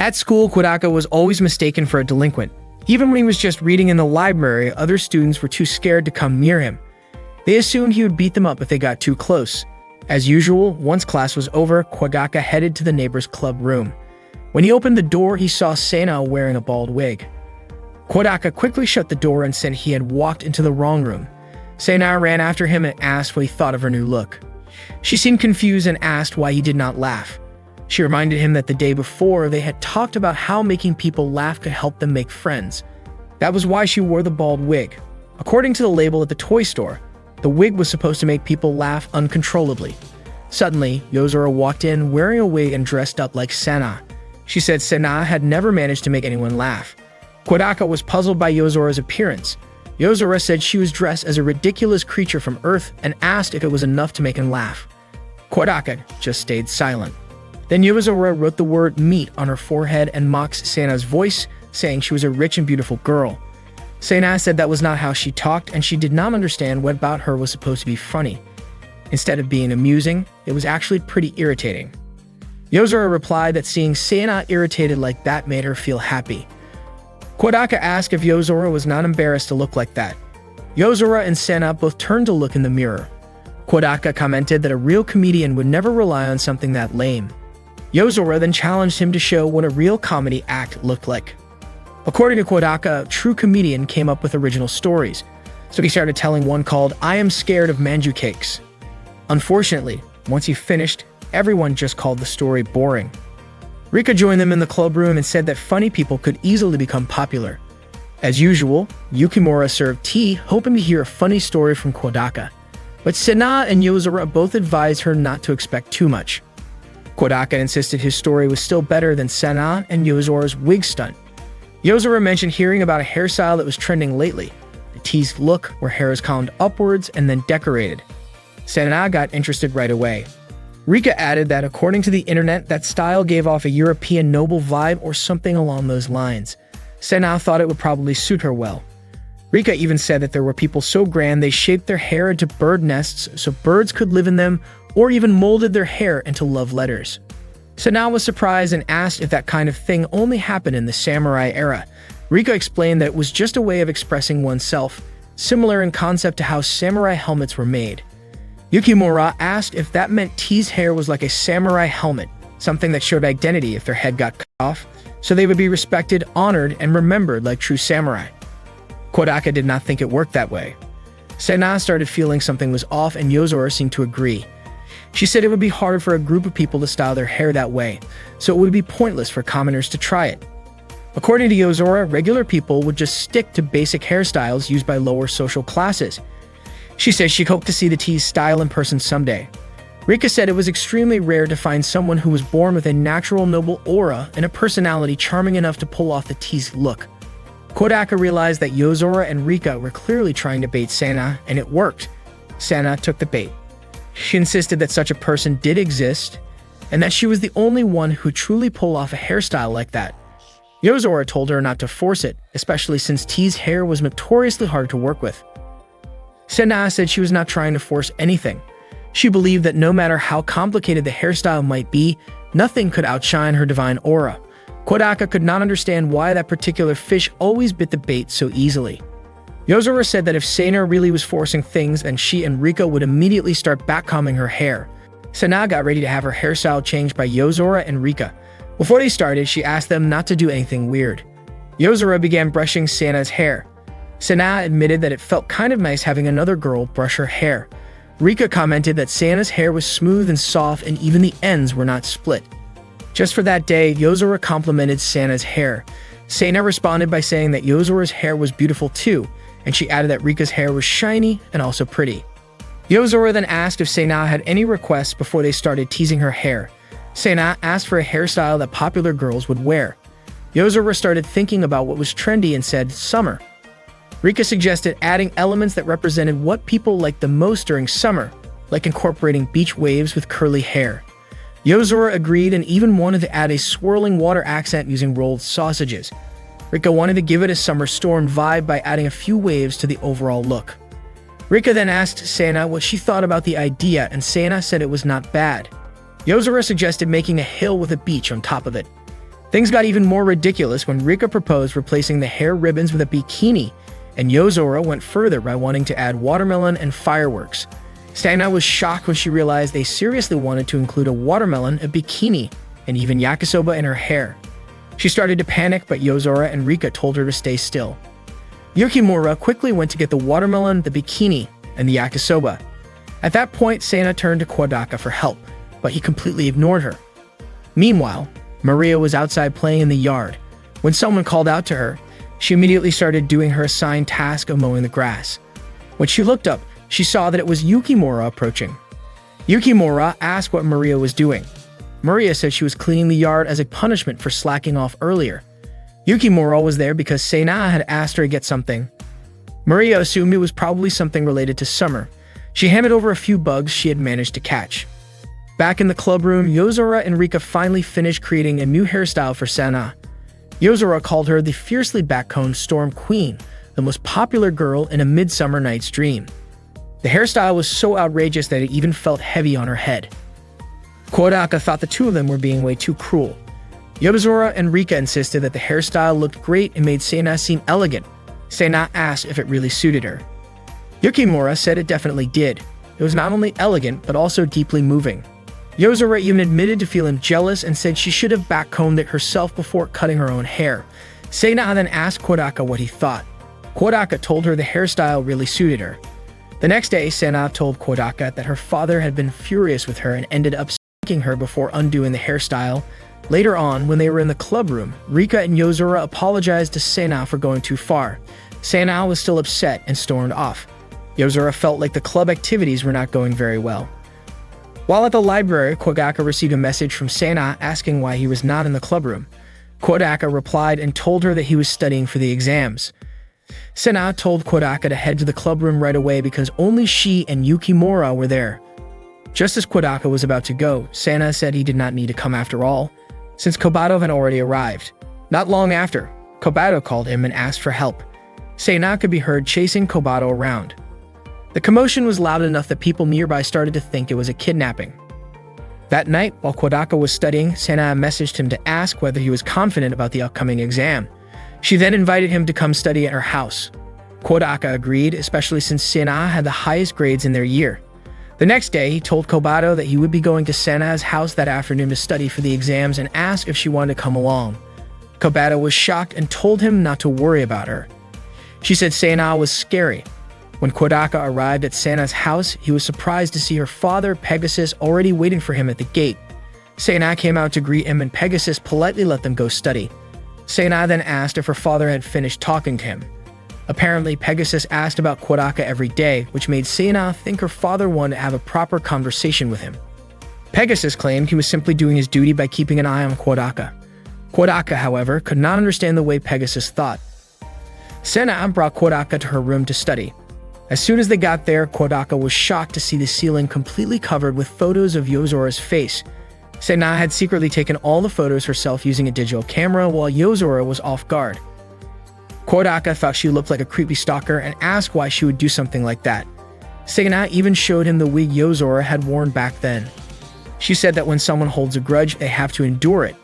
At school, Kodaka was always mistaken for a delinquent. Even when he was just reading in the library, other students were too scared to come near him. They assumed he would beat them up if they got too close. As usual, once class was over, Kodaka headed to the neighbor's club room. When he opened the door, he saw Sana wearing a bald wig. Kodaka quickly shut the door and said he had walked into the wrong room. Sana ran after him and asked what he thought of her new look. She seemed confused and asked why he did not laugh. She reminded him that the day before, they had talked about how making people laugh could help them make friends. That was why she wore the bald wig. According to the label at the toy store, the wig was supposed to make people laugh uncontrollably. Suddenly, Yozora walked in wearing a wig and dressed up like Sana. She said Sana had never managed to make anyone laugh. Kodaka was puzzled by Yozora's appearance. Yozora said she was dressed as a ridiculous creature from Earth and asked if it was enough to make him laugh. Kodaka just stayed silent. Then Yozora wrote the word meat on her forehead and mocked Sana's voice, saying she was a rich and beautiful girl. Sana said that was not how she talked, and she did not understand what about her was supposed to be funny. Instead of being amusing, it was actually pretty irritating. Yozora replied that seeing Sana irritated like that made her feel happy. Kodaka asked if Yozora was not embarrassed to look like that. Yozora and Sana both turned to look in the mirror. Kodaka commented that a real comedian would never rely on something that lame. Yozora then challenged him to show what a real comedy act looked like. According to Kodaka, a true comedian came up with original stories, so he started telling one called I Am Scared of Manju Cakes. Unfortunately, once he finished, everyone just called the story boring. Rika joined them in the club room and said that funny people could easily become popular. As usual, Yukimura served tea, hoping to hear a funny story from Kodaka. But Sana and Yozora both advised her not to expect too much. Kodaka insisted his story was still better than Sana and Yozora's wig stunt. Yozora mentioned hearing about a hairstyle that was trending lately, the teased look where hair is combed upwards and then decorated. Sana got interested right away. Rika added that according to the internet, that style gave off a European noble vibe or something along those lines. Sana thought it would probably suit her well. Rika even said that there were people so grand they shaped their hair into bird nests so birds could live in them, or even molded their hair into love letters. Sana was surprised and asked if that kind of thing only happened in the samurai era. Rika explained that it was just a way of expressing oneself, similar in concept to how samurai helmets were made. Yukimura asked if that meant T's hair was like a samurai helmet, something that showed identity if their head got cut off, so they would be respected, honored, and remembered like true samurai. Kodaka did not think it worked that way. Sana started feeling something was off, and Yozora seemed to agree. She said it would be hard for a group of people to style their hair that way, so it would be pointless for commoners to try it. According to Yozora, regular people would just stick to basic hairstyles used by lower social classes. She says she hoped to see the T's style in person someday. Rika said it was extremely rare to find someone who was born with a natural noble aura and a personality charming enough to pull off the T's look. Kodaka realized that Yozora and Rika were clearly trying to bait Sana, and it worked. Sana took the bait. She insisted that such a person did exist, and that she was the only one who truly pulled off a hairstyle like that. Yozora told her not to force it, especially since T's hair was notoriously hard to work with. Sana said she was not trying to force anything. She believed that no matter how complicated the hairstyle might be, nothing could outshine her divine aura. Kodaka could not understand why that particular fish always bit the bait so easily. Yozora said that if Sana really was forcing things, then she and Rika would immediately start backcombing her hair. Sana got ready to have her hairstyle changed by Yozora and Rika. Before they started, she asked them not to do anything weird. Yozora began brushing Sana's hair. Sana admitted that it felt kind of nice having another girl brush her hair. Rika commented that Sana's hair was smooth and soft and even the ends were not split. Just for that day, Yozora complimented Sana's hair. Sana responded by saying that Yozora's hair was beautiful too, and she added that Rika's hair was shiny and also pretty. Yozora then asked if Sana had any requests before they started teasing her hair. Sana asked for a hairstyle that popular girls would wear. Yozora started thinking about what was trendy and said, summer. Rika suggested adding elements that represented what people liked the most during summer, like incorporating beach waves with curly hair. Yozora agreed and even wanted to add a swirling water accent using rolled sausages. Rika wanted to give it a summer storm vibe by adding a few waves to the overall look. Rika then asked Sana what she thought about the idea, and Sana said it was not bad. Yozora suggested making a hill with a beach on top of it. Things got even more ridiculous when Rika proposed replacing the hair ribbons with a bikini, and Yozora went further by wanting to add watermelon and fireworks. Sana was shocked when she realized they seriously wanted to include a watermelon, a bikini, and even yakisoba in her hair. She started to panic, but Yozora and Rika told her to stay still. Yukimura quickly went to get the watermelon, the bikini, and the yakisoba. At that point, Sana turned to Kodaka for help, but he completely ignored her. Meanwhile, Maria was outside playing in the yard. When someone called out to her, she immediately started doing her assigned task of mowing the grass. When she looked up, she saw that it was Yukimura approaching. Yukimura asked what Maria was doing. Maria said she was cleaning the yard as a punishment for slacking off earlier. Yukimura was there because Sana had asked her to get something. Maria assumed it was probably something related to summer. She handed over a few bugs she had managed to catch. Back in the club room, Yozora and Rika finally finished creating a new hairstyle for Sana. Yozora called her the fiercely backcombed Storm Queen, the most popular girl in A Midsummer Night's Dream. The hairstyle was so outrageous that it even felt heavy on her head. Kodaka thought the two of them were being way too cruel. Yozora and Rika insisted that the hairstyle looked great and made Sana seem elegant. Sana asked if it really suited her. Yukimura said it definitely did. It was not only elegant, but also deeply moving. Yozora even admitted to feeling jealous and said she should have backcombed it herself before cutting her own hair. Sana then asked Kodaka what he thought. Kodaka told her the hairstyle really suited her. The next day, Sana told Kodaka that her father had been furious with her and ended up spanking her before undoing the hairstyle. Later on, when they were in the club room, Rika and Yozora apologized to Sana for going too far. Sana was still upset and stormed off. Yozora felt like the club activities were not going very well. While at the library, Kodaka received a message from Sana asking why he was not in the club room. Kodaka replied and told her that he was studying for the exams. Sana told Kodaka to head to the club room right away because only she and Yukimura were there. Just as Kodaka was about to go, Sana said he did not need to come after all, since Kobato had already arrived. Not long after, Kobato called him and asked for help. Sana could be heard chasing Kobato around. The commotion was loud enough that people nearby started to think it was a kidnapping. That night, while Kodaka was studying, Sana messaged him to ask whether he was confident about the upcoming exam. She then invited him to come study at her house. Kodaka agreed, especially since Sana had the highest grades in their year. The next day, he told Kobato that he would be going to Sana's house that afternoon to study for the exams and asked if she wanted to come along. Kobato was shocked and told him not to worry about her. She said Sana was scary. When Kodaka arrived at Sana's house, he was surprised to see her father, Pegasus, already waiting for him at the gate. Sana came out to greet him and Pegasus politely let them go study. Sana then asked if her father had finished talking to him. Apparently, Pegasus asked about Kodaka every day, which made Sana think her father wanted to have a proper conversation with him. Pegasus claimed he was simply doing his duty by keeping an eye on Kodaka. Kodaka, however, could not understand the way Pegasus thought. Sana brought Kodaka to her room to study. As soon as they got there, Kodaka was shocked to see the ceiling completely covered with photos of Yozora's face. Sana had secretly taken all the photos herself using a digital camera while Yozora was off guard. Kodaka thought she looked like a creepy stalker and asked why she would do something like that. Sana even showed him the wig Yozora had worn back then. She said that when someone holds a grudge, they have to endure it.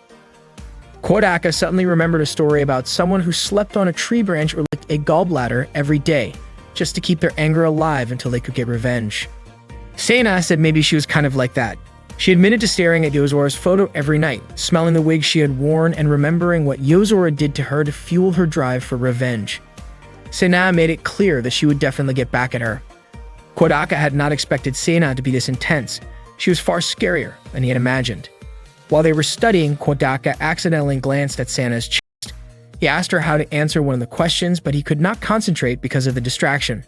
Kodaka suddenly remembered a story about someone who slept on a tree branch or licked a gallbladder every day, just to keep their anger alive until they could get revenge. Sana said maybe she was kind of like that. She admitted to staring at Yozora's photo every night, smelling the wig she had worn and remembering what Yozora did to her to fuel her drive for revenge. Sana made it clear that she would definitely get back at her. Kodaka had not expected Sana to be this intense. She was far scarier than he had imagined. While they were studying, Kodaka accidentally glanced at Sana's chest. He asked her how to answer one of the questions, but he could not concentrate because of the distraction.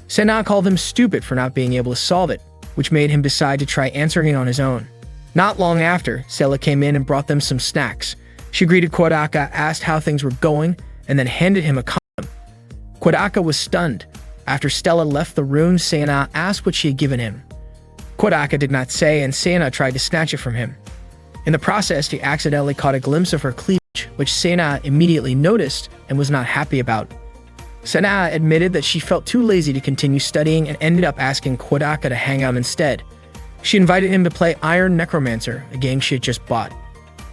Sana called him stupid for not being able to solve it, which made him decide to try answering it on his own. Not long after, Stella came in and brought them some snacks. She greeted Kodaka, asked how things were going, and then handed him a condom. Kodaka was stunned. After Stella left the room, Sana asked what she had given him. Kodaka did not say, and Sana tried to snatch it from him. In the process, he accidentally caught a glimpse of her cleavage, which Sana immediately noticed and was not happy about. Sana admitted that she felt too lazy to continue studying and ended up asking Kodaka to hang out instead. She invited him to play Iron Necromancer, a game she had just bought.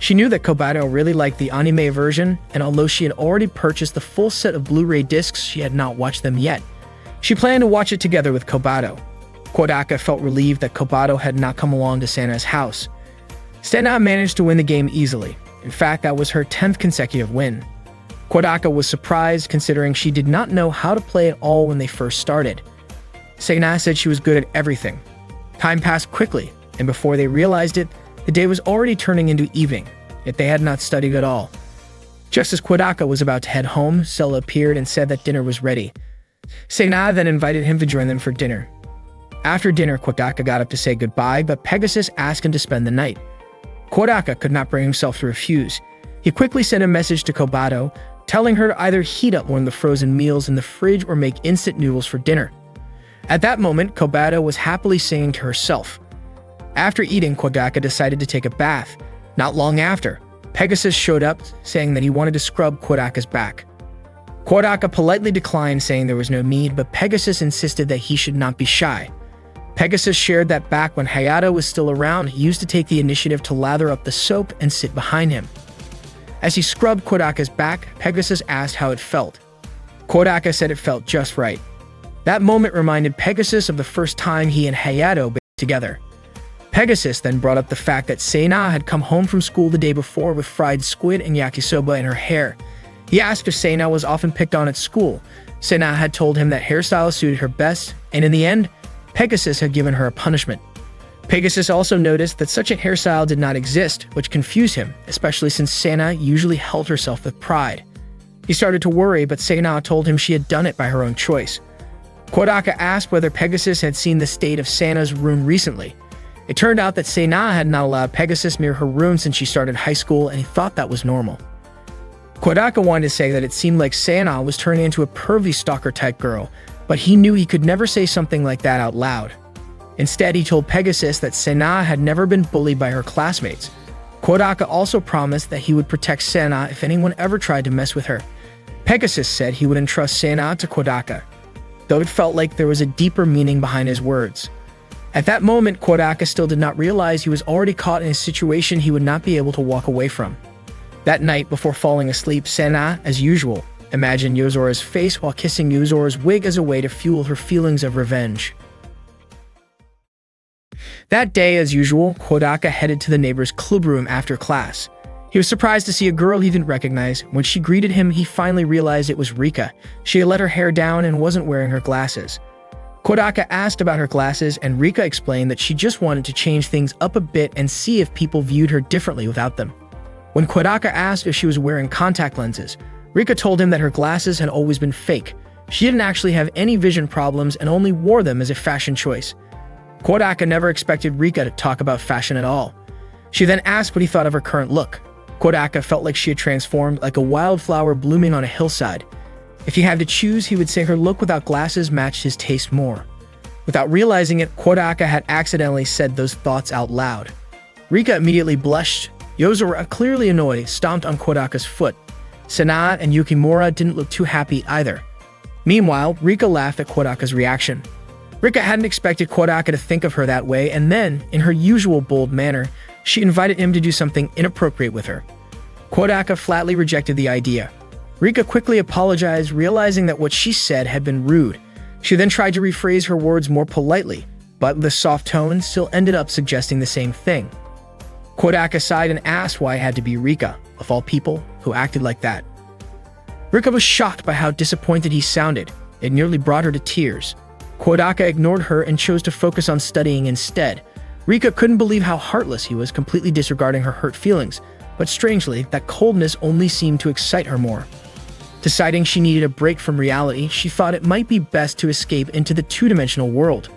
She knew that Kobato really liked the anime version, and although she had already purchased the full set of Blu-ray discs, she had not watched them yet. She planned to watch it together with Kobato. Kodaka felt relieved that Kobato had not come along to Sana's house. Sana managed to win the game easily. In fact, that was her 10th consecutive win. Kodaka was surprised considering she did not know how to play at all when they first started. Sana said she was good at everything. Time passed quickly, and before they realized it, the day was already turning into evening, yet they had not studied at all. Just as Kodaka was about to head home, Sela appeared and said that dinner was ready. Sana then invited him to join them for dinner. After dinner, Kodaka got up to say goodbye, but Pegasus asked him to spend the night. Kodaka could not bring himself to refuse. He quickly sent a message to Kobato, telling her to either heat up one of the frozen meals in the fridge or make instant noodles for dinner. At that moment, Kobato was happily singing to herself. After eating, Kodaka decided to take a bath. Not long after, Pegasus showed up, saying that he wanted to scrub Kodaka's back. Kodaka politely declined, saying there was no need, but Pegasus insisted that he should not be shy. Pegasus shared that back when Hayato was still around, he used to take the initiative to lather up the soap and sit behind him. As he scrubbed Kodaka's back, Pegasus asked how it felt. Kodaka said it felt just right. That moment reminded Pegasus of the first time he and Hayato been together. Pegasus then brought up the fact that Sana had come home from school the day before with fried squid and yakisoba in her hair. He asked if Sana was often picked on at school. Sana had told him that hairstyle suited her best, and in the end, Pegasus had given her a punishment. Pegasus also noticed that such a hairstyle did not exist, which confused him, especially since Sana usually held herself with pride. He started to worry, but Sana told him she had done it by her own choice. Kodaka asked whether Pegasus had seen the state of Sana's room recently. It turned out that Sana had not allowed Pegasus near her room since she started high school, and he thought that was normal. Kodaka wanted to say that it seemed like Sana was turning into a pervy stalker-type girl, but he knew he could never say something like that out loud. Instead, he told Pegasus that Sana had never been bullied by her classmates. Kodaka also promised that he would protect Sana if anyone ever tried to mess with her. Pegasus said he would entrust Sana to Kodaka, though it felt like there was a deeper meaning behind his words. At that moment, Kodaka still did not realize he was already caught in a situation he would not be able to walk away from. That night, before falling asleep, Sana, as usual, imagined Yozora's face while kissing Yozora's wig as a way to fuel her feelings of revenge. That day, as usual, Kodaka headed to the neighbor's clubroom after class. He was surprised to see a girl he didn't recognize. When she greeted him, he finally realized it was Rika. She had let her hair down and wasn't wearing her glasses. Kodaka asked about her glasses, and Rika explained that she just wanted to change things up a bit and see if people viewed her differently without them. When Kodaka asked if she was wearing contact lenses, Rika told him that her glasses had always been fake. She didn't actually have any vision problems and only wore them as a fashion choice. Kodaka never expected Rika to talk about fashion at all. She then asked what he thought of her current look. Kodaka felt like she had transformed like a wildflower blooming on a hillside. If he had to choose, he would say her look without glasses matched his taste more. Without realizing it, Kodaka had accidentally said those thoughts out loud. Rika immediately blushed. Yozora, clearly annoyed, stomped on Kodaka's foot. Sana and Yukimura didn't look too happy either. Meanwhile, Rika laughed at Kodaka's reaction. Rika hadn't expected Kodaka to think of her that way, and then, in her usual bold manner, she invited him to do something inappropriate with her. Kodaka flatly rejected the idea. Rika quickly apologized, realizing that what she said had been rude. She then tried to rephrase her words more politely, but the soft tone still ended up suggesting the same thing. Kodaka sighed and asked why it had to be Rika, of all people, who acted like that. Rika was shocked by how disappointed he sounded. It nearly brought her to tears. Kodaka ignored her and chose to focus on studying instead. Rika couldn't believe how heartless he was, completely disregarding her hurt feelings, but strangely, that coldness only seemed to excite her more. Deciding she needed a break from reality, she thought it might be best to escape into the two-dimensional world.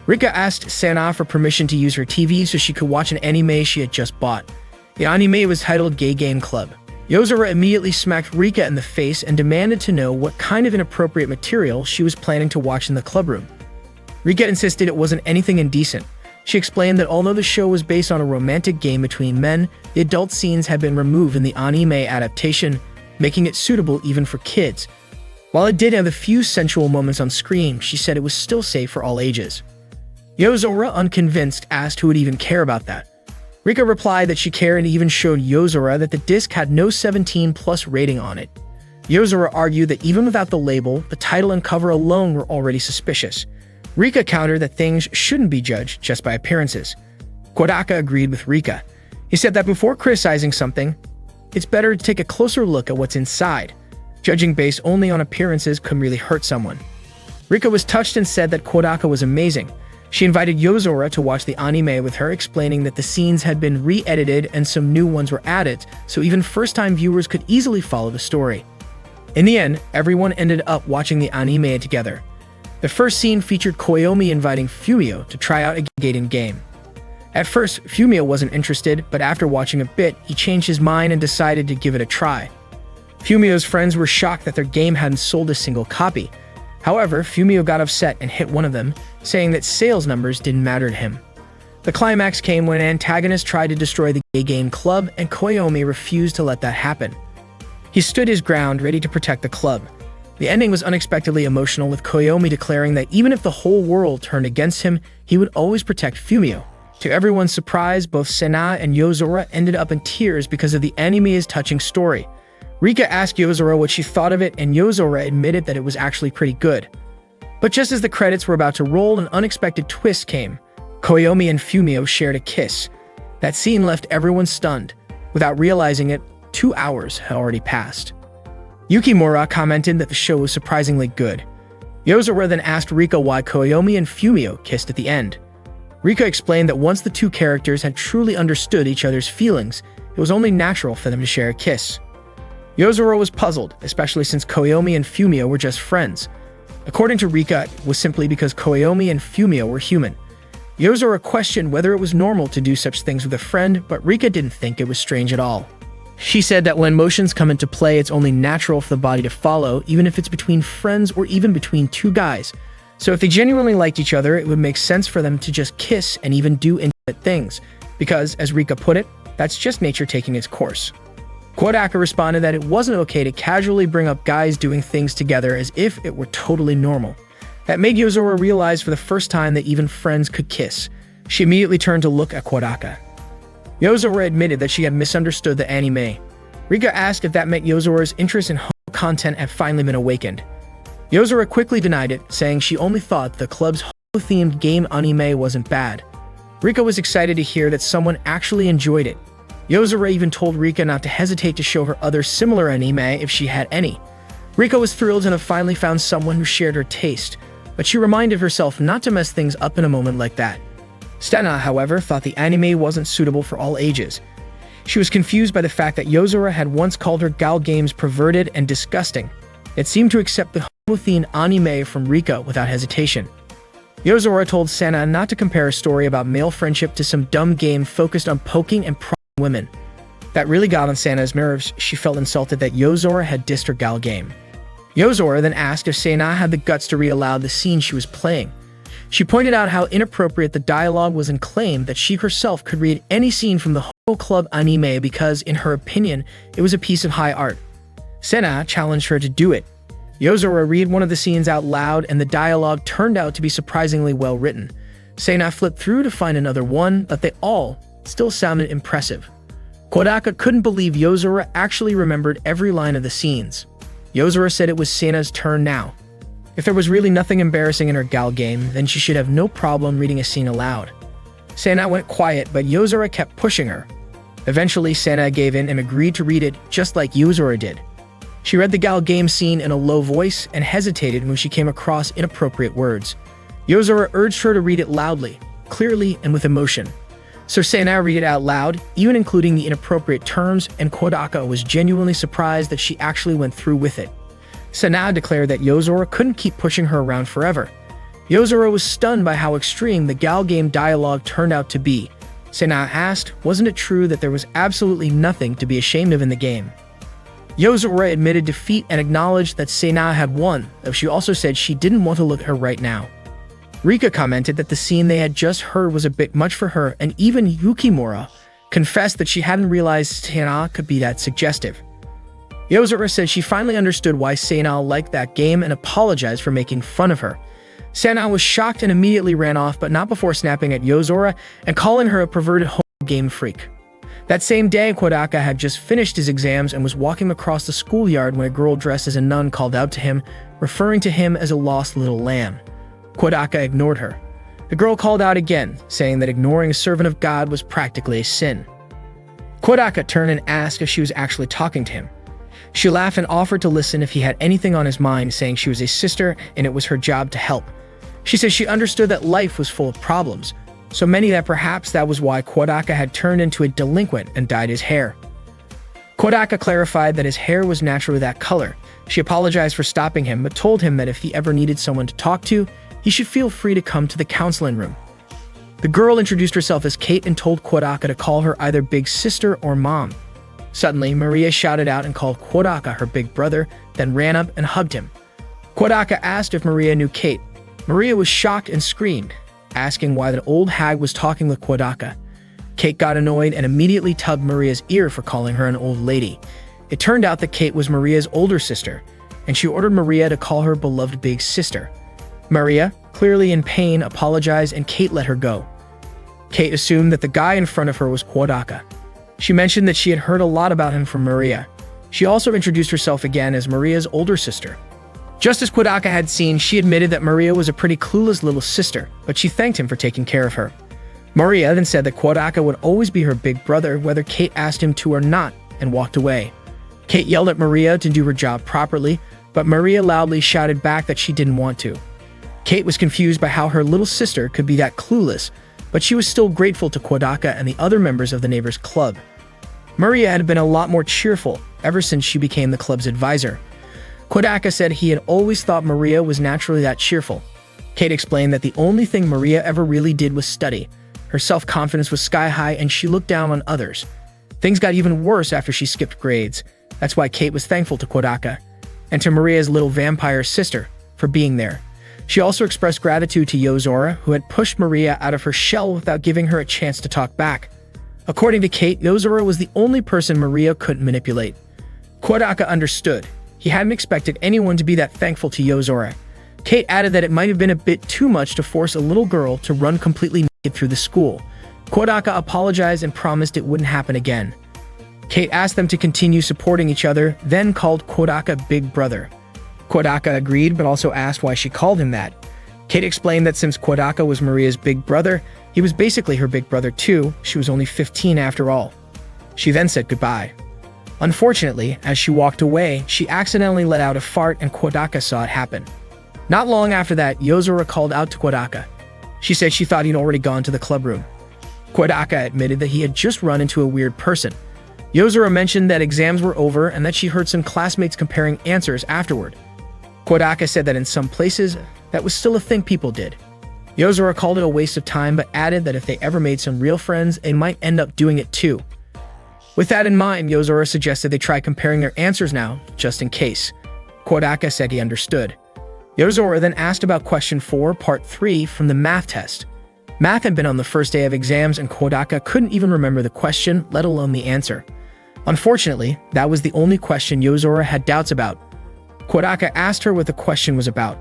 Rika asked Sana for permission to use her TV so she could watch an anime she had just bought. The anime was titled Gay Game Club. Yozora immediately smacked Rika in the face and demanded to know what kind of inappropriate material she was planning to watch in the clubroom. Rika insisted it wasn't anything indecent. She explained that although the show was based on a romantic game between men, the adult scenes had been removed in the anime adaptation, making it suitable even for kids. While it did have a few sensual moments on screen, she said it was still safe for all ages. Yozora, unconvinced, asked who would even care about that. Rika replied that she cared and even showed Yozora that the disc had no 17+ rating on it. Yozora argued that even without the label, the title and cover alone were already suspicious. Rika countered that things shouldn't be judged just by appearances. Kodaka agreed with Rika. He said that before criticizing something, it's better to take a closer look at what's inside. Judging based only on appearances could really hurt someone. Rika was touched and said that Kodaka was amazing. She invited Yozora to watch the anime with her, explaining that the scenes had been re-edited and some new ones were added, so even first-time viewers could easily follow the story. In the end, everyone ended up watching the anime together. The first scene featured Koyomi inviting Fumio to try out a Gaiden game. At first, Fumio wasn't interested, but after watching a bit, he changed his mind and decided to give it a try. Fumio's friends were shocked that their game hadn't sold a single copy. However, Fumio got upset and hit one of them, saying that sales numbers didn't matter to him. The climax came when an antagonist tried to destroy the Gaiden club, and Koyomi refused to let that happen. He stood his ground, ready to protect the club. The ending was unexpectedly emotional, with Koyomi declaring that even if the whole world turned against him, he would always protect Fumio. To everyone's surprise, both Sena and Yozora ended up in tears because of the anime's touching story. Rika asked Yozora what she thought of it, and Yozora admitted that it was actually pretty good. But just as the credits were about to roll, an unexpected twist came. Koyomi and Fumio shared a kiss. That scene left everyone stunned. Without realizing it, 2 hours had already passed. Yukimura commented that the show was surprisingly good. Yozora then asked Rika why Koyomi and Fumio kissed at the end. Rika explained that once the two characters had truly understood each other's feelings, it was only natural for them to share a kiss. Yozora was puzzled, especially since Koyomi and Fumio were just friends. According to Rika, it was simply because Koyomi and Fumio were human. Yozora questioned whether it was normal to do such things with a friend, but Rika didn't think it was strange at all. She said that when emotions come into play, it's only natural for the body to follow, even if it's between friends or even between two guys. So if they genuinely liked each other, it would make sense for them to just kiss and even do intimate things, because, as Rika put it, that's just nature taking its course. Kodaka responded that it wasn't okay to casually bring up guys doing things together as if it were totally normal. That made Yozora realize for the first time that even friends could kiss. She immediately turned to look at Kodaka. Yozora admitted that she had misunderstood the anime. Rika asked if that meant Yozora's interest in homo content had finally been awakened. Yozora quickly denied it, saying she only thought the club's homo-themed game anime wasn't bad. Rika was excited to hear that someone actually enjoyed it. Yozora even told Rika not to hesitate to show her other similar anime if she had any. Rika was thrilled to have finally found someone who shared her taste, but she reminded herself not to mess things up in a moment like that. Stena, however, thought the anime wasn't suitable for all ages. She was confused by the fact that Yozora had once called her gal games perverted and disgusting, yet seemed to accept the homo-themed anime from Rika without hesitation. Yozora told Sena not to compare a story about male friendship to some dumb game focused on poking and prodding women. That really got on Sena's nerves. She felt insulted that Yozora had dissed her gal game. Yozora then asked if Sena had the guts to read aloud the scene she was playing. She pointed out how inappropriate the dialogue was and claimed that she herself could read any scene from the Homo Club anime because, in her opinion, it was a piece of high art. Sena challenged her to do it. Yozora read one of the scenes out loud, and the dialogue turned out to be surprisingly well written. Sena flipped through to find another one, but they all still sounded impressive. Kodaka couldn't believe Yozora actually remembered every line of the scenes. Yozora said it was Sena's turn now. If there was really nothing embarrassing in her gal game, then she should have no problem reading a scene aloud. Sena went quiet, but Yozora kept pushing her. Eventually, Sena gave in and agreed to read it just like Yozora did. She read the gal game scene in a low voice and hesitated when she came across inappropriate words. Yozora urged her to read it loudly, clearly, and with emotion. So Sena read it out loud, even including the inappropriate terms, and Kodaka was genuinely surprised that she actually went through with it. Sena declared that Yozora couldn't keep pushing her around forever. Yozora was stunned by how extreme the gal game dialogue turned out to be. Sena asked, wasn't it true that there was absolutely nothing to be ashamed of in the game? Yozora admitted defeat and acknowledged that Sena had won, though she also said she didn't want to look at her right now. Rika commented that the scene they had just heard was a bit much for her, and even Yukimura confessed that she hadn't realized Sena could be that suggestive. Yozora said she finally understood why Sena liked that game and apologized for making fun of her. Sena was shocked and immediately ran off, but not before snapping at Yozora and calling her a perverted game freak. That same day, Kodaka had just finished his exams and was walking across the schoolyard when a girl dressed as a nun called out to him, referring to him as a lost little lamb. Kodaka ignored her. The girl called out again, saying that ignoring a servant of God was practically a sin. Kodaka turned and asked if she was actually talking to him. She laughed and offered to listen if he had anything on his mind, saying she was a sister and it was her job to help. She said she understood that life was full of problems, so many that perhaps that was why Kodaka had turned into a delinquent and dyed his hair. Kodaka clarified that his hair was naturally that color. She apologized for stopping him, but told him that if he ever needed someone to talk to, he should feel free to come to the counseling room. The girl introduced herself as Kate and told Kodaka to call her either big sister or mom. Suddenly, Maria shouted out and called Kodaka her big brother, then ran up and hugged him. Kodaka asked if Maria knew Kate. Maria was shocked and screamed, asking why the old hag was talking with Kodaka. Kate got annoyed and immediately tugged Maria's ear for calling her an old lady. It turned out that Kate was Maria's older sister, and she ordered Maria to call her beloved big sister. Maria, clearly in pain, apologized and Kate let her go. Kate assumed that the guy in front of her was Kodaka. She mentioned that she had heard a lot about him from Maria. She also introduced herself again as Maria's older sister. Just as Kodaka had seen, she admitted that Maria was a pretty clueless little sister, but she thanked him for taking care of her. Maria then said that Kodaka would always be her big brother whether Kate asked him to or not, and walked away. Kate yelled at Maria to do her job properly, but Maria loudly shouted back that she didn't want to. Kate was confused by how her little sister could be that clueless, but she was still grateful to Kodaka and the other members of the neighbors' club. Maria had been a lot more cheerful ever since she became the club's advisor. Kodaka said he had always thought Maria was naturally that cheerful. Kate explained that the only thing Maria ever really did was study. Her self-confidence was sky-high and she looked down on others. Things got even worse after she skipped grades. That's why Kate was thankful to Kodaka and to Maria's little vampire sister for being there. She also expressed gratitude to Yozora, who had pushed Maria out of her shell without giving her a chance to talk back. According to Kate, Yozora was the only person Maria couldn't manipulate. Kodaka understood. He hadn't expected anyone to be that thankful to Yozora. Kate added that it might have been a bit too much to force a little girl to run completely naked through the school. Kodaka apologized and promised it wouldn't happen again. Kate asked them to continue supporting each other, then called Kodaka Big Brother. Kodaka agreed, but also asked why she called him that. Kate explained that since Kodaka was Maria's big brother, he was basically her big brother too. She was only 15 after all. She then said goodbye. Unfortunately, as she walked away, she accidentally let out a fart and Kodaka saw it happen. Not long after that, Yozora called out to Kodaka. She said she thought he'd already gone to the club room. Kodaka admitted that he had just run into a weird person. Yozora mentioned that exams were over and that she heard some classmates comparing answers afterward. Kodaka said that in some places, that was still a thing people did. Yozora called it a waste of time, but added that if they ever made some real friends, they might end up doing it too. With that in mind, Yozora suggested they try comparing their answers now, just in case. Kodaka said he understood. Yozora then asked about question 4, part 3 from the math test. Math had been on the first day of exams and Kodaka couldn't even remember the question, let alone the answer. Unfortunately, that was the only question Yozora had doubts about. Kodaka asked her what the question was about.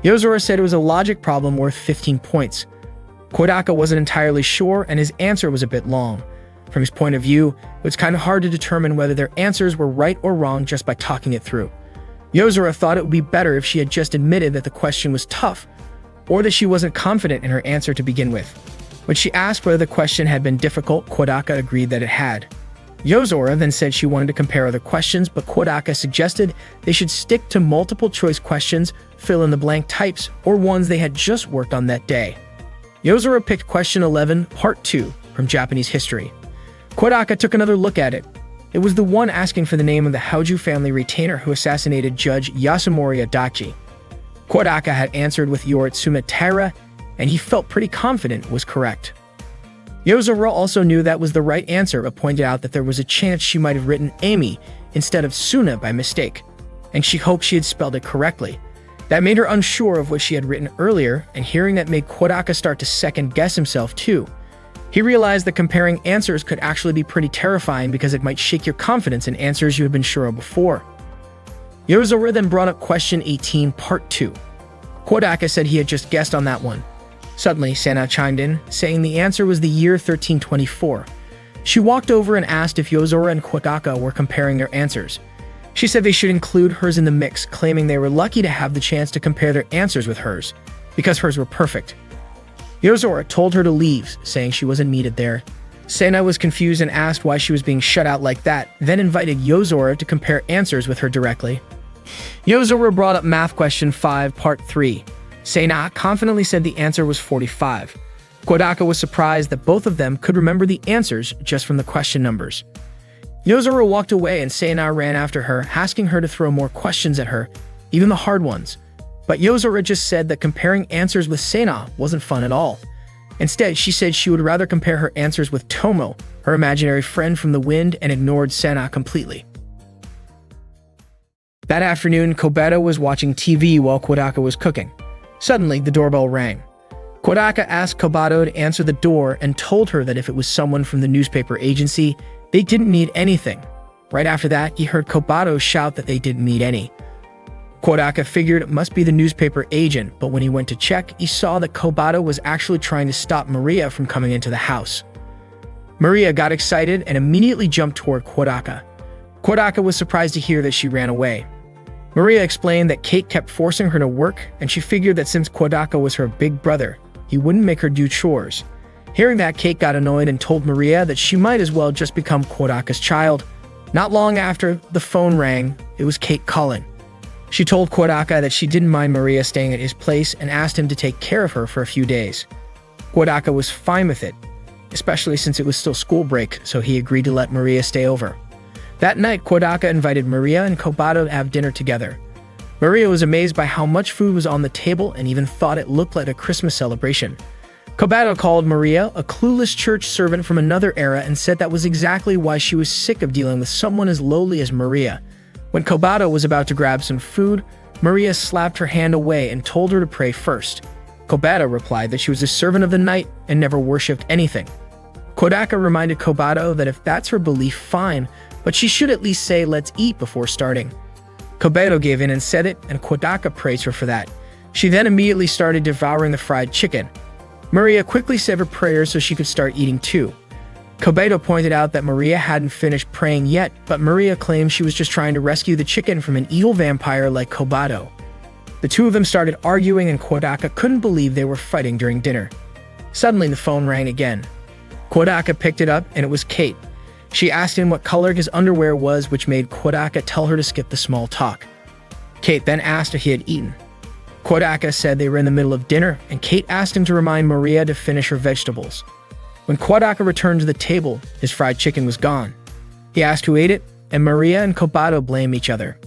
Yozora said it was a logic problem worth 15 points. Kodaka wasn't entirely sure and his answer was a bit long. From his point of view, it was kind of hard to determine whether their answers were right or wrong just by talking it through. Yozora thought it would be better if she had just admitted that the question was tough, or that she wasn't confident in her answer to begin with. When she asked whether the question had been difficult, Kodaka agreed that it had. Yozora then said she wanted to compare other questions, but Kodaka suggested they should stick to multiple choice questions, fill in the blank types, or ones they had just worked on that day. Yozora picked question 11, part 2, from Japanese history. Kodaka took another look at it. It was the one asking for the name of the Hauju family retainer who assassinated Judge Yasunori Adachi. Kodaka had answered with Yoritsuma Taira, and he felt pretty confident was correct. Yozora also knew that was the right answer, but pointed out that there was a chance she might have written Amy instead of Suna by mistake, and she hoped she had spelled it correctly. That made her unsure of what she had written earlier, and hearing that made Kodaka start to second-guess himself too. He realized that comparing answers could actually be pretty terrifying because it might shake your confidence in answers you had been sure of before. Yozora then brought up question 18, part 2. Kodaka said he had just guessed on that one. Suddenly, Sana chimed in, saying the answer was the year 1324. She walked over and asked if Yozora and Kodaka were comparing their answers. She said they should include hers in the mix, claiming they were lucky to have the chance to compare their answers with hers, because hers were perfect. Yozora told her to leave, saying she wasn't needed there. Sena was confused and asked why she was being shut out like that, then invited Yozora to compare answers with her directly. Yozora brought up math question 5, part 3. Sena confidently said the answer was 45. Kodaka was surprised that both of them could remember the answers just from the question numbers. Yozora walked away and Sena ran after her, asking her to throw more questions at her, even the hard ones. But Yozora just said that comparing answers with Sena wasn't fun at all. Instead, she said she would rather compare her answers with Tomo, her imaginary friend from the wind, and ignored Sena completely. That afternoon, Kobato was watching TV while Kodaka was cooking. Suddenly, the doorbell rang. Kodaka asked Kobato to answer the door and told her that if it was someone from the newspaper agency, they didn't need anything. Right after that, he heard Kobato shout that they didn't need any. Kodaka figured it must be the newspaper agent, but when he went to check, he saw that Kobato was actually trying to stop Maria from coming into the house. Maria got excited and immediately jumped toward Kodaka. Kodaka was surprised to hear that she ran away. Maria explained that Kate kept forcing her to work, and she figured that since Kodaka was her big brother, he wouldn't make her do chores. Hearing that, Kate got annoyed and told Maria that she might as well just become Kodaka's child. Not long after, the phone rang. It was Kate calling. She told Kodaka that she didn't mind Maria staying at his place and asked him to take care of her for a few days. Kodaka was fine with it, especially since it was still school break, so he agreed to let Maria stay over. That night, Kodaka invited Maria and Kobato to have dinner together. Maria was amazed by how much food was on the table and even thought it looked like a Christmas celebration. Kobato called Maria a clueless church servant from another era and said that was exactly why she was sick of dealing with someone as lowly as Maria. When Kobato was about to grab some food, Maria slapped her hand away and told her to pray first. Kobato replied that she was a servant of the night and never worshipped anything. Kodaka reminded Kobato that if that's her belief, fine, but she should at least say let's eat before starting. Kobato gave in and said it, and Kodaka praised her for that. She then immediately started devouring the fried chicken. Maria quickly said her prayers so she could start eating too. Kobato pointed out that Maria hadn't finished praying yet, but Maria claimed she was just trying to rescue the chicken from an evil vampire like Kobato. The two of them started arguing and Kodaka couldn't believe they were fighting during dinner. Suddenly the phone rang again. Kodaka picked it up and it was Kate. She asked him what color his underwear was, which made Kodaka tell her to skip the small talk. Kate then asked if he had eaten. Kodaka said they were in the middle of dinner, and Kate asked him to remind Maria to finish her vegetables. When Kodaka returned to the table, his fried chicken was gone. He asked who ate it, and Maria and Kobato blamed each other.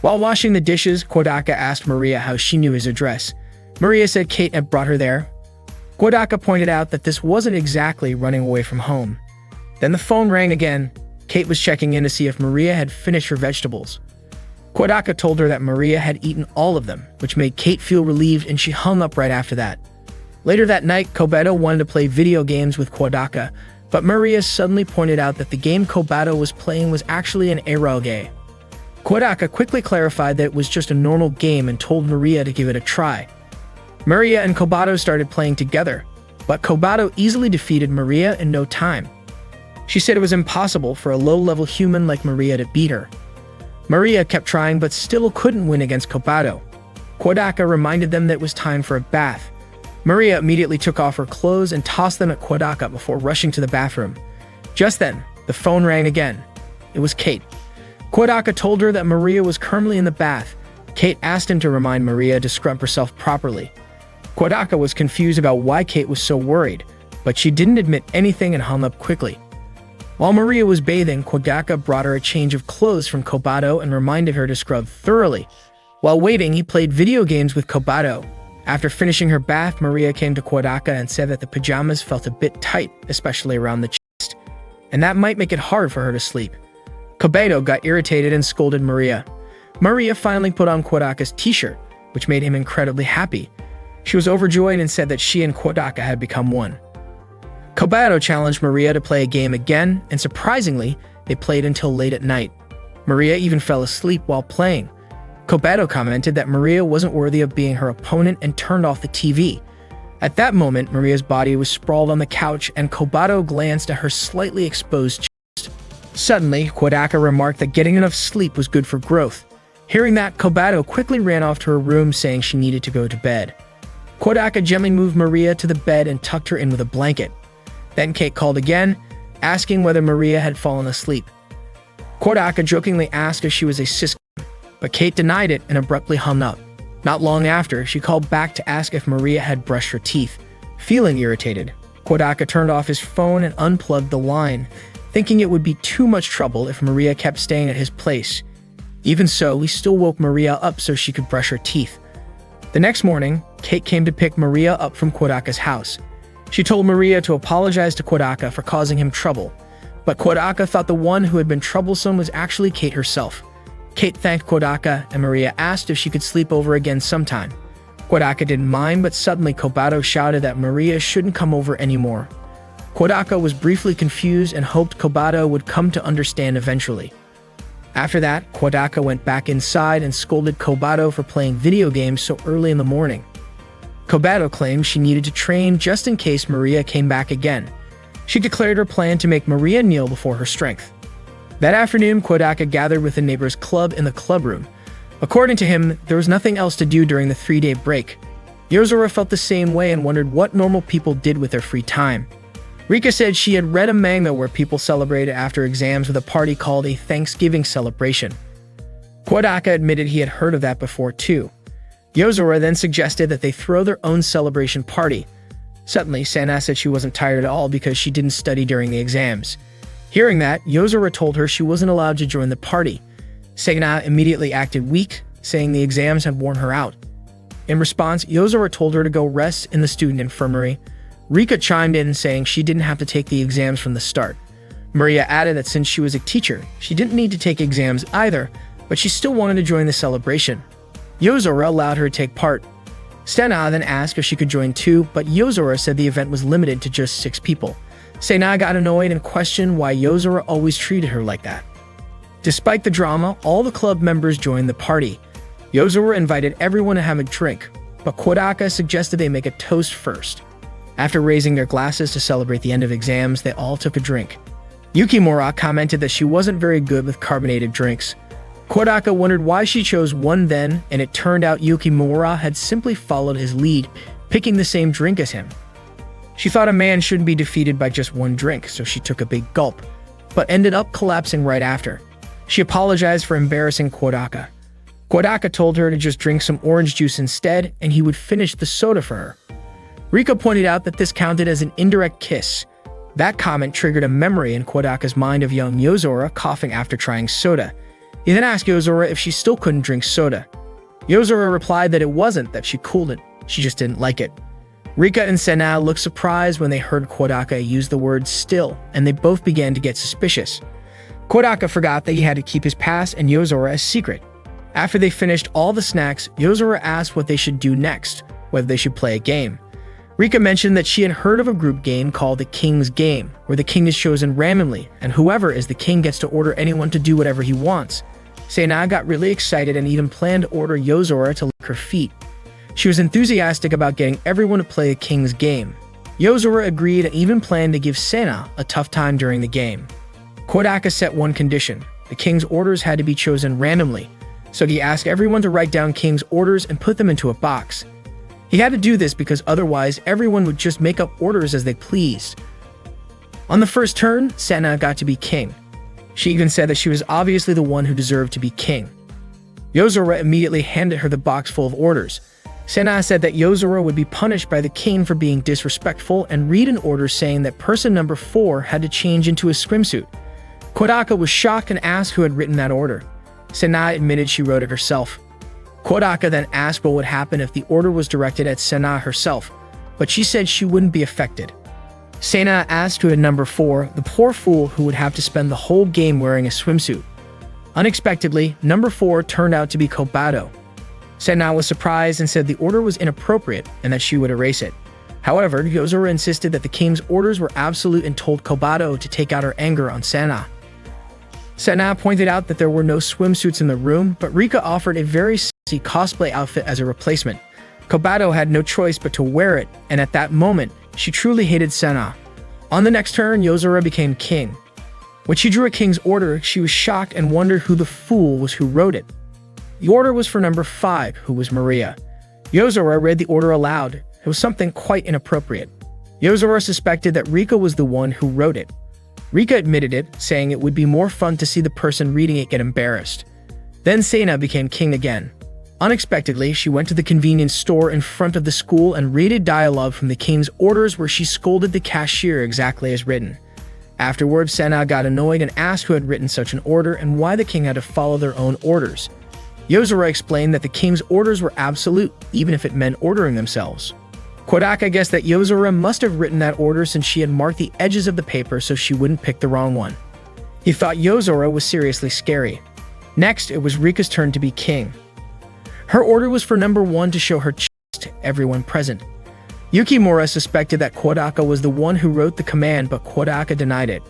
While washing the dishes, Kodaka asked Maria how she knew his address. Maria said Kate had brought her there. Kodaka pointed out that this wasn't exactly running away from home. Then the phone rang again. Kate was checking in to see if Maria had finished her vegetables. Kodaka told her that Maria had eaten all of them, which made Kate feel relieved, and she hung up right after that. Later that night, Kobato wanted to play video games with Kodaka, but Maria suddenly pointed out that the game Kobato was playing was actually an eroge. Kodaka quickly clarified that it was just a normal game and told Maria to give it a try. Maria and Kobato started playing together, but Kobato easily defeated Maria in no time. She said it was impossible for a low-level human like Maria to beat her. Maria kept trying but still couldn't win against Kobato. Kodaka reminded them that it was time for a bath. Maria immediately took off her clothes and tossed them at Kodaka before rushing to the bathroom. Just then, the phone rang again. It was Kate. Kodaka told her that Maria was currently in the bath. Kate asked him to remind Maria to scrub herself properly. Kodaka was confused about why Kate was so worried, but she didn't admit anything and hung up quickly. While Maria was bathing, Kodaka brought her a change of clothes from Kobato and reminded her to scrub thoroughly. While waiting, he played video games with Kobato. After finishing her bath, Maria came to Kodaka and said that the pajamas felt a bit tight, especially around the chest, and that might make it hard for her to sleep. Kobato got irritated and scolded Maria. Maria finally put on Kodaka's t-shirt, which made him incredibly happy. She was overjoyed and said that she and Kodaka had become one. Kobato challenged Maria to play a game again, and surprisingly, they played until late at night. Maria even fell asleep while playing. Kobato commented that Maria wasn't worthy of being her opponent and turned off the TV. At that moment, Maria's body was sprawled on the couch and Kobato glanced at her slightly exposed chest. Suddenly, Kodaka remarked that getting enough sleep was good for growth. Hearing that, Kobato quickly ran off to her room saying she needed to go to bed. Kodaka gently moved Maria to the bed and tucked her in with a blanket. Then Kate called again, asking whether Maria had fallen asleep. Kodaka jokingly asked if she was a cis, but Kate denied it and abruptly hung up. Not long after, she called back to ask if Maria had brushed her teeth. Feeling irritated, Kodaka turned off his phone and unplugged the line, thinking it would be too much trouble if Maria kept staying at his place. Even so, he still woke Maria up so she could brush her teeth. The next morning, Kate came to pick Maria up from Kodaka's house. She told Maria to apologize to Kodaka for causing him trouble, but Kodaka thought the one who had been troublesome was actually Kate herself. Kate thanked Kodaka, and Maria asked if she could sleep over again sometime. Kodaka didn't mind, but suddenly Kobato shouted that Maria shouldn't come over anymore. Kodaka was briefly confused and hoped Kobato would come to understand eventually. After that, Kodaka went back inside and scolded Kobato for playing video games so early in the morning. Kobato claimed she needed to train just in case Maria came back again. She declared her plan to make Maria kneel before her strength. That afternoon, Kodaka gathered with the neighbor's club in the clubroom. According to him, there was nothing else to do during the 3-day break. Yozora felt the same way and wondered what normal people did with their free time. Rika said she had read a manga where people celebrated after exams with a party called a Thanksgiving celebration. Kodaka admitted he had heard of that before too. Yozora then suggested that they throw their own celebration party. Suddenly, Sana said she wasn't tired at all because she didn't study during the exams. Hearing that, Yozora told her she wasn't allowed to join the party. Sana immediately acted weak, saying the exams had worn her out. In response, Yozora told her to go rest in the student infirmary. Rika chimed in saying she didn't have to take the exams from the start. Maria added that since she was a teacher, she didn't need to take exams either, but she still wanted to join the celebration. Yozora allowed her to take part. Sana then asked if she could join too, but Yozora said the event was limited to just 6 people. Sana got annoyed and questioned why Yozora always treated her like that. Despite the drama, all the club members joined the party. Yozora invited everyone to have a drink, but Kodaka suggested they make a toast first. After raising their glasses to celebrate the end of exams, they all took a drink. Yukimura commented that she wasn't very good with carbonated drinks. Kodaka wondered why she chose one then, and it turned out Yukimura had simply followed his lead, picking the same drink as him. She thought a man shouldn't be defeated by just one drink, so she took a big gulp, but ended up collapsing right after. She apologized for embarrassing Kodaka. Kodaka told her to just drink some orange juice instead, and he would finish the soda for her. Rika pointed out that this counted as an indirect kiss. That comment triggered a memory in Kodaka's mind of young Yozora coughing after trying soda. He then asked Yozora if she still couldn't drink soda. Yozora replied that it wasn't that she couldn't, she just didn't like it. Rika and Sana looked surprised when they heard Kodaka use the word still, and they both began to get suspicious. Kodaka forgot that he had to keep his past and Yozora a secret. After they finished all the snacks, Yozora asked what they should do next, whether they should play a game. Rika mentioned that she had heard of a group game called the King's Game, where the king is chosen randomly, and whoever is the king gets to order anyone to do whatever he wants. Sana got really excited and even planned to order Yozora to lick her feet. She was enthusiastic about getting everyone to play the King's Game. Yozora agreed and even planned to give Sana a tough time during the game. Kodaka set one condition: the king's orders had to be chosen randomly, so he asked everyone to write down king's orders and put them into a box. He had to do this because otherwise everyone would just make up orders as they pleased. On the first turn, Sana got to be king. She even said that she was obviously the one who deserved to be king. Yozora immediately handed her the box full of orders. Sana said that Yozora would be punished by the king for being disrespectful and read an order saying that person number 4 had to change into a swimsuit. Kodaka was shocked and asked who had written that order. Sana admitted she wrote it herself. Kodaka then asked what would happen if the order was directed at Sana herself, but she said she wouldn't be affected. Sana asked who had number 4, the poor fool who would have to spend the whole game wearing a swimsuit. Unexpectedly, number 4 turned out to be Kobato. Sana was surprised and said the order was inappropriate and that she would erase it. However, Yozora insisted that the king's orders were absolute and told Kobato to take out her anger on Sana. Sana pointed out that there were no swimsuits in the room, but Rika offered a very sexy cosplay outfit as a replacement. Kobato had no choice but to wear it, and at that moment, she truly hated Senna. On the next turn, Yozora became king. When she drew a king's order, she was shocked and wondered who the fool was who wrote it. The order was for number 5, who was Maria. Yozora read the order aloud. It was something quite inappropriate. Yozora suspected that Rika was the one who wrote it. Rika admitted it, saying it would be more fun to see the person reading it get embarrassed. Then Senna became king again. Unexpectedly, she went to the convenience store in front of the school and read a dialogue from the king's orders where she scolded the cashier exactly as written. Afterwards, Senna got annoyed and asked who had written such an order and why the king had to follow their own orders. Yozora explained that the king's orders were absolute, even if it meant ordering themselves. Kodaka guessed that Yozora must have written that order since she had marked the edges of the paper so she wouldn't pick the wrong one. He thought Yozora was seriously scary. Next, it was Rika's turn to be king. Her order was for number 1 to show her chest to everyone present. Yukimura suspected that Kodaka was the one who wrote the command, but Kodaka denied it.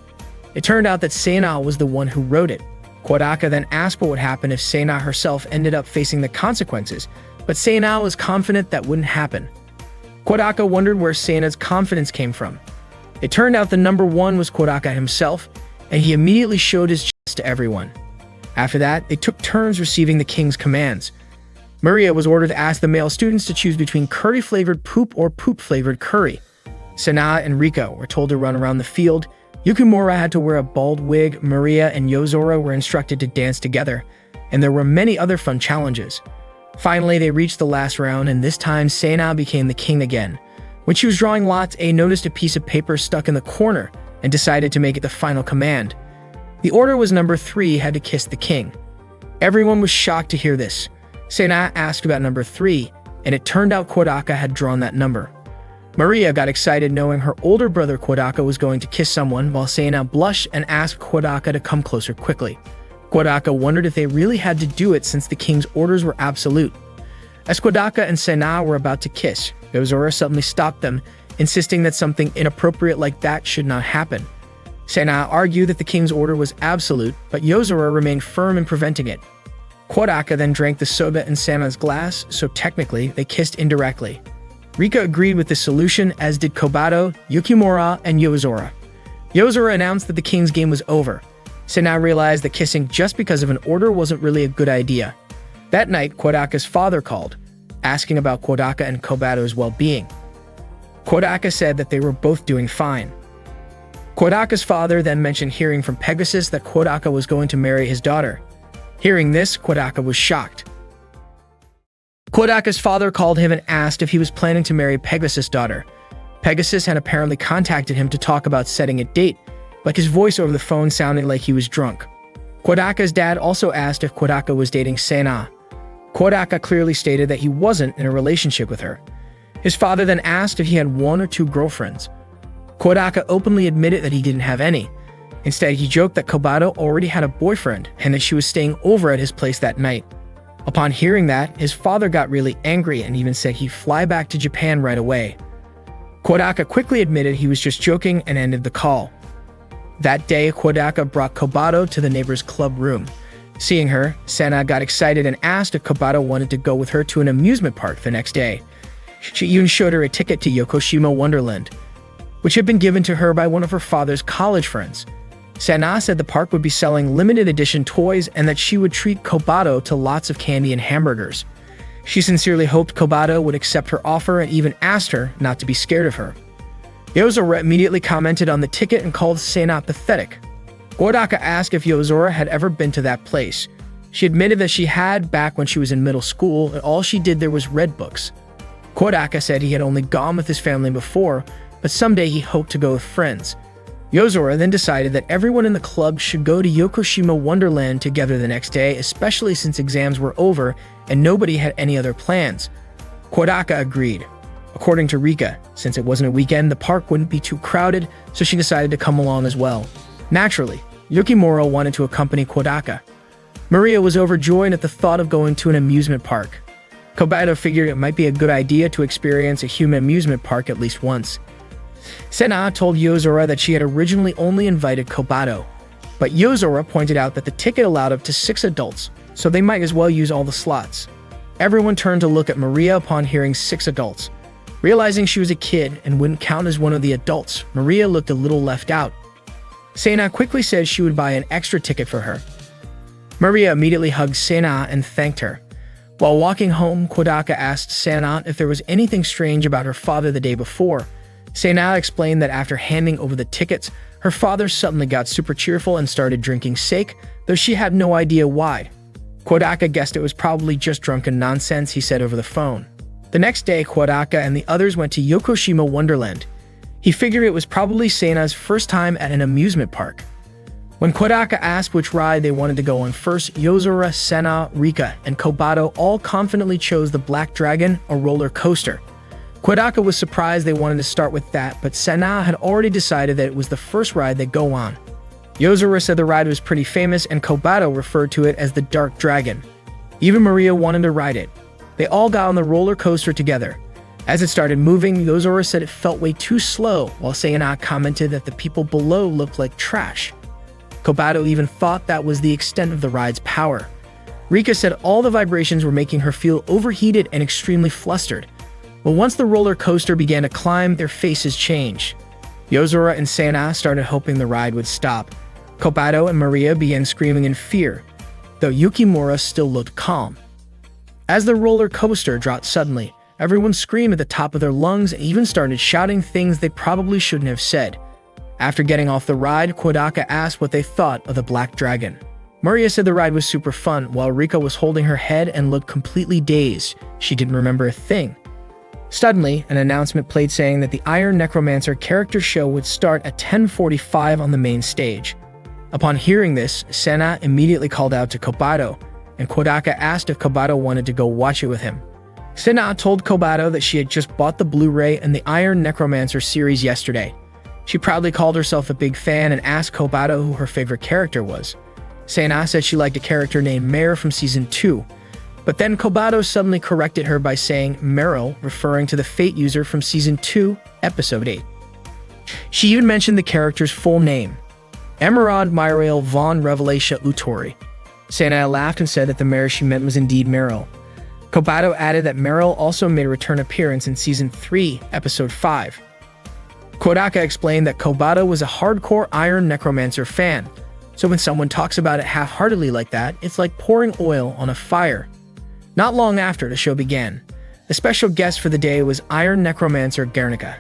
It turned out that Senna was the one who wrote it. Kodaka then asked what would happen if Senna herself ended up facing the consequences, but Senna was confident that wouldn't happen. Kodaka wondered where Senna's confidence came from. It turned out the number 1 was Kodaka himself, and he immediately showed his chest to everyone. After that, they took turns receiving the king's commands. Maria was ordered to ask the male students to choose between curry-flavored poop or poop-flavored curry. Senna and Rika were told to run around the field. Yukimura had to wear a bald wig. Maria and Yozora were instructed to dance together, and there were many other fun challenges. Finally, they reached the last round, and this time Senna became the king again. When she was drawing lots, A noticed a piece of paper stuck in the corner and decided to make it the final command. The order was number 3 had to kiss the king. Everyone was shocked to hear this. Senna asked about number 3, and it turned out Kodaka had drawn that number. Maria got excited knowing her older brother Kodaka was going to kiss someone, while Senna blushed and asked Kodaka to come closer quickly. Kodaka wondered if they really had to do it since the king's orders were absolute. As Kodaka and Senna were about to kiss, Yozora suddenly stopped them, insisting that something inappropriate like that should not happen. Senna argued that the king's order was absolute, but Yozora remained firm in preventing it. Kodaka then drank the soda in Senna's glass, so technically they kissed indirectly. Rika agreed with this solution, as did Kobato, Yukimura, and Yozora. Yozora announced that the king's game was over. Senna realized that kissing just because of an order wasn't really a good idea. That night, Kodaka's father called, asking about Kodaka and Kobato's well-being. Kodaka said that they were both doing fine. Kodaka's father then mentioned hearing from Pegasus that Kodaka was going to marry his daughter. Hearing this, Kodaka was shocked. Kodaka's father called him and asked if he was planning to marry Pegasus' daughter. Pegasus had apparently contacted him to talk about setting a date, but his voice over the phone sounded like he was drunk. Kodaka's dad also asked if Kodaka was dating Senna. Kodaka clearly stated that he wasn't in a relationship with her. His father then asked if he had 1 or 2 girlfriends. Kodaka openly admitted that he didn't have any. Instead, he joked that Kobato already had a boyfriend and that she was staying over at his place that night. Upon hearing that, his father got really angry and even said he'd fly back to Japan right away. Kodaka quickly admitted he was just joking and ended the call. That day, Kodaka brought Kobato to the neighbor's club room. Seeing her, Senna got excited and asked if Kobato wanted to go with her to an amusement park the next day. She even showed her a ticket to Yokoshima Wonderland, which had been given to her by one of her father's college friends. Senna said the park would be selling limited edition toys and that she would treat Kobato to lots of candy and hamburgers. She sincerely hoped Kobato would accept her offer and even asked her not to be scared of her. Yozora immediately commented on the ticket and called Senna pathetic. Kodaka asked if Yozora had ever been to that place. She admitted that she had back when she was in middle school, and all she did there was read books. Kodaka said he had only gone with his family before, but someday he hoped to go with friends. Yozora then decided that everyone in the club should go to Yokoshima Wonderland together the next day, especially since exams were over and nobody had any other plans. Kodaka agreed. According to Rika, since it wasn't a weekend, the park wouldn't be too crowded, so she decided to come along as well. Naturally, Yukimura wanted to accompany Kodaka. Maria was overjoyed at the thought of going to an amusement park. Kobato figured it might be a good idea to experience a human amusement park at least once. Senna told Yozora that she had originally only invited Kobato, but Yozora pointed out that the ticket allowed up to 6 adults, so they might as well use all the slots. Everyone turned to look at Maria upon hearing 6 adults. Realizing she was a kid and wouldn't count as one of the adults, Maria looked a little left out. Sena quickly said she would buy an extra ticket for her. Maria immediately hugged Sena and thanked her. While walking home, Kodaka asked Sena if there was anything strange about her father the day before. Sena explained that after handing over the tickets, her father suddenly got super cheerful and started drinking sake, though she had no idea why. Kodaka guessed it was probably just drunken nonsense he said over the phone. The next day, Kodaka and the others went to Yokoshima Wonderland. He figured it was probably Sena's first time at an amusement park. When Kodaka asked which ride they wanted to go on first, Yozora, Sena, Rika, and Kobato all confidently chose the Black Dragon, a roller coaster. Kodaka was surprised they wanted to start with that, but Sena had already decided that it was the first ride they'd go on. Yozora said the ride was pretty famous, and Kobato referred to it as the Dark Dragon. Even Maria wanted to ride it. They all got on the roller coaster together. As it started moving, Yozora said it felt way too slow, while Sena commented that the people below looked like trash. Kobato even thought that was the extent of the ride's power. Rika said all the vibrations were making her feel overheated and extremely flustered. But once the roller coaster began to climb, their faces changed. Yozora and Sena started hoping the ride would stop. Kobato and Maria began screaming in fear, though Yukimura still looked calm. As the roller coaster dropped suddenly, everyone screamed at the top of their lungs and even started shouting things they probably shouldn't have said. After getting off the ride, Kodaka asked what they thought of the Black Dragon. Maria said the ride was super fun, while Rika was holding her head and looked completely dazed. She didn't remember a thing. Suddenly, an announcement played saying that the Iron Necromancer character show would start at 10:45 on the main stage. Upon hearing this, Sena immediately called out to Kobato, and Kodaka asked if Kobato wanted to go watch it with him. Sena told Kobato that she had just bought the Blu-ray and the Iron Necromancer series yesterday. She proudly called herself a big fan and asked Kobato who her favorite character was. Sena said she liked a character named Mare from Season 2, but then Kobato suddenly corrected her by saying Meryl, referring to the Fate user from Season 2, Episode 8. She even mentioned the character's full name, Emerald Myrael von Revelatia Utori. Sena laughed and said that the Mare she meant was indeed Meryl. Kobato added that Meryl also made a return appearance in Season 3, Episode 5. Kodaka explained that Kobato was a hardcore Iron Necromancer fan, so when someone talks about it half-heartedly like that, it's like pouring oil on a fire. Not long after the show began, the special guest for the day was Iron Necromancer Guernica.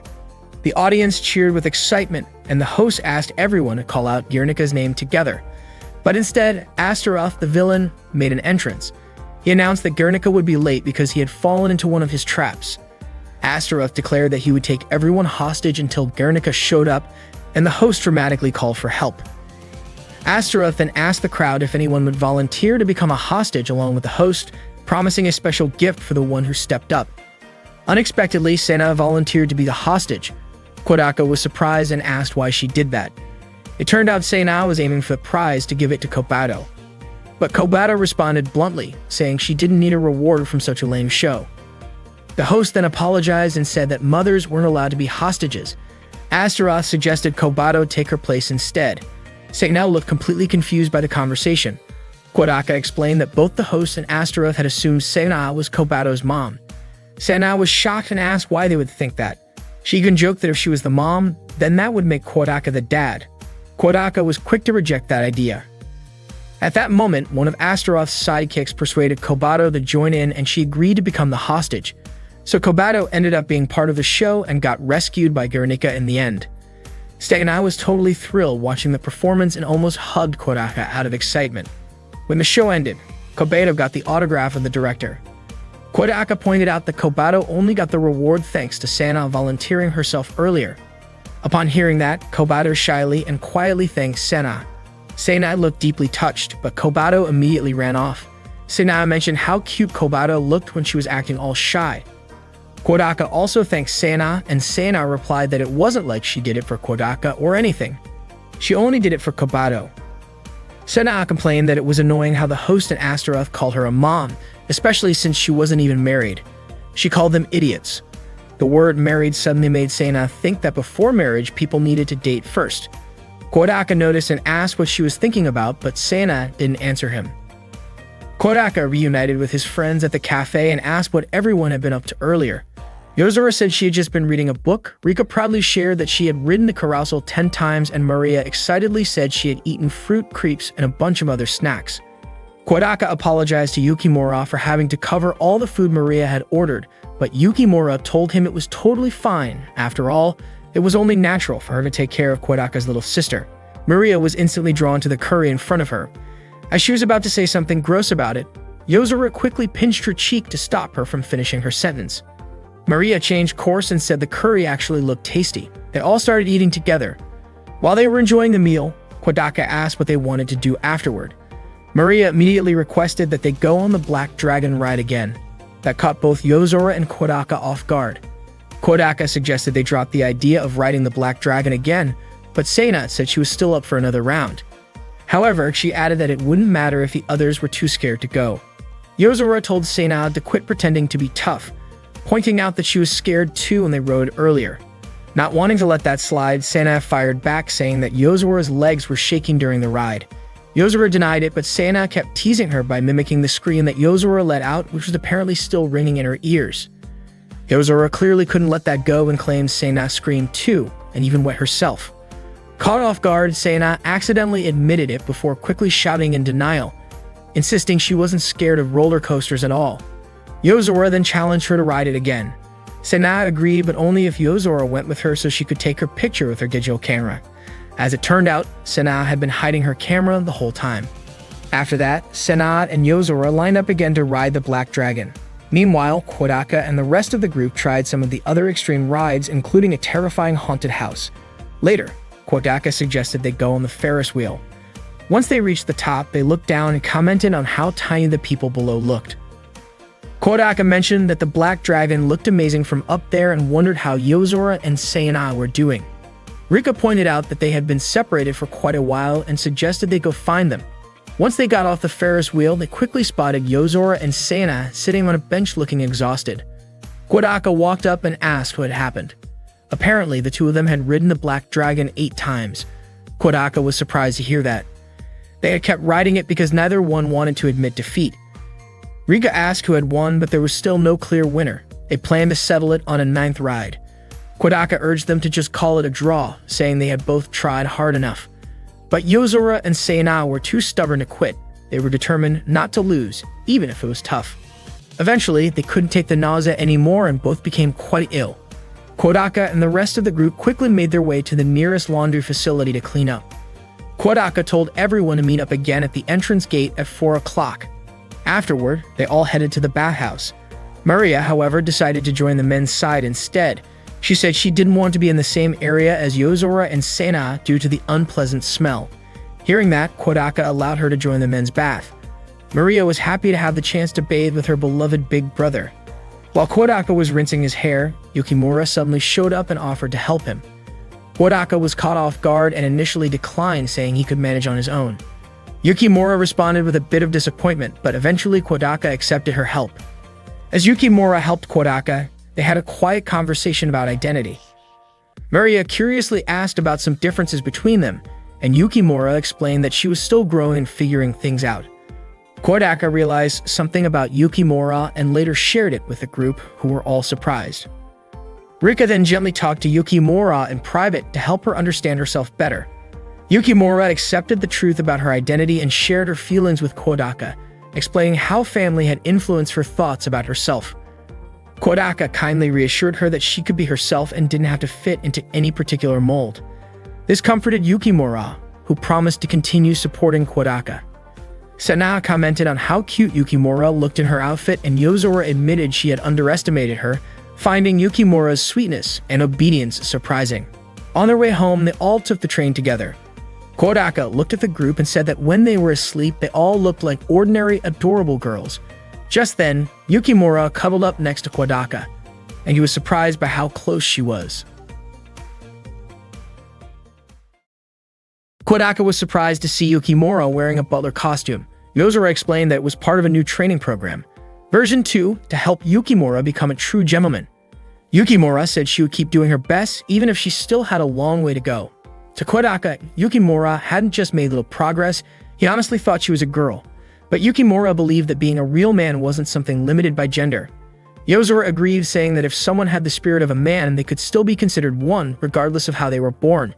The audience cheered with excitement, and the host asked everyone to call out Guernica's name together. But instead, Astaroth, the villain, made an entrance. He announced that Guernica would be late because he had fallen into one of his traps. Astaroth declared that he would take everyone hostage until Guernica showed up, and the host dramatically called for help. Astaroth then asked the crowd if anyone would volunteer to become a hostage along with the host, promising a special gift for the one who stepped up. Unexpectedly, Sena volunteered to be the hostage. Kodaka was surprised and asked why she did that. It turned out Sena was aiming for the prize to give it to Kobato. But Kobato responded bluntly, saying she didn't need a reward from such a lame show. The host then apologized and said that mothers weren't allowed to be hostages. Astaroth suggested Kobato take her place instead. Sena looked completely confused by the conversation. Kodaka explained that both the host and Astaroth had assumed Sena was Kobato's mom. Sena was shocked and asked why they would think that. She even joked that if she was the mom, then that would make Kodaka the dad. Kodaka was quick to reject that idea. At that moment, one of Astaroth's sidekicks persuaded Kobato to join in, and she agreed to become the hostage. So Kobato ended up being part of the show and got rescued by Guernica in the end. Sena was totally thrilled watching the performance and almost hugged Kodaka out of excitement. When the show ended, Kobato got the autograph of the director. Kodaka pointed out that Kobato only got the reward thanks to Sena volunteering herself earlier. Upon hearing that, Kobato shyly and quietly thanked Sena. Sena looked deeply touched, but Kobato immediately ran off. Sena mentioned how cute Kobato looked when she was acting all shy. Kodaka also thanked Sena, and Sena replied that it wasn't like she did it for Kodaka or anything. She only did it for Kobato. Sena complained that it was annoying how the host and Astaroth called her a mom, especially since she wasn't even married. She called them idiots. The word married suddenly made Sena think that before marriage, people needed to date first. Kodaka noticed and asked what she was thinking about, but Sena didn't answer him. Kodaka reunited with his friends at the cafe and asked what everyone had been up to earlier. Yozora said she had just been reading a book. Rika proudly shared that she had ridden the carousel 10 times, and Maria excitedly said she had eaten fruit crepes and a bunch of other snacks. Kodaka apologized to Yukimura for having to cover all the food Maria had ordered, but Yukimura told him it was totally fine. After all, it was only natural for her to take care of Kodaka's little sister. Maria was instantly drawn to the curry in front of her. As she was about to say something gross about it, Yozora quickly pinched her cheek to stop her from finishing her sentence. Maria changed course and said the curry actually looked tasty. They all started eating together. While they were enjoying the meal, Kodaka asked what they wanted to do afterward. Maria immediately requested that they go on the Black Dragon ride again. That caught both Yozora and Kodaka off guard. Kodaka suggested they drop the idea of riding the Black Dragon again, but Seina said she was still up for another round. However, she added that it wouldn't matter if the others were too scared to go. Yozora told Seina to quit pretending to be tough, pointing out that she was scared too when they rode earlier. Not wanting to let that slide, Seina fired back, saying that Yozora's legs were shaking during the ride. Yozora denied it, but Seina kept teasing her by mimicking the scream that Yozora let out, which was apparently still ringing in her ears. Yozora clearly couldn't let that go and claimed Seina screamed too, and even wet herself. Caught off guard, Seina accidentally admitted it before quickly shouting in denial, insisting she wasn't scared of roller coasters at all. Yozora then challenged her to ride it again. Seina agreed, but only if Yozora went with her so she could take her picture with her digital camera. As it turned out, Seina had been hiding her camera the whole time. After that, Seina and Yozora lined up again to ride the Black Dragon. Meanwhile, Kodaka and the rest of the group tried some of the other extreme rides, including a terrifying haunted house. Later, Kodaka suggested they go on the Ferris wheel. Once they reached the top, they looked down and commented on how tiny the people below looked. Kodaka mentioned that the Black Dragon looked amazing from up there and wondered how Yozora and Seina were doing. Rika pointed out that they had been separated for quite a while and suggested they go find them. Once they got off the Ferris wheel, they quickly spotted Yozora and Seina sitting on a bench looking exhausted. Kodaka walked up and asked what had happened. Apparently, the two of them had ridden the Black Dragon 8 times. Kodaka was surprised to hear that. They had kept riding it because neither one wanted to admit defeat. Rika asked who had won, but there was still no clear winner. They planned to settle it on a 9th ride. Kodaka urged them to just call it a draw, saying they had both tried hard enough. But Yozora and Seina were too stubborn to quit. They were determined not to lose, even if it was tough. Eventually, they couldn't take the nausea anymore and both became quite ill. Kodaka and the rest of the group quickly made their way to the nearest laundry facility to clean up. Kodaka told everyone to meet up again at the entrance gate at 4 o'clock. Afterward, they all headed to the bathhouse. Maria, however, decided to join the men's side instead. She said she didn't want to be in the same area as Yozora and Seina due to the unpleasant smell. Hearing that, Kodaka allowed her to join the men's bath. Maria was happy to have the chance to bathe with her beloved big brother. While Kodaka was rinsing his hair, Yukimura suddenly showed up and offered to help him. Kodaka was caught off guard and initially declined, saying he could manage on his own. Yukimura responded with a bit of disappointment, but eventually Kodaka accepted her help. As Yukimura helped Kodaka, they had a quiet conversation about identity. Maria curiously asked about some differences between them, and Yukimura explained that she was still growing and figuring things out. Kodaka realized something about Yukimura and later shared it with the group, who were all surprised. Rika then gently talked to Yukimura in private to help her understand herself better. Yukimura accepted the truth about her identity and shared her feelings with Kodaka, explaining how family had influenced her thoughts about herself. Kodaka kindly reassured her that she could be herself and didn't have to fit into any particular mold. This comforted Yukimura, who promised to continue supporting Kodaka. Seina commented on how cute Yukimura looked in her outfit, and Yozora admitted she had underestimated her, finding Yukimura's sweetness and obedience surprising. On their way home, they all took the train together. Kodaka looked at the group and said that when they were asleep, they all looked like ordinary, adorable girls. Just then, Yukimura cuddled up next to Kodaka, and he was surprised by how close she was. Kodaka was surprised to see Yukimura wearing a butler costume. Yozora explained that it was part of a new training program, version 2, to help Yukimura become a true gentleman. Yukimura said she would keep doing her best even if she still had a long way to go. To Kodaka, Yukimura hadn't just made little progress, he honestly thought she was a girl. But Yukimura believed that being a real man wasn't something limited by gender. Yozora agreed, saying that if someone had the spirit of a man, they could still be considered one, regardless of how they were born.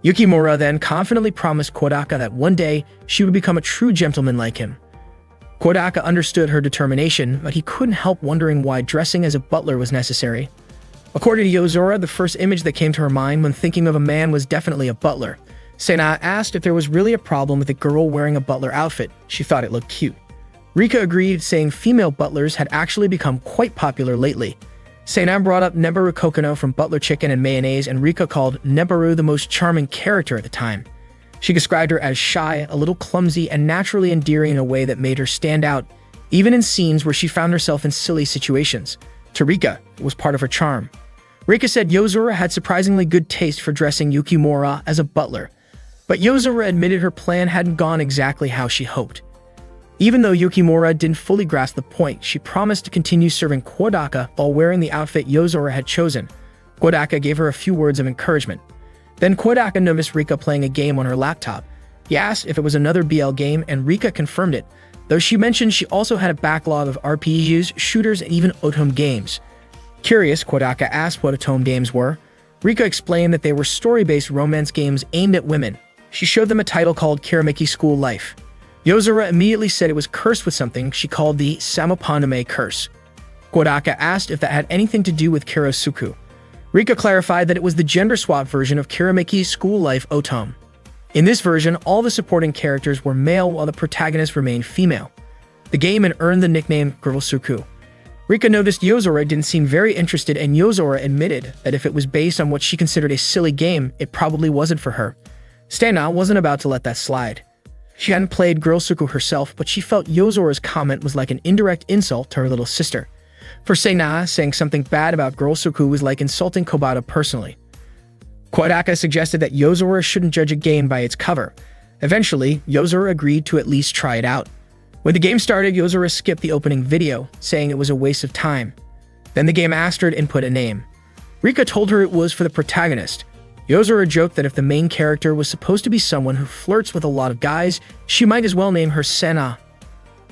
Yukimura then confidently promised Kodaka that one day she would become a true gentleman like him. Kodaka understood her determination, but he couldn't help wondering why dressing as a butler was necessary. According to Yozora, the first image that came to her mind when thinking of a man was definitely a butler. Sena asked if there was really a problem with a girl wearing a butler outfit. She thought it looked cute. Rika agreed, saying female butlers had actually become quite popular lately. Sena brought up Nebaru Kokono from Butler Chicken and Mayonnaise, and Rika called Nebaru the most charming character at the time. She described her as shy, a little clumsy, and naturally endearing in a way that made her stand out, even in scenes where she found herself in silly situations. To Rika, it was part of her charm. Rika said Yozora had surprisingly good taste for dressing Yukimura as a butler, but Yozora admitted her plan hadn't gone exactly how she hoped. Even though Yukimura didn't fully grasp the point, she promised to continue serving Kodaka while wearing the outfit Yozora had chosen. Kodaka gave her a few words of encouragement. Then Kodaka noticed Rika playing a game on her laptop. He asked if it was another BL game, and Rika confirmed it, though she mentioned she also had a backlog of RPGs, shooters, and even otome games. Curious, Kodaka asked what otome games were. Rika explained that they were story-based romance games aimed at women. She showed them a title called Kirameki School Life. Yozora immediately said it was cursed with something she called the Samapaname curse. Kodaka asked if that had anything to do with Kirosuku. Rika clarified that it was the gender-swap version of Kirameki School Life Otome. In this version, all the supporting characters were male while the protagonist remained female. The game had earned the nickname Girlsuku. Rika noticed Yozora didn't seem very interested, and Yozora admitted that if it was based on what she considered a silly game, it probably wasn't for her. Stana wasn't about to let that slide. She hadn't played Girlsuku herself, but she felt Yozora's comment was like an indirect insult to her little sister. For Sena, saying something bad about Girlsuku was like insulting Kobata personally. Kodaka suggested that Yozora shouldn't judge a game by its cover. Eventually, Yozora agreed to at least try it out. When the game started, Yozora skipped the opening video, saying it was a waste of time. Then the game asked her to input a name. Rika told her it was for the protagonist. Yozora joked that if the main character was supposed to be someone who flirts with a lot of guys, she might as well name her Sena.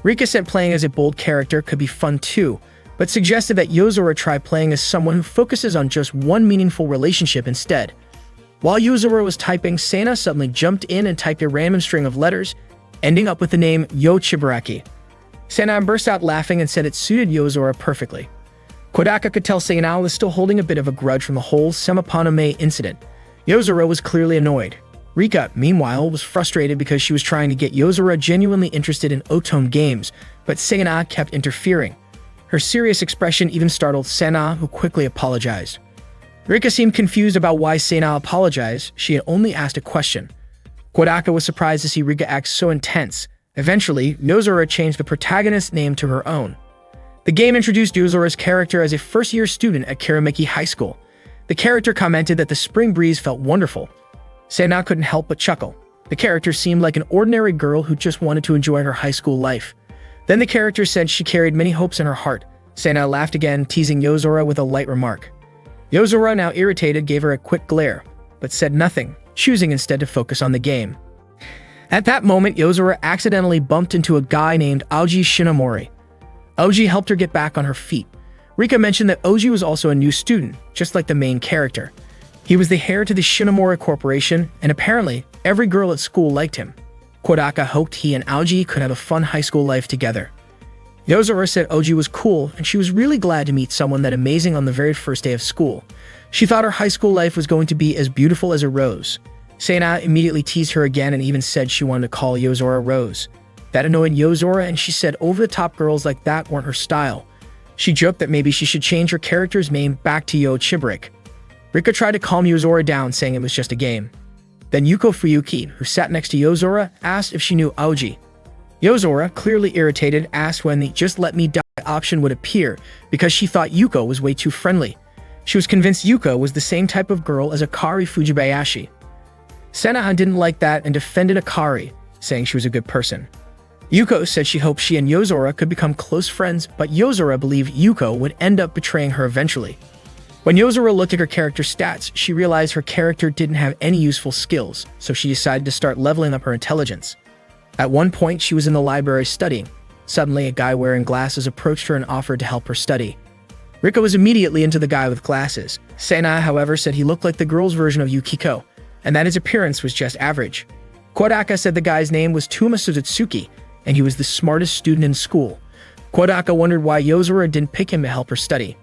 Rika said playing as a bold character could be fun too, but suggested that Yozora try playing as someone who focuses on just one meaningful relationship instead. While Yozora was typing, Sena suddenly jumped in and typed a random string of letters, ending up with the name Yo Chibaraki. Sena burst out laughing and said it suited Yozora perfectly. Kodaka could tell Sena was still holding a bit of a grudge from the whole Semapaname incident. Yozora was clearly annoyed. Rika, meanwhile, was frustrated because she was trying to get Yozora genuinely interested in otome games, but Sena kept interfering. Her serious expression even startled Sena, who quickly apologized. Rika seemed confused about why Sena apologized. She had only asked a question. Kodaka was surprised to see Rika act so intense. Eventually, Yozora changed the protagonist's name to her own. The game introduced Yozora's character as a first-year student at Kirameki High School. The character commented that the spring breeze felt wonderful. Sena couldn't help but chuckle. The character seemed like an ordinary girl who just wanted to enjoy her high school life. Then the character said she carried many hopes in her heart. Sena laughed again, teasing Yozora with a light remark. Yozora, now irritated, gave her a quick glare, but said nothing, choosing instead to focus on the game. At that moment, Yozora accidentally bumped into a guy named Aoji Shinomori. Aoji helped her get back on her feet. Rika mentioned that Oji was also a new student, just like the main character. He was the heir to the Shinomori Corporation, and apparently, every girl at school liked him. Kodaka hoped he and Aoji could have a fun high school life together. Yozora said Oji was cool, and she was really glad to meet someone that amazing on the very first day of school. She thought her high school life was going to be as beautiful as a rose. Sena immediately teased her again and even said she wanted to call Yozora Rose. That annoyed Yozora, and she said over-the-top girls like that weren't her style. She joked that maybe she should change her character's name back to Yo Chibarik. Rika tried to calm Yozora down, saying it was just a game. Then Yuko Fuyuki, who sat next to Yozora, asked if she knew Aoji. Yozora, clearly irritated, asked when the "just let me die" option would appear because she thought Yuko was way too friendly. She was convinced Yuko was the same type of girl as Akari Fujibayashi. Senahan didn't like that and defended Akari, saying she was a good person. Yuko said she hoped she and Yozora could become close friends, but Yozora believed Yuko would end up betraying her eventually. When Yozora looked at her character's stats, she realized her character didn't have any useful skills, so she decided to start leveling up her intelligence. At one point, she was in the library studying. Suddenly, a guy wearing glasses approached her and offered to help her study. Rika was immediately into the guy with glasses. Sena, however, said he looked like the girl's version of Yukiko, and that his appearance was just average. Kodaka said the guy's name was Tuma Suzutsuki, and he was the smartest student in school. Kodaka wondered why Yozora didn't pick him to help her study.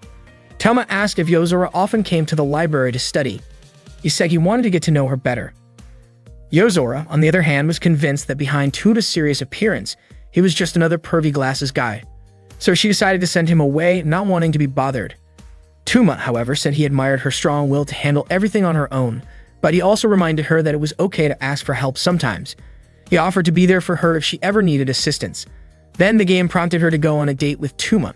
Toma asked if Yozora often came to the library to study. He said he wanted to get to know her better. Yozora, on the other hand, was convinced that behind Tuda's serious appearance, he was just another pervy glasses guy. So she decided to send him away, not wanting to be bothered. Tuma, however, said he admired her strong will to handle everything on her own, but he also reminded her that it was okay to ask for help sometimes. He offered to be there for her if she ever needed assistance. Then the game prompted her to go on a date with Tuma.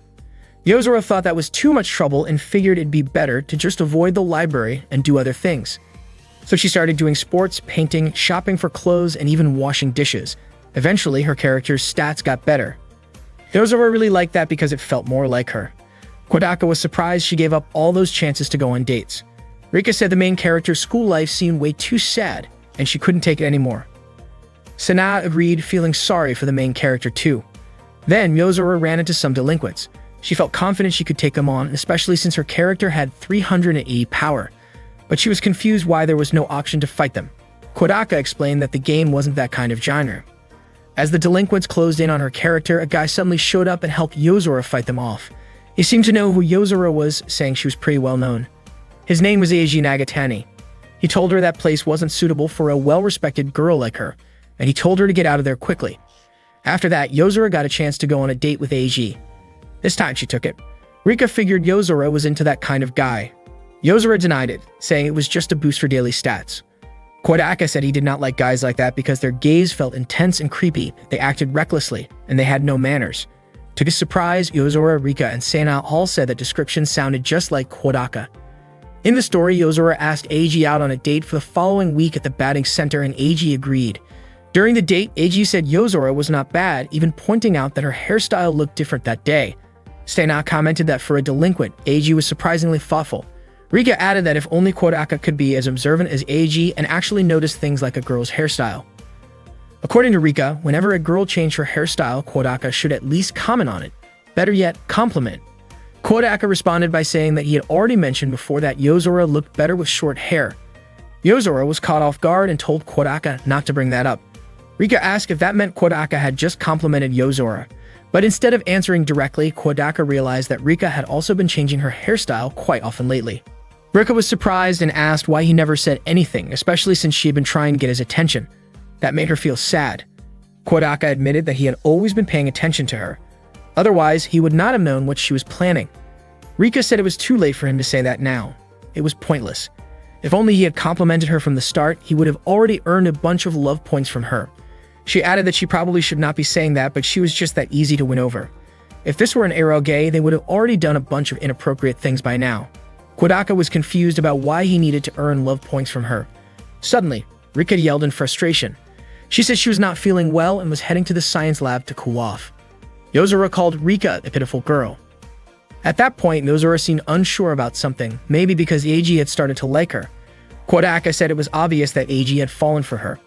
Yozora thought that was too much trouble and figured it'd be better to just avoid the library and do other things. So she started doing sports, painting, shopping for clothes, and even washing dishes. Eventually, her character's stats got better. Yozora really liked that because it felt more like her. Kodaka was surprised she gave up all those chances to go on dates. Rika said the main character's school life seemed way too sad, and she couldn't take it anymore. Sana agreed, feeling sorry for the main character too. Then Yozora ran into some delinquents. She felt confident she could take them on, especially since her character had 380 power. But she was confused why there was no option to fight them. Kodaka explained that the game wasn't that kind of genre. As the delinquents closed in on her character, a guy suddenly showed up and helped Yozora fight them off. He seemed to know who Yozora was, saying she was pretty well known. His name was Eiji Nagatani. He told her that place wasn't suitable for a well-respected girl like her, and he told her to get out of there quickly. After that, Yozora got a chance to go on a date with Eiji. This time she took it. Rika figured Yozora was into that kind of guy. Yozora denied it, saying it was just a boost for daily stats. Kodaka said he did not like guys like that because their gaze felt intense and creepy, they acted recklessly, and they had no manners. To his surprise, Yozora, Rika, and Sena all said that descriptions sounded just like Kodaka. In the story, Yozora asked Eiji out on a date for the following week at the batting center, and Eiji agreed. During the date, Eiji said Yozora was not bad, even pointing out that her hairstyle looked different that day. Sena commented that for a delinquent, Eiji was surprisingly thoughtful. Rika added that if only Kodaka could be as observant as Eiji and actually notice things like a girl's hairstyle. According to Rika, whenever a girl changed her hairstyle, Kodaka should at least comment on it. Better yet, compliment. Kodaka responded by saying that he had already mentioned before that Yozora looked better with short hair. Yozora was caught off guard and told Kodaka not to bring that up. Rika asked if that meant Kodaka had just complimented Yozora. But instead of answering directly, Kodaka realized that Rika had also been changing her hairstyle quite often lately. Rika was surprised and asked why he never said anything, especially since she had been trying to get his attention. That made her feel sad. Kodaka admitted that he had always been paying attention to her. Otherwise, he would not have known what she was planning. Rika said it was too late for him to say that now. It was pointless. If only he had complimented her from the start, he would have already earned a bunch of love points from her. She added that she probably should not be saying that, but she was just that easy to win over. If this were an eroge, they would have already done a bunch of inappropriate things by now. Kodaka was confused about why he needed to earn love points from her. Suddenly, Rika yelled in frustration. She said she was not feeling well and was heading to the science lab to cool off. Yozora called Rika a pitiful girl. At that point, Yozora seemed unsure about something, maybe because Eiji had started to like her. Kodaka said it was obvious that Eiji had fallen for her.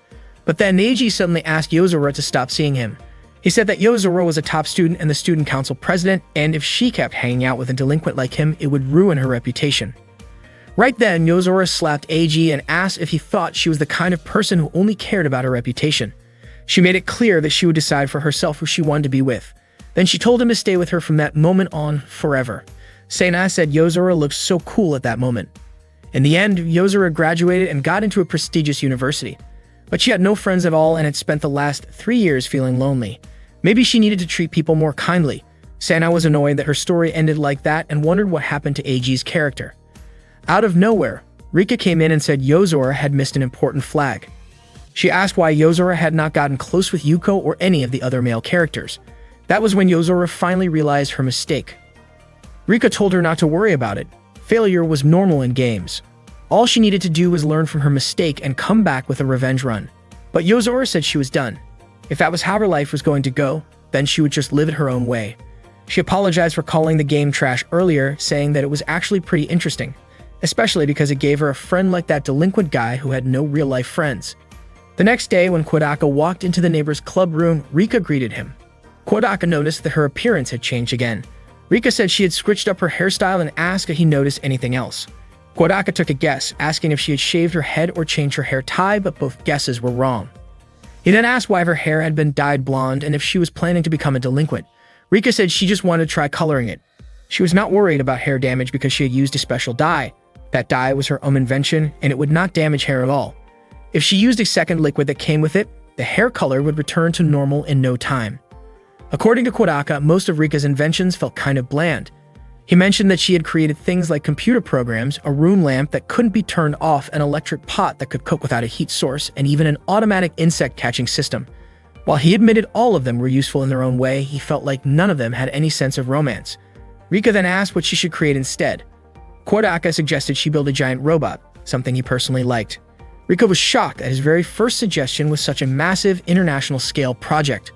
But then Eiji suddenly asked Yozora to stop seeing him. He said that Yozora was a top student and the student council president, and if she kept hanging out with a delinquent like him, it would ruin her reputation. Right then, Yozora slapped Eiji and asked if he thought she was the kind of person who only cared about her reputation. She made it clear that she would decide for herself who she wanted to be with. Then she told him to stay with her from that moment on forever. Sena said Yozora looked so cool at that moment. In the end, Yozora graduated and got into a prestigious university. But she had no friends at all and had spent the last 3 years feeling lonely. Maybe she needed to treat people more kindly. Sena was annoyed that her story ended like that and wondered what happened to Eiji's character. Out of nowhere, Rika came in and said Yozora had missed an important flag. She asked why Yozora had not gotten close with Yuko or any of the other male characters. That was when Yozora finally realized her mistake. Rika told her not to worry about it. Failure was normal in games. All she needed to do was learn from her mistake and come back with a revenge run. But Yozora said she was done. If that was how her life was going to go, then she would just live it her own way. She apologized for calling the game trash earlier, saying that it was actually pretty interesting, especially because it gave her a friend like that delinquent guy who had no real-life friends. The next day, when Kodaka walked into the neighbor's club room, Rika greeted him. Kodaka noticed that her appearance had changed again. Rika said she had switched up her hairstyle and asked if he noticed anything else. Kodaka took a guess, asking if she had shaved her head or changed her hair tie, but both guesses were wrong. He then asked why her hair had been dyed blonde and if she was planning to become a delinquent. Rika said she just wanted to try coloring it. She was not worried about hair damage because she had used a special dye. That dye was her own invention, and it would not damage hair at all. If she used a second liquid that came with it, the hair color would return to normal in no time. According to Kodaka, most of Rika's inventions felt kind of bland. He mentioned that she had created things like computer programs, a room lamp that couldn't be turned off, an electric pot that could cook without a heat source, and even an automatic insect catching system. While he admitted all of them were useful in their own way, he felt like none of them had any sense of romance. Rika then asked what she should create instead. Kodaka suggested she build a giant robot, something he personally liked. Rika was shocked that his very first suggestion was such a massive, international-scale project.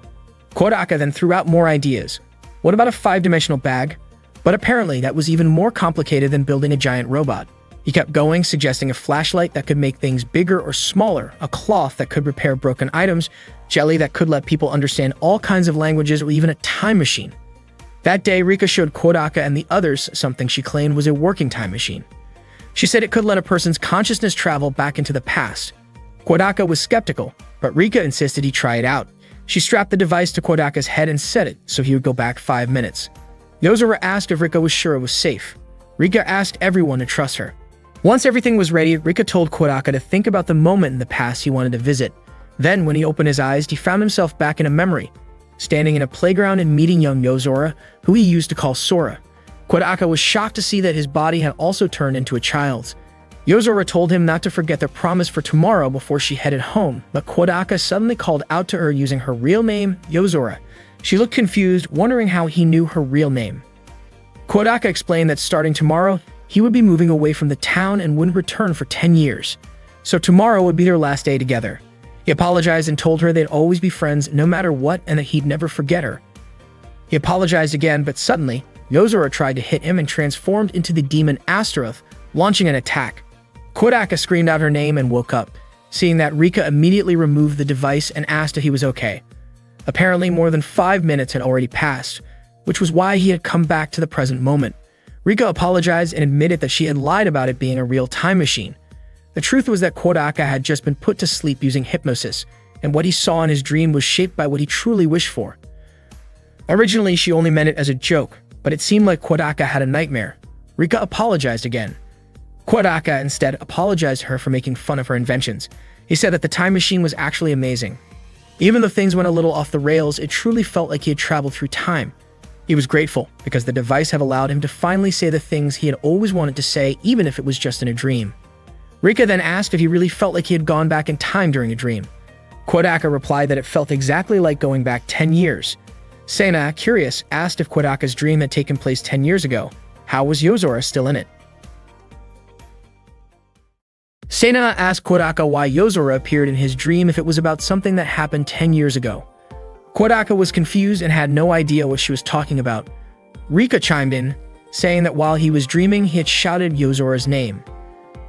Kodaka then threw out more ideas. What about a 5-dimensional bag? But apparently that was even more complicated than building a giant robot. He kept going, suggesting a flashlight that could make things bigger or smaller, a cloth that could repair broken items, jelly that could let people understand all kinds of languages, or even a time machine. That day, Rika showed Kodaka and the others something she claimed was a working time machine. She said it could let a person's consciousness travel back into the past. Kodaka was skeptical, but Rika insisted he try it out. She strapped the device to Kodaka's head and set it so he would go back 5 minutes. Yozora asked if Rika was sure it was safe. Rika asked everyone to trust her. Once everything was ready, Rika told Kodaka to think about the moment in the past he wanted to visit. Then, when he opened his eyes, he found himself back in a memory, standing in a playground and meeting young Yozora, who he used to call Sora. Kodaka was shocked to see that his body had also turned into a child's. Yozora told him not to forget their promise for tomorrow before she headed home, but Kodaka suddenly called out to her using her real name, Yozora. She looked confused, wondering how he knew her real name. Kodaka explained that starting tomorrow, he would be moving away from the town and wouldn't return for 10 years. So tomorrow would be their last day together. He apologized and told her they'd always be friends no matter what and that he'd never forget her. He apologized again, but suddenly, Yozora tried to hit him and transformed into the demon Astaroth, launching an attack. Kodaka screamed out her name and woke up. Seeing that, Rika immediately removed the device and asked if he was okay. Apparently, more than 5 minutes had already passed, which was why he had come back to the present moment. Rika apologized and admitted that she had lied about it being a real time machine. The truth was that Kodaka had just been put to sleep using hypnosis, and what he saw in his dream was shaped by what he truly wished for. Originally, she only meant it as a joke, but it seemed like Kodaka had a nightmare. Rika apologized again. Kodaka instead apologized to her for making fun of her inventions. He said that the time machine was actually amazing. Even though things went a little off the rails, it truly felt like he had traveled through time. He was grateful because the device had allowed him to finally say the things he had always wanted to say, even if it was just in a dream. Rika then asked if he really felt like he had gone back in time during a dream. Kodaka replied that it felt exactly like going back 10 years. Sena, curious, asked if Kodaka's dream had taken place 10 years ago. How was Yozora still in it? Sena asked Kodaka why Yozora appeared in his dream if it was about something that happened 10 years ago. Kodaka was confused and had no idea what she was talking about. Rika chimed in, saying that while he was dreaming, he had shouted Yozora's name.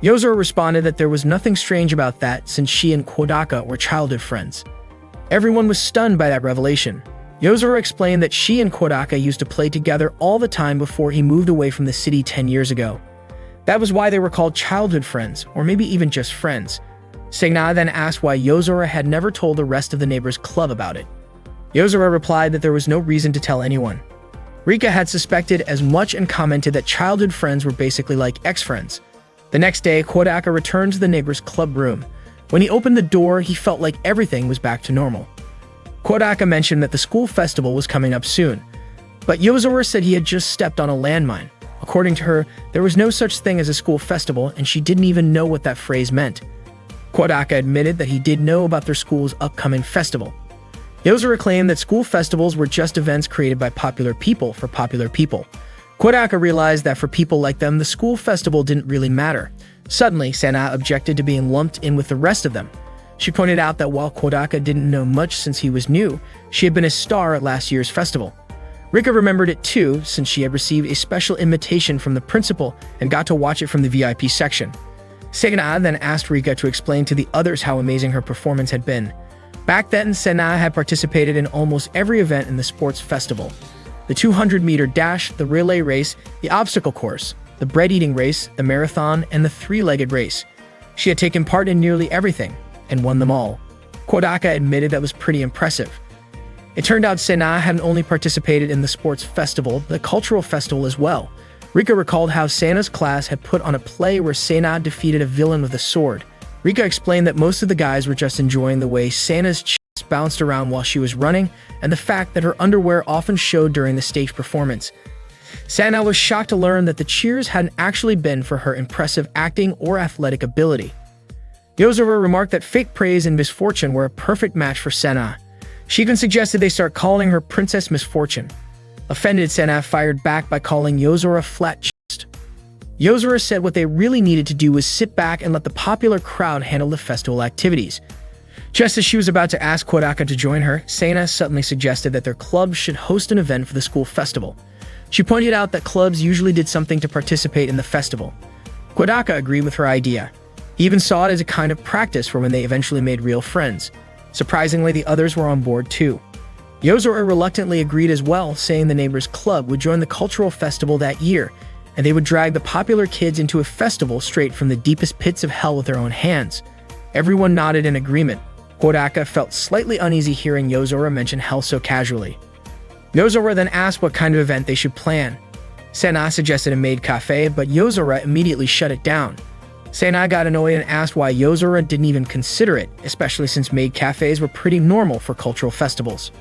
Yozora responded that there was nothing strange about that since she and Kodaka were childhood friends. Everyone was stunned by that revelation. Yozora explained that she and Kodaka used to play together all the time before he moved away from the city 10 years ago. That was why they were called childhood friends, or maybe even just friends. Segna then asked why Yozora had never told the rest of the neighbors' club about it. Yozora replied that there was no reason to tell anyone. Rika had suspected as much and commented that childhood friends were basically like ex-friends. The next day, Kodaka returned to the neighbor's club room. When he opened the door, he felt like everything was back to normal. Kodaka mentioned that the school festival was coming up soon, but Yozora said he had just stepped on a landmine. According to her, there was no such thing as a school festival, and she didn't even know what that phrase meant. Kodaka admitted that he did know about their school's upcoming festival. Yozora claimed that school festivals were just events created by popular people for popular people. Kodaka realized that for people like them, the school festival didn't really matter. Suddenly, Sena objected to being lumped in with the rest of them. She pointed out that while Kodaka didn't know much since he was new, she had been a star at last year's festival. Rika remembered it too, since she had received a special invitation from the principal and got to watch it from the VIP section. Sena then asked Rika to explain to the others how amazing her performance had been. Back then, Sena had participated in almost every event in the sports festival. The 200-meter dash, the relay race, the obstacle course, the bread-eating race, the marathon, and the three-legged race. She had taken part in nearly everything, and won them all. Kodaka admitted that was pretty impressive. It turned out Sena hadn't only participated in the sports festival, but the cultural festival as well. Rika recalled how Sena's class had put on a play where Sena defeated a villain with a sword. Rika explained that most of the guys were just enjoying the way Sena's chest bounced around while she was running, and the fact that her underwear often showed during the stage performance. Sena was shocked to learn that the cheers hadn't actually been for her impressive acting or athletic ability. Yozora remarked that fake praise and misfortune were a perfect match for Sena. She even suggested they start calling her Princess Misfortune. Offended, Sena fired back by calling Yozora flat chest. Yozora said what they really needed to do was sit back and let the popular crowd handle the festival activities. Just as she was about to ask Kodaka to join her, Sena suddenly suggested that their club should host an event for the school festival. She pointed out that clubs usually did something to participate in the festival. Kodaka agreed with her idea. He even saw it as a kind of practice for when they eventually made real friends. Surprisingly, the others were on board too. Yozora reluctantly agreed as well, saying the neighbors' club would join the cultural festival that year, and they would drag the popular kids into a festival straight from the deepest pits of hell with their own hands. Everyone nodded in agreement. Kodaka felt slightly uneasy hearing Yozora mention hell so casually. Yozora then asked what kind of event they should plan. Sena suggested a maid cafe, but Yozora immediately shut it down. Sena got annoyed and asked why Yozora didn't even consider it, especially since maid cafes were pretty normal for cultural festivals.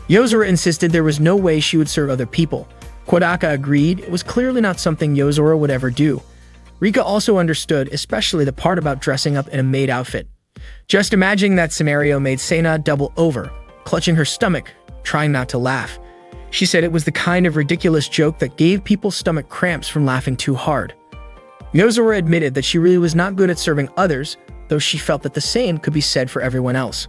Yozora insisted there was no way she would serve other people. Kodaka agreed it was clearly not something Yozora would ever do. Rika also understood, especially the part about dressing up in a maid outfit. Just imagining that scenario made Sena double over, clutching her stomach, trying not to laugh. She said it was the kind of ridiculous joke that gave people stomach cramps from laughing too hard. Yozora admitted that she really was not good at serving others, though she felt that the same could be said for everyone else.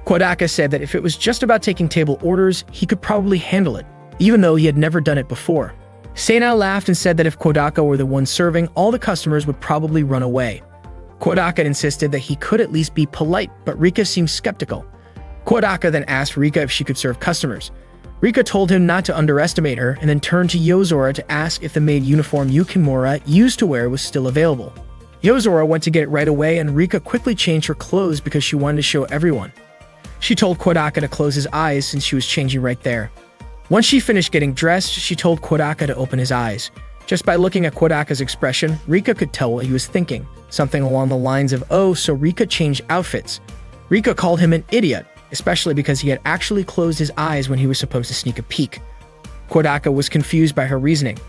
Kodaka said that if it was just about taking table orders, he could probably handle it, even though he had never done it before. Sena laughed and said that if Kodaka were the one serving, all the customers would probably run away. Kodaka insisted that he could at least be polite, but Rika seemed skeptical. Kodaka then asked Rika if she could serve customers. Rika told him not to underestimate her and then turned to Yozora to ask if the maid uniform Yukimura used to wear was still available. Yozora went to get it right away and Rika quickly changed her clothes because she wanted to show everyone. She told Kodaka to close his eyes since she was changing right there. Once she finished getting dressed, she told Kodaka to open his eyes. Just by looking at Kodaka's expression, Rika could tell what he was thinking, something along the lines of, "Oh, so Rika changed outfits." Rika called him an idiot, especially because he had actually closed his eyes when he was supposed to sneak a peek. Kodaka was confused by her reasoning.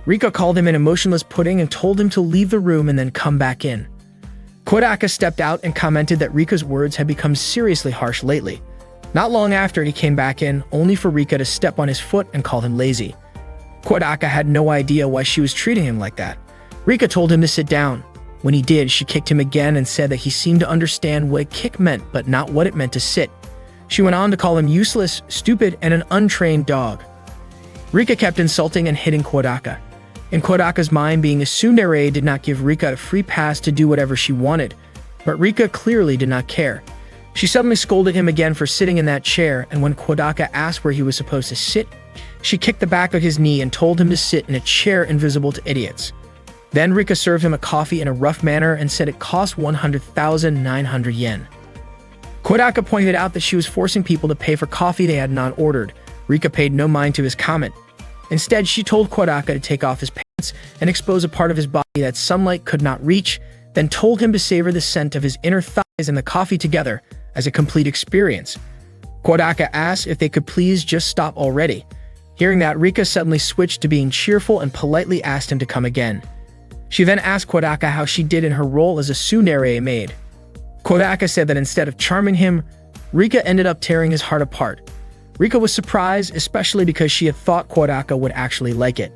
Rika called him an emotionless pudding and told him to leave the room and then come back in. Kodaka stepped out and commented that Rika's words had become seriously harsh lately. Not long after, he came back in, only for Rika to step on his foot and call him lazy. Kodaka had no idea why she was treating him like that. Rika told him to sit down. When he did, she kicked him again and said that he seemed to understand what a kick meant, but not what it meant to sit. She went on to call him useless, stupid, and an untrained dog. Rika kept insulting and hitting Kodaka. In Kodaka's mind, being a tsundere did not give Rika a free pass to do whatever she wanted, but Rika clearly did not care. She suddenly scolded him again for sitting in that chair, and when Kodaka asked where he was supposed to sit, she kicked the back of his knee and told him to sit in a chair invisible to idiots. Then Rika served him a coffee in a rough manner and said it cost 100,900 yen. Kodaka pointed out that she was forcing people to pay for coffee they had not ordered. Rika paid no mind to his comment. Instead, she told Kodaka to take off his pants and expose a part of his body that sunlight could not reach, then told him to savor the scent of his inner thighs and the coffee together as a complete experience. Kodaka asked if they could please just stop already. Hearing that, Rika suddenly switched to being cheerful and politely asked him to come again. She then asked Kodaka how she did in her role as a tsundere maid. Kodaka said that instead of charming him, Rika ended up tearing his heart apart. Rika was surprised, especially because she had thought Kodaka would actually like it.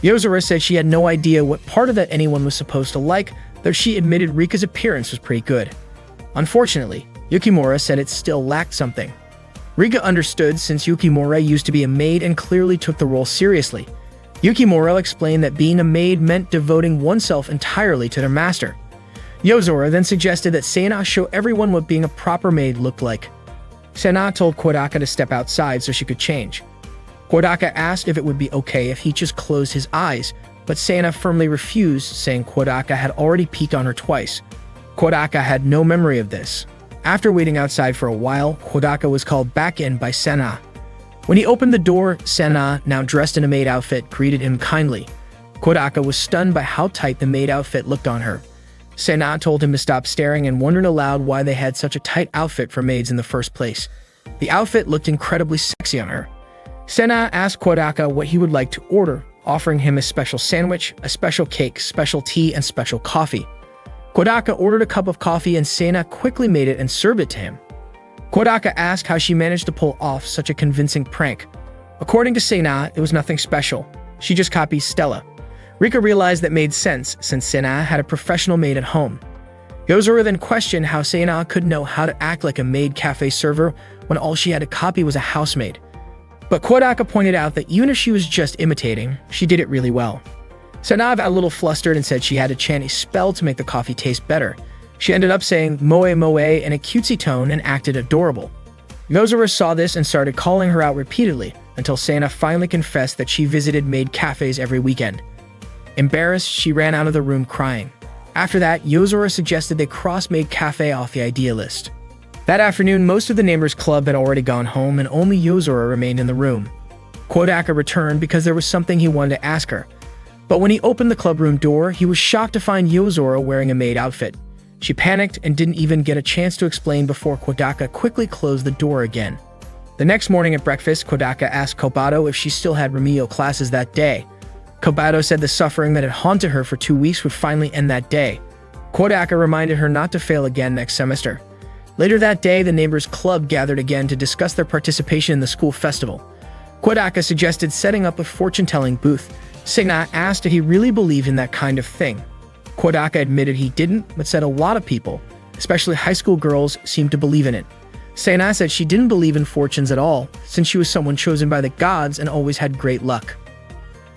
Yozora said she had no idea what part of that anyone was supposed to like, though she admitted Rika's appearance was pretty good. Unfortunately, Yukimura said it still lacked something. Rika understood since Yukimura used to be a maid and clearly took the role seriously. Yukimura explained that being a maid meant devoting oneself entirely to their master. Yozora then suggested that Sana show everyone what being a proper maid looked like. Sana told Kodaka to step outside so she could change. Kodaka asked if it would be okay if he just closed his eyes, but Sana firmly refused, saying Kodaka had already peeked on her twice. Kodaka had no memory of this. After waiting outside for a while, Kodaka was called back in by Sana. When he opened the door, Sana, now dressed in a maid outfit, greeted him kindly. Kodaka was stunned by how tight the maid outfit looked on her. Sana told him to stop staring and wondered aloud why they had such a tight outfit for maids in the first place. The outfit looked incredibly sexy on her. Sana asked Kodaka what he would like to order, offering him a special sandwich, a special cake, special tea, and special coffee. Kodaka ordered a cup of coffee and Sana quickly made it and served it to him. Kodaka asked how she managed to pull off such a convincing prank. According to Sana, it was nothing special. She just copied Stella. Rika realized that made sense since Sana had a professional maid at home. Yozora then questioned how Sana could know how to act like a maid cafe server when all she had to copy was a housemaid. But Kodaka pointed out that even if she was just imitating, she did it really well. Sana got a little flustered and said she had to chant a spell to make the coffee taste better. She ended up saying moe moe in a cutesy tone and acted adorable. Yozora saw this and started calling her out repeatedly until Sana finally confessed that she visited maid cafes every weekend. Embarrassed, she ran out of the room crying. After that, Yozora suggested they cross maid cafe off the idea list. That afternoon, most of the neighbors' club had already gone home and only Yozora remained in the room. Kodaka returned because there was something he wanted to ask her. But when he opened the club room door, he was shocked to find Yozora wearing a maid outfit. She panicked and didn't even get a chance to explain before Kodaka quickly closed the door again. The next morning at breakfast, Kodaka asked Kobato if she still had remedial classes that day. Kobato said the suffering that had haunted her for 2 weeks would finally end that day. Kodaka reminded her not to fail again next semester. Later that day, the neighbors' club gathered again to discuss their participation in the school festival. Kodaka suggested setting up a fortune-telling booth. Sana asked if he really believed in that kind of thing. Kodaka admitted he didn't, but said a lot of people, especially high school girls, seemed to believe in it. Sana said she didn't believe in fortunes at all, since she was someone chosen by the gods and always had great luck.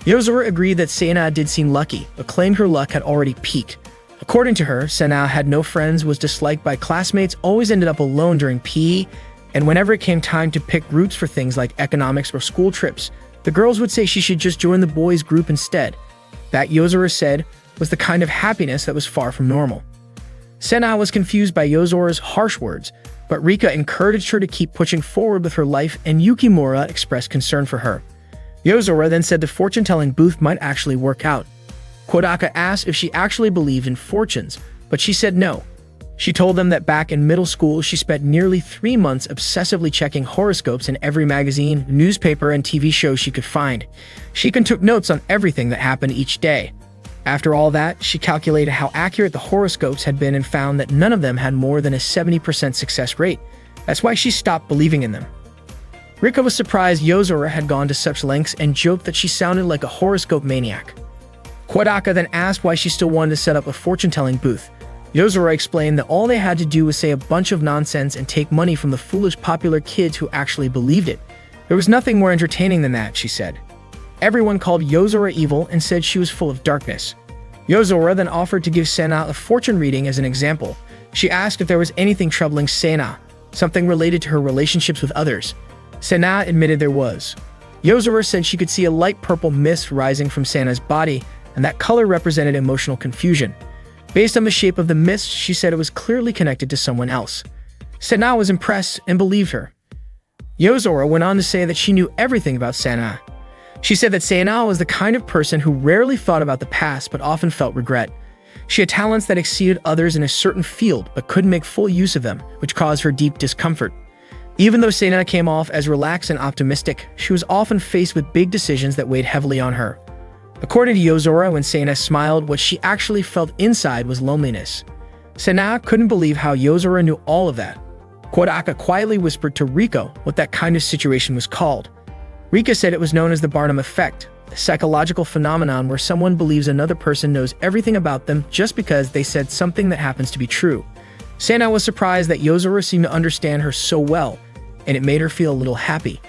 Yozora agreed that Sana did seem lucky, but claimed her luck had already peaked. According to her, Sana had no friends, was disliked by classmates, always ended up alone during PE, and whenever it came time to pick groups for things like economics or school trips, the girls would say she should just join the boys' group instead. That, Yozora said, was the kind of happiness that was far from normal. Sana was confused by Yozora's harsh words, but Rika encouraged her to keep pushing forward with her life, and Yukimura expressed concern for her. Yozora then said the fortune-telling booth might actually work out. Kodaka asked if she actually believed in fortunes, but she said no. She told them that back in middle school, she spent nearly 3 months obsessively checking horoscopes in every magazine, newspaper, and TV show she could find. She even took notes on everything that happened each day. After all that, she calculated how accurate the horoscopes had been and found that none of them had more than a 70% success rate. That's why she stopped believing in them. Rika was surprised Yozora had gone to such lengths and joked that she sounded like a horoscope maniac. Kodaka then asked why she still wanted to set up a fortune-telling booth. Yozora explained that all they had to do was say a bunch of nonsense and take money from the foolish popular kids who actually believed it. There was nothing more entertaining than that, she said. Everyone called Yozora evil and said she was full of darkness. Yozora then offered to give Sana a fortune reading as an example. She asked if there was anything troubling Sana, something related to her relationships with others. Sana admitted there was. Yozora said she could see a light purple mist rising from Sana's body, and that color represented emotional confusion. Based on the shape of the mist, she said it was clearly connected to someone else. Sana was impressed and believed her. Yozora went on to say that she knew everything about Sana. She said that Sana was the kind of person who rarely thought about the past but often felt regret. She had talents that exceeded others in a certain field but couldn't make full use of them, which caused her deep discomfort. Even though Sana came off as relaxed and optimistic, she was often faced with big decisions that weighed heavily on her. According to Yozora, when Sana smiled, what she actually felt inside was loneliness. Sana couldn't believe how Yozora knew all of that. Kodaka quietly whispered to Riko what that kind of situation was called. Rika said it was known as the Barnum effect, a psychological phenomenon where someone believes another person knows everything about them just because they said something that happens to be true. Sana was surprised that Yozora seemed to understand her so well, and it made her feel a little happy.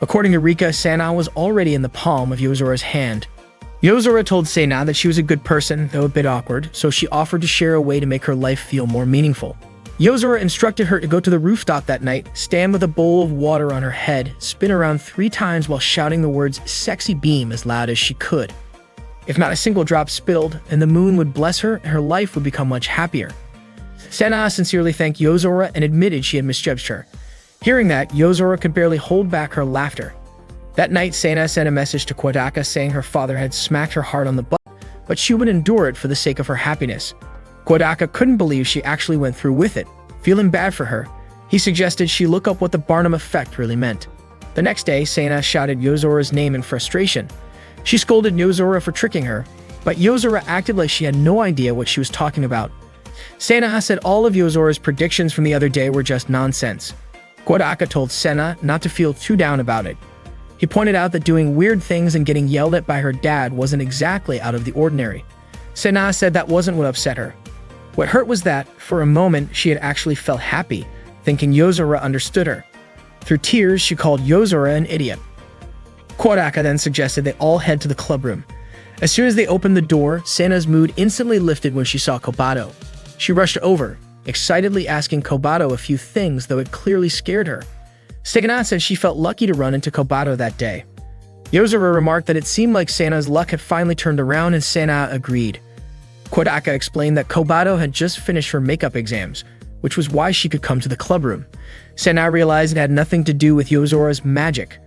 According to Rika, Sana was already in the palm of Yozora's hand. Yozora told Sena that she was a good person, though a bit awkward, so she offered to share a way to make her life feel more meaningful. Yozora instructed her to go to the rooftop that night, stand with a bowl of water on her head, spin around 3 times while shouting the words "sexy beam" as loud as she could. If not a single drop spilled, then the moon would bless her and her life would become much happier. Sena sincerely thanked Yozora and admitted she had misjudged her. Hearing that, Yozora could barely hold back her laughter. That night, Sena sent a message to Kodaka saying her father had smacked her hard on the butt, but she would endure it for the sake of her happiness. Kodaka couldn't believe she actually went through with it. Feeling bad for her, he suggested she look up what the Barnum effect really meant. The next day, Sena shouted Yozora's name in frustration. She scolded Yozora for tricking her, but Yozora acted like she had no idea what she was talking about. Sena said all of Yozora's predictions from the other day were just nonsense. Kodaka told Sena not to feel too down about it. He pointed out that doing weird things and getting yelled at by her dad wasn't exactly out of the ordinary. Sena said that wasn't what upset her. What hurt was that, for a moment, she had actually felt happy, thinking Yozora understood her. Through tears, she called Yozora an idiot. Kodaka then suggested they all head to the clubroom. As soon as they opened the door, Sena's mood instantly lifted when she saw Kobato. She rushed over, excitedly asking Kobato a few things, though it clearly scared her. Sena said she felt lucky to run into Kobato that day. Yozora remarked that it seemed like Sena's luck had finally turned around, and Sena agreed. Kodaka explained that Kobato had just finished her makeup exams, which was why she could come to the clubroom. Sena realized it had nothing to do with Yozora's magic.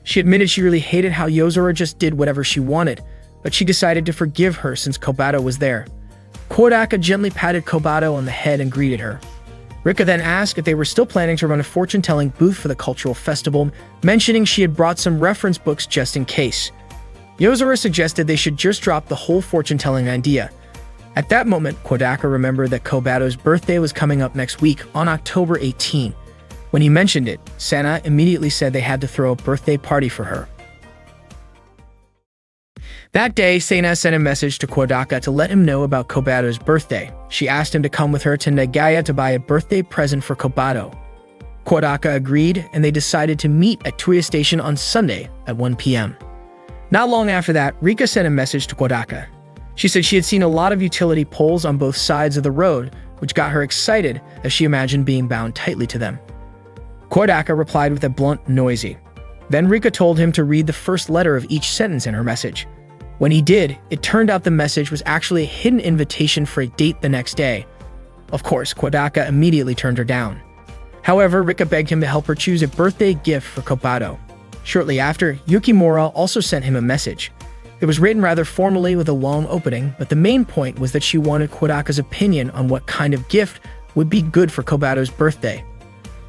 She admitted she really hated how Yozora just did whatever she wanted, but she decided to forgive her since Kobato was there. Kodaka gently patted Kobato on the head and greeted her. Rika then asked if they were still planning to run a fortune-telling booth for the cultural festival, mentioning she had brought some reference books just in case. Yozora suggested they should just drop the whole fortune-telling idea. At that moment, Kodaka remembered that Kobato's birthday was coming up next week on October 18. When he mentioned it, Sena immediately said they had to throw a birthday party for her. That day, Sena sent a message to Kodaka to let him know about Kobato's birthday. She asked him to come with her to Nagaya to buy a birthday present for Kobato. Kodaka agreed, and they decided to meet at Tuya Station on Sunday at 1 p.m. Not long after that, Rika sent a message to Kodaka. She said she had seen a lot of utility poles on both sides of the road, which got her excited as she imagined being bound tightly to them. Kodaka replied with a blunt, noisy. Then Rika told him to read the first letter of each sentence in her message. When he did, it turned out the message was actually a hidden invitation for a date the next day. Of course, Kodaka immediately turned her down. However, Rika begged him to help her choose a birthday gift for Kobato. Shortly after, Yukimura also sent him a message. It was written rather formally with a long opening, but the main point was that she wanted Kodaka's opinion on what kind of gift would be good for Kobato's birthday.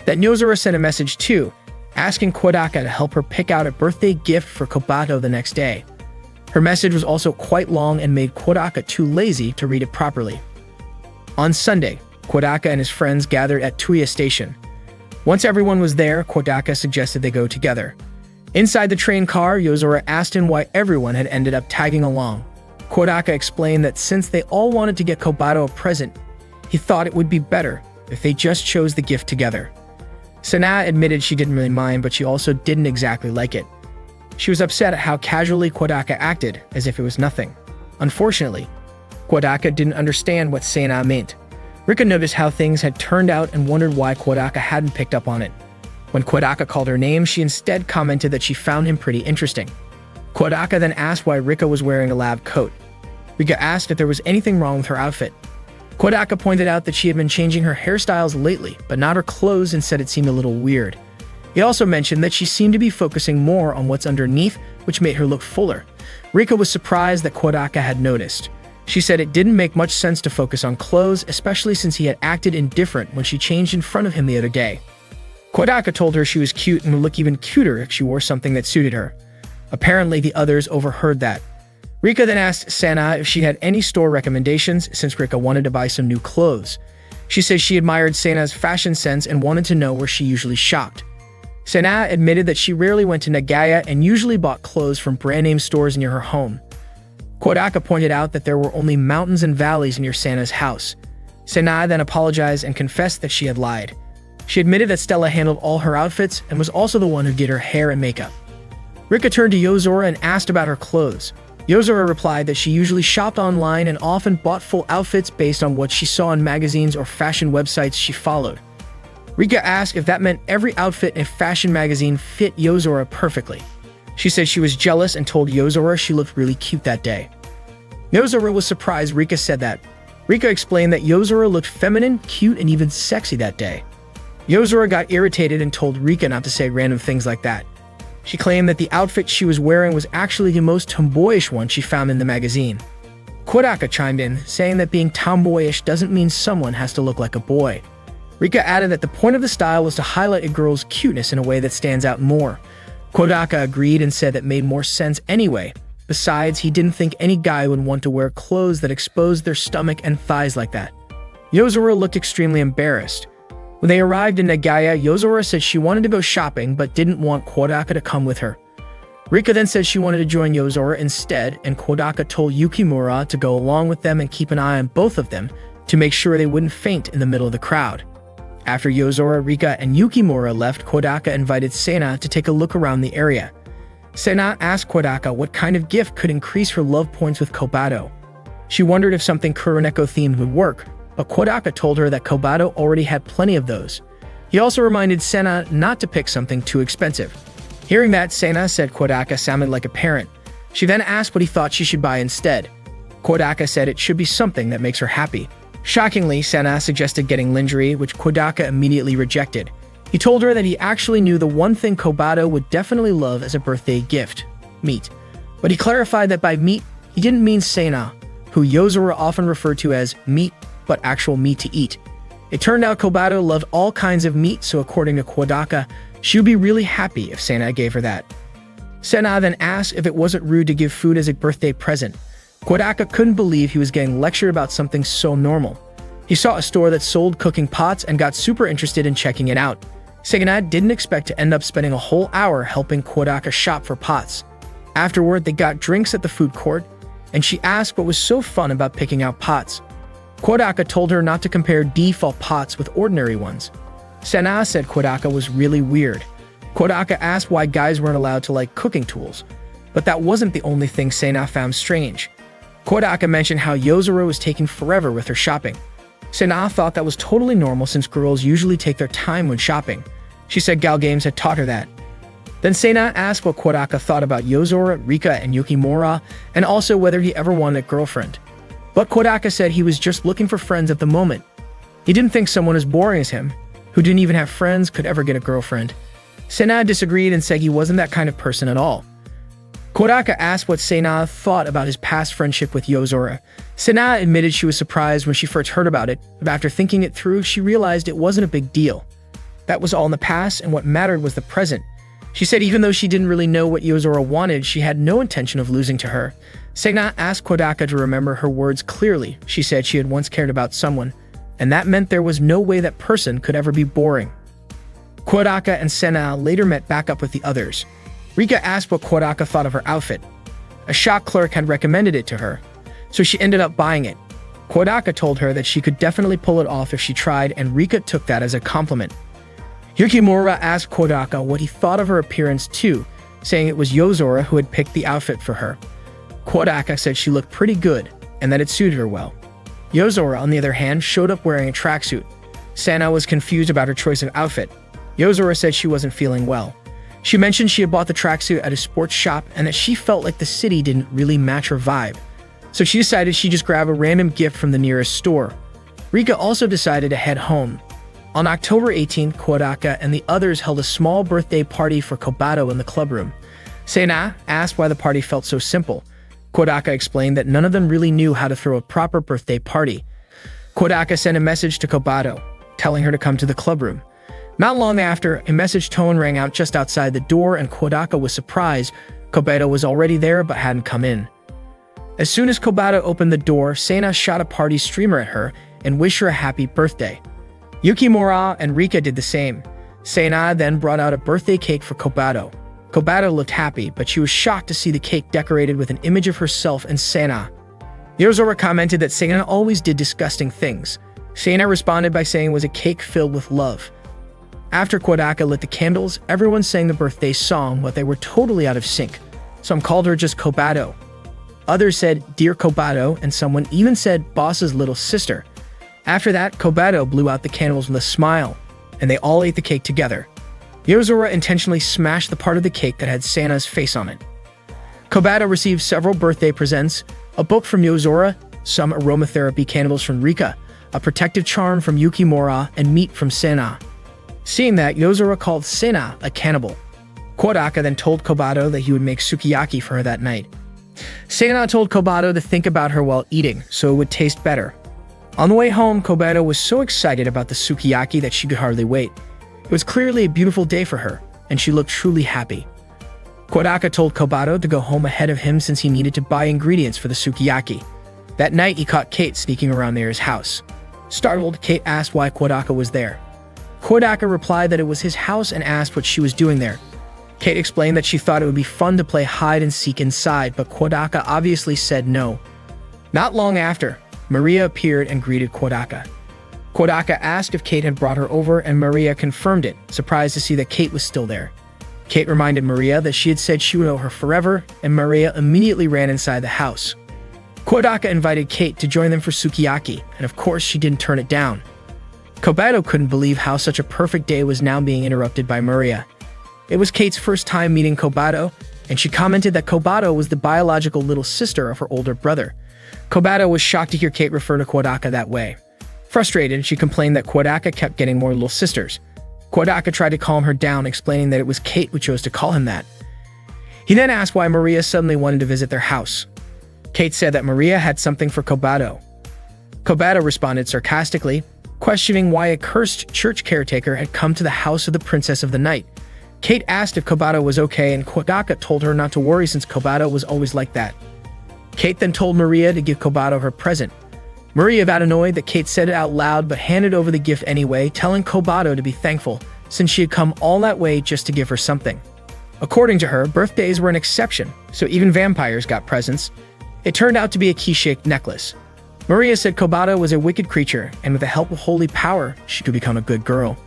That Yozora sent a message too, asking Kodaka to help her pick out a birthday gift for Kobato the next day. Her message was also quite long and made Kodaka too lazy to read it properly. On Sunday, Kodaka and his friends gathered at Tuya Station. Once everyone was there, Kodaka suggested they go together. Inside the train car, Yozora asked him why everyone had ended up tagging along. Kodaka explained that since they all wanted to get Kobato a present, he thought it would be better if they just chose the gift together. Sena admitted she didn't really mind, but she also didn't exactly like it. She was upset at how casually Kodaka acted, as if it was nothing. Unfortunately, Kodaka didn't understand what Sena meant. Rika noticed how things had turned out and wondered why Kodaka hadn't picked up on it. When Kodaka called her name, she instead commented that she found him pretty interesting. Kodaka then asked why Rika was wearing a lab coat. Rika asked if there was anything wrong with her outfit. Kodaka pointed out that she had been changing her hairstyles lately, but not her clothes, and said it seemed a little weird. He also mentioned that she seemed to be focusing more on what's underneath, which made her look fuller. Rika was surprised that Kodaka had noticed. She said it didn't make much sense to focus on clothes, especially since he had acted indifferent when she changed in front of him the other day. Kodaka told her she was cute and would look even cuter if she wore something that suited her. Apparently, the others overheard that. Rika then asked Sena if she had any store recommendations since Rika wanted to buy some new clothes. She said she admired Sena's fashion sense and wanted to know where she usually shopped. Sena admitted that she rarely went to Nagaya and usually bought clothes from brand-name stores near her home. Kodaka pointed out that there were only mountains and valleys near Sena's house. Sena then apologized and confessed that she had lied. She admitted that Stella handled all her outfits and was also the one who did her hair and makeup. Rika turned to Yozora and asked about her clothes. Yozora replied that she usually shopped online and often bought full outfits based on what she saw in magazines or fashion websites she followed. Rika asked if that meant every outfit in a fashion magazine fit Yozora perfectly. She said she was jealous and told Yozora she looked really cute that day. Yozora was surprised Rika said that. Rika explained that Yozora looked feminine, cute, and even sexy that day. Yozora got irritated and told Rika not to say random things like that. She claimed that the outfit she was wearing was actually the most tomboyish one she found in the magazine. Kodaka chimed in, saying that being tomboyish doesn't mean someone has to look like a boy. Rika added that the point of the style was to highlight a girl's cuteness in a way that stands out more. Kodaka agreed and said that made more sense anyway. Besides, he didn't think any guy would want to wear clothes that exposed their stomach and thighs like that. Yozora looked extremely embarrassed. When they arrived in Nagaya, Yozora said she wanted to go shopping but didn't want Kodaka to come with her. Rika then said she wanted to join Yozora instead, and Kodaka told Yukimura to go along with them and keep an eye on both of them to make sure they wouldn't faint in the middle of the crowd. After Yozora, Rika, and Yukimura left, Kodaka invited Sena to take a look around the area. Sena asked Kodaka what kind of gift could increase her love points with Kobato. She wondered if something Kuroneko-themed would work, but Kodaka told her that Kobato already had plenty of those. He also reminded Sena not to pick something too expensive. Hearing that, Sena said Kodaka sounded like a parent. She then asked what he thought she should buy instead. Kodaka said it should be something that makes her happy. Shockingly, Sena suggested getting lingerie, which Kodaka immediately rejected. He told her that he actually knew the one thing Kobato would definitely love as a birthday gift: meat. But he clarified that by meat, he didn't mean Sena, who Yozora often referred to as meat, but actual meat to eat. It turned out Kobato loved all kinds of meat, so according to Kodaka, she would be really happy if Sena gave her that. Sena then asked if it wasn't rude to give food as a birthday present. Kodaka couldn't believe he was getting lectured about something so normal. He saw a store that sold cooking pots and got super interested in checking it out. Sena didn't expect to end up spending a whole hour helping Kodaka shop for pots. Afterward, they got drinks at the food court, and she asked what was so fun about picking out pots. Kodaka told her not to compare default pots with ordinary ones. Sena said Kodaka was really weird. Kodaka asked why guys weren't allowed to like cooking tools, but that wasn't the only thing Sena found strange. Kodaka mentioned how Yozora was taking forever with her shopping. Sena thought that was totally normal since girls usually take their time when shopping. She said Gal Games had taught her that. Then Sena asked what Kodaka thought about Yozora, Rika, and Yukimura, and also whether he ever wanted a girlfriend. But Kodaka said he was just looking for friends at the moment. He didn't think someone as boring as him, who didn't even have friends, could ever get a girlfriend. Sena disagreed and said he wasn't that kind of person at all. Kodaka asked what Sena thought about his past friendship with Yozora. Sena admitted she was surprised when she first heard about it, but after thinking it through, she realized it wasn't a big deal. That was all in the past, and what mattered was the present. She said even though she didn't really know what Yozora wanted, she had no intention of losing to her. Sena asked Kodaka to remember her words clearly. She said she had once cared about someone, and that meant there was no way that person could ever be boring. Kodaka and Sena later met back up with the others. Rika asked what Kodaka thought of her outfit. A shop clerk had recommended it to her, so she ended up buying it. Kodaka told her that she could definitely pull it off if she tried, and Rika took that as a compliment. Yukimura asked Kodaka what he thought of her appearance too, saying it was Yozora who had picked the outfit for her. Kodaka said she looked pretty good, and that it suited her well. Yozora, on the other hand, showed up wearing a tracksuit. Sena was confused about her choice of outfit. Yozora said she wasn't feeling well. She mentioned she had bought the tracksuit at a sports shop and that she felt like the city didn't really match her vibe. So she decided she'd just grab a random gift from the nearest store. Rika also decided to head home. On October 18th, Kodaka and the others held a small birthday party for Kobato in the clubroom. Sena asked why the party felt so simple. Kodaka explained that none of them really knew how to throw a proper birthday party. Kodaka sent a message to Kobato, telling her to come to the clubroom. Not long after, a message tone rang out just outside the door, and Kodaka was surprised. Kobato was already there but hadn't come in. As soon as Kobato opened the door, Sena shot a party streamer at her and wished her a happy birthday. Yukimura and Rika did the same. Sena then brought out a birthday cake for Kobato. Kobato looked happy, but she was shocked to see the cake decorated with an image of herself and Sena. Yozora commented that Sena always did disgusting things. Sena responded by saying it was a cake filled with love. After Kodaka lit the candles, everyone sang the birthday song, but they were totally out of sync. Some called her just Kobato. Others said, "Dear Kobato," and someone even said, "Boss's little sister." After that, Kobato blew out the candles with a smile, and they all ate the cake together. Yozora intentionally smashed the part of the cake that had Santa's face on it. Kobato received several birthday presents: a book from Yozora, some aromatherapy candles from Rika, a protective charm from Yukimura, and meat from Sena. Seeing that, Yozora called Sena a cannibal. Kodaka then told Kobato that he would make sukiyaki for her that night. Sena told Kobato to think about her while eating, so it would taste better. On the way home, Kobato was so excited about the sukiyaki that she could hardly wait. It was clearly a beautiful day for her, and she looked truly happy. Kodaka told Kobato to go home ahead of him since he needed to buy ingredients for the sukiyaki. That night, he caught Kate sneaking around near his house. Startled, Kate asked why Kodaka was there. Kodaka replied that it was his house and asked what she was doing there. Kate explained that she thought it would be fun to play hide and seek inside, but Kodaka obviously said no. Not long after, Maria appeared and greeted Kodaka. Kodaka asked if Kate had brought her over, and Maria confirmed it, surprised to see that Kate was still there. Kate reminded Maria that she had said she would owe her forever, and Maria immediately ran inside the house. Kodaka invited Kate to join them for sukiyaki, and of course she didn't turn it down. Kobato couldn't believe how such a perfect day was now being interrupted by Maria. It was Kate's first time meeting Kobato, and she commented that Kobato was the biological little sister of her older brother. Kobato was shocked to hear Kate refer to Kodaka that way. Frustrated, she complained that Kodaka kept getting more little sisters. Kodaka tried to calm her down, explaining that it was Kate who chose to call him that. He then asked why Maria suddenly wanted to visit their house. Kate said that Maria had something for Kobato. Kobato responded sarcastically, questioning why a cursed church caretaker had come to the house of the Princess of the Night. Kate asked if Kobato was okay, and Kodaka told her not to worry since Kobato was always like that. Kate then told Maria to give Kobato her present. Maria got annoyed that Kate said it out loud but handed over the gift anyway, telling Kobato to be thankful since she had come all that way just to give her something. According to her, birthdays were an exception, so even vampires got presents. It turned out to be a key-shaped necklace. Maria said Kobato was a wicked creature, and with the help of holy power, she could become a good girl.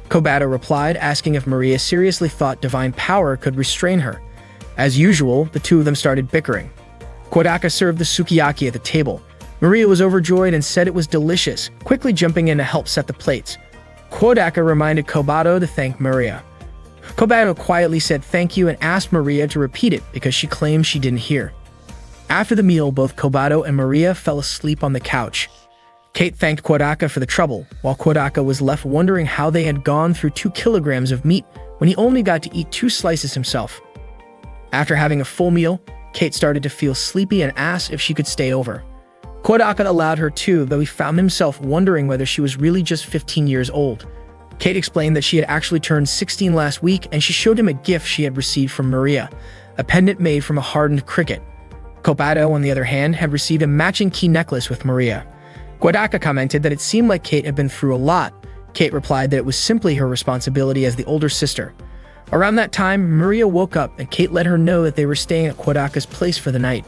Kobato replied, asking if Maria seriously thought divine power could restrain her. As usual, the two of them started bickering. Kodaka served the sukiyaki at the table. Maria was overjoyed and said it was delicious, quickly jumping in to help set the plates. Kodaka reminded Kobato to thank Maria. Kobato quietly said thank you and asked Maria to repeat it because she claimed she didn't hear. After the meal, both Kobato and Maria fell asleep on the couch. Kate thanked Kodaka for the trouble, while Kodaka was left wondering how they had gone through 2 kilograms of meat when he only got to eat 2 slices himself. After having a full meal, Kate started to feel sleepy and asked if she could stay over. Kodaka allowed her to, though he found himself wondering whether she was really just 15 years old. Kate explained that she had actually turned 16 last week, and she showed him a gift she had received from Maria, a pendant made from a hardened cricket. Kobato, on the other hand, had received a matching key necklace with Maria. Kodaka commented that it seemed like Kate had been through a lot. Kate replied that it was simply her responsibility as the older sister. Around that time, Maria woke up, and Kate let her know that they were staying at Kodaka's place for the night.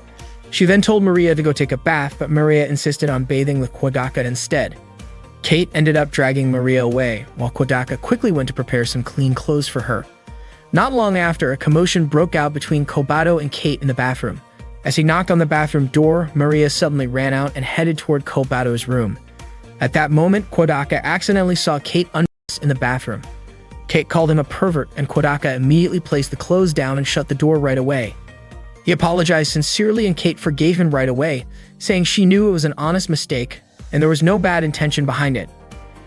She then told Maria to go take a bath, but Maria insisted on bathing with Kodaka instead. Kate ended up dragging Maria away, while Kodaka quickly went to prepare some clean clothes for her. Not long after, a commotion broke out between Kobato and Kate in the bathroom. As he knocked on the bathroom door, Maria suddenly ran out and headed toward Kobato's room. At that moment, Kodaka accidentally saw Kate undressed in the bathroom. Kate called him a pervert, and Kodaka immediately placed the clothes down and shut the door right away. He apologized sincerely, and Kate forgave him right away, saying she knew it was an honest mistake and there was no bad intention behind it.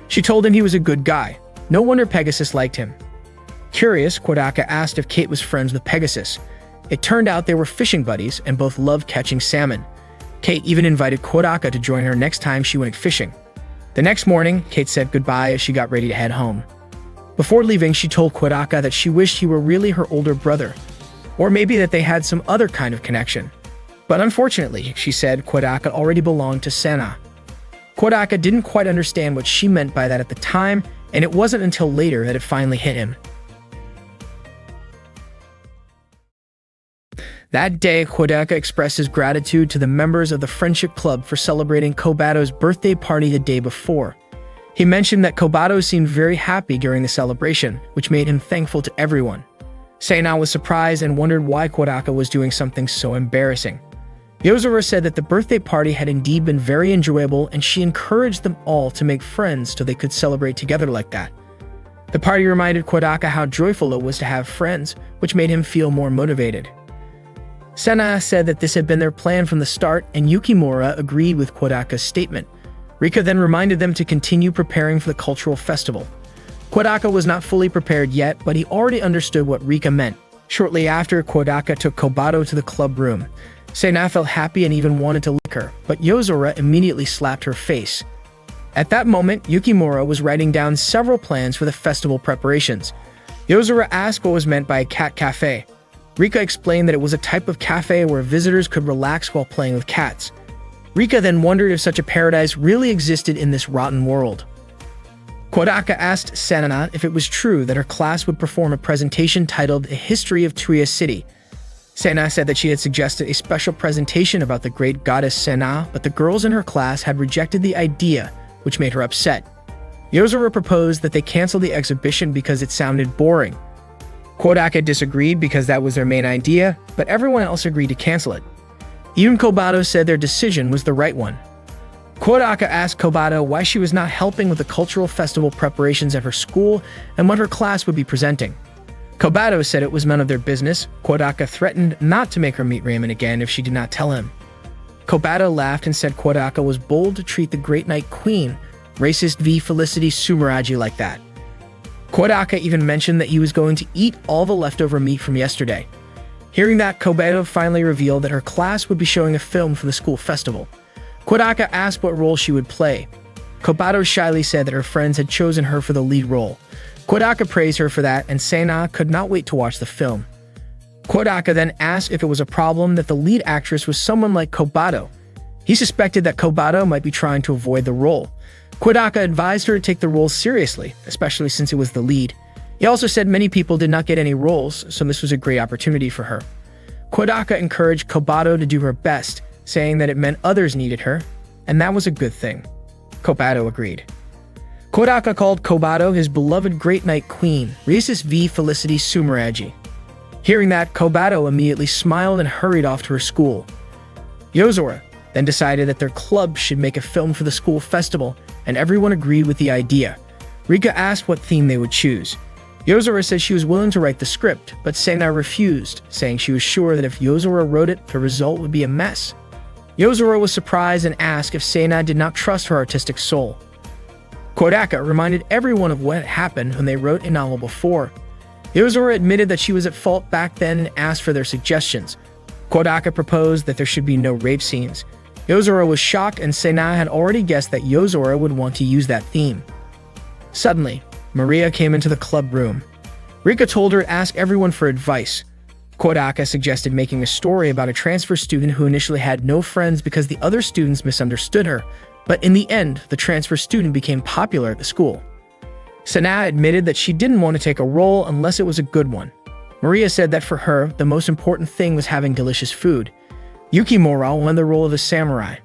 She told him he was a good guy. No wonder Pegasus liked him. Curious, Kodaka asked if Kate was friends with Pegasus. It turned out they were fishing buddies and both loved catching salmon. Kate even invited Kodaka to join her next time she went fishing. The next morning, Kate said goodbye as she got ready to head home. Before leaving, she told Kodaka that she wished he were really her older brother, or maybe that they had some other kind of connection. But unfortunately, she said, Kodaka already belonged to Sena. Kodaka didn't quite understand what she meant by that at the time, and it wasn't until later that it finally hit him. That day, Kodaka expressed his gratitude to the members of the Friendship Club for celebrating Kobato's birthday party the day before. He mentioned that Kobato seemed very happy during the celebration, which made him thankful to everyone. Sena was surprised and wondered why Kodaka was doing something so embarrassing. Yozora said that the birthday party had indeed been very enjoyable and she encouraged them all to make friends so they could celebrate together like that. The party reminded Kodaka how joyful it was to have friends, which made him feel more motivated. Sena said that this had been their plan from the start, and Yukimura agreed with Kodaka's statement. Rika then reminded them to continue preparing for the cultural festival. Kodaka was not fully prepared yet, but he already understood what Rika meant. Shortly after, Kodaka took Kobato to the club room. Sena felt happy and even wanted to lick her, but Yozora immediately slapped her face. At that moment, Yukimura was writing down several plans for the festival preparations. Yozora asked what was meant by a cat cafe. Rika explained that it was a type of cafe where visitors could relax while playing with cats. Rika then wondered if such a paradise really existed in this rotten world. Kodaka asked Sena if it was true that her class would perform a presentation titled A History of Tuya City. Sena said that she had suggested a special presentation about the great goddess Sena, but the girls in her class had rejected the idea, which made her upset. Yozora proposed that they cancel the exhibition because it sounded boring. Kodaka disagreed because that was their main idea, but everyone else agreed to cancel it. Even Kobato said their decision was the right one. Kodaka asked Kobato why she was not helping with the cultural festival preparations at her school and what her class would be presenting. Kobato said it was none of their business. Kodaka threatened not to make her meet Raymond again if she did not tell him. Kobato laughed and said Kodaka was bold to treat the Great Night Queen, racist v. Felicity Sumeragi, like that. Kodaka even mentioned that he was going to eat all the leftover meat from yesterday. Hearing that, Kobato finally revealed that her class would be showing a film for the school festival. Kodaka asked what role she would play. Kobato shyly said that her friends had chosen her for the lead role. Kodaka praised her for that, and Sena could not wait to watch the film. Kodaka then asked if it was a problem that the lead actress was someone like Kobato. He suspected that Kobato might be trying to avoid the role. Kodaka advised her to take the role seriously, especially since it was the lead. He also said many people did not get any roles, so this was a great opportunity for her. Kodaka encouraged Kobato to do her best, saying that it meant others needed her, and that was a good thing. Kobato agreed. Kodaka called Kobato his beloved Great Night Queen, racist v. Felicity Sumeragi. Hearing that, Kobato immediately smiled and hurried off to her school. Yozora then decided that their club should make a film for the school festival, and everyone agreed with the idea. Rika asked what theme they would choose. Yozora said she was willing to write the script, but Sena refused, saying she was sure that if Yozora wrote it, the result would be a mess. Yozora was surprised and asked if Sena did not trust her artistic soul. Kodaka reminded everyone of what had happened when they wrote a novel before. Yozora admitted that she was at fault back then and asked for their suggestions. Kodaka proposed that there should be no rape scenes. Yozora was shocked, and Sena had already guessed that Yozora would want to use that theme. Suddenly, Maria came into the club room. Rika told her to ask everyone for advice. Kodaka suggested making a story about a transfer student who initially had no friends because the other students misunderstood her, but in the end, the transfer student became popular at the school. Sena admitted that she didn't want to take a role unless it was a good one. Maria said that for her, the most important thing was having delicious food. Yukimura won the role of a samurai.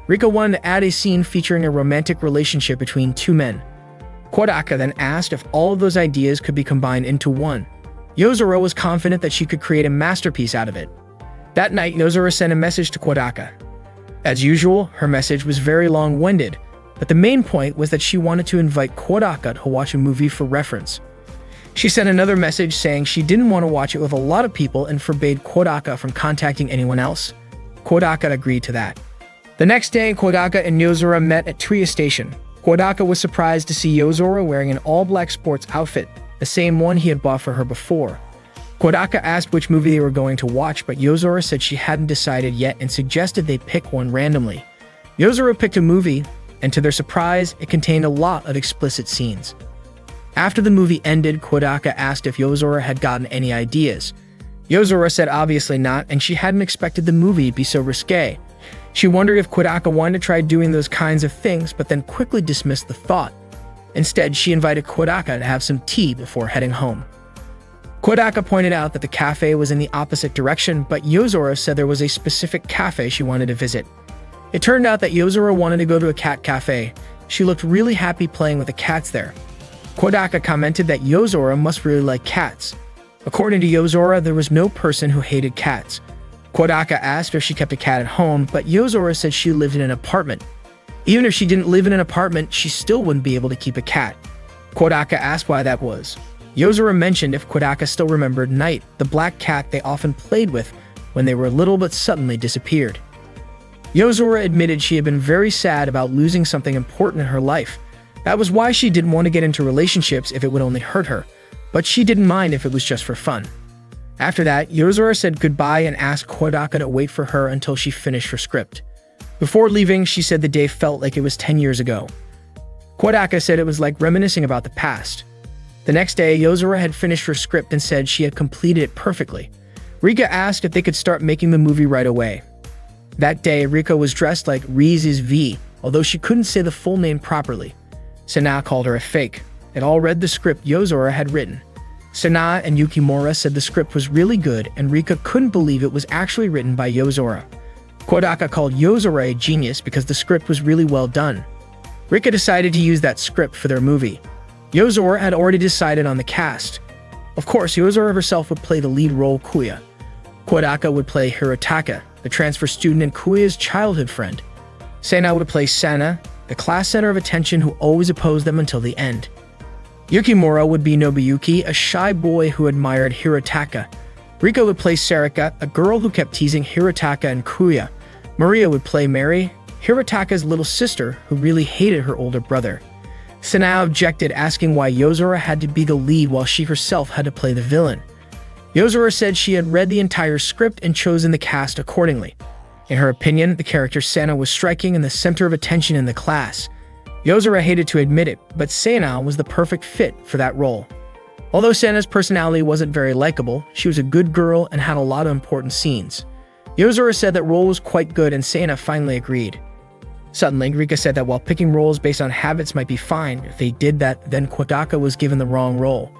Rika wanted to add a scene featuring a romantic relationship between two men. Kodaka then asked if all of those ideas could be combined into one. Yozora was confident that she could create a masterpiece out of it. That night, Yozora sent a message to Kodaka. As usual, her message was very long-winded, but the main point was that she wanted to invite Kodaka to watch a movie for reference. She sent another message saying she didn't want to watch it with a lot of people and forbade Kodaka from contacting anyone else. Kodaka agreed to that. The next day, Kodaka and Yozora met at Tuya Station. Kodaka was surprised to see Yozora wearing an all-black sports outfit, the same one he had bought for her before. Kodaka asked which movie they were going to watch, but Yozora said she hadn't decided yet and suggested they pick one randomly. Yozora picked a movie, and to their surprise, it contained a lot of explicit scenes. After the movie ended, Kodaka asked if Yozora had gotten any ideas. Yozora said obviously not, and she hadn't expected the movie to be so risque. She wondered if Kodaka wanted to try doing those kinds of things, but then quickly dismissed the thought. Instead, she invited Kodaka to have some tea before heading home. Kodaka pointed out that the cafe was in the opposite direction, but Yozora said there was a specific cafe she wanted to visit. It turned out that Yozora wanted to go to a cat cafe. She looked really happy playing with the cats there. Kodaka commented that Yozora must really like cats. According to Yozora, there was no person who hated cats. Kodaka asked if she kept a cat at home, but Yozora said she lived in an apartment. Even if she didn't live in an apartment, she still wouldn't be able to keep a cat. Kodaka asked why that was. Yozora mentioned if Kodaka still remembered Knight, the black cat they often played with when they were little but suddenly disappeared. Yozora admitted she had been very sad about losing something important in her life. That was why she didn't want to get into relationships if it would only hurt her, but she didn't mind if it was just for fun. After that, Yozora said goodbye and asked Kodaka to wait for her until she finished her script. Before leaving, she said the day felt like it was 10 years ago. Kodaka said it was like reminiscing about the past. The next day, Yozora had finished her script and said she had completed it perfectly. Rika asked if they could start making the movie right away. That day, Rika was dressed like Reese's V, although she couldn't say the full name properly. Sana called her a fake. They all read the script Yozora had written. Sana and Yukimura said the script was really good, and Rika couldn't believe it was actually written by Yozora. Kodaka called Yozora a genius because the script was really well done. Rika decided to use that script for their movie. Yozora had already decided on the cast. Of course, Yozora herself would play the lead role Kuya. Kodaka would play Hirotaka, the transfer student and Kuya's childhood friend. Sana would play Sana, the class center of attention who always opposed them until the end. Yukimura would be Nobuyuki, a shy boy who admired Hirotaka. Rika would play Sarika, a girl who kept teasing Hirotaka and Kuya. Maria would play Mary, Hirotaka's little sister who really hated her older brother. Sana objected, asking why Yozora had to be the lead while she herself had to play the villain. Yozora said she had read the entire script and chosen the cast accordingly. In her opinion, the character Sana was striking and the center of attention in the class. Yozora hated to admit it, but Sana was the perfect fit for that role. Although Sana's personality wasn't very likable, she was a good girl and had a lot of important scenes. Yozora said that role was quite good and Sana finally agreed. Suddenly, Rika said that while picking roles based on habits might be fine, if they did that, then Kodaka was given the wrong role.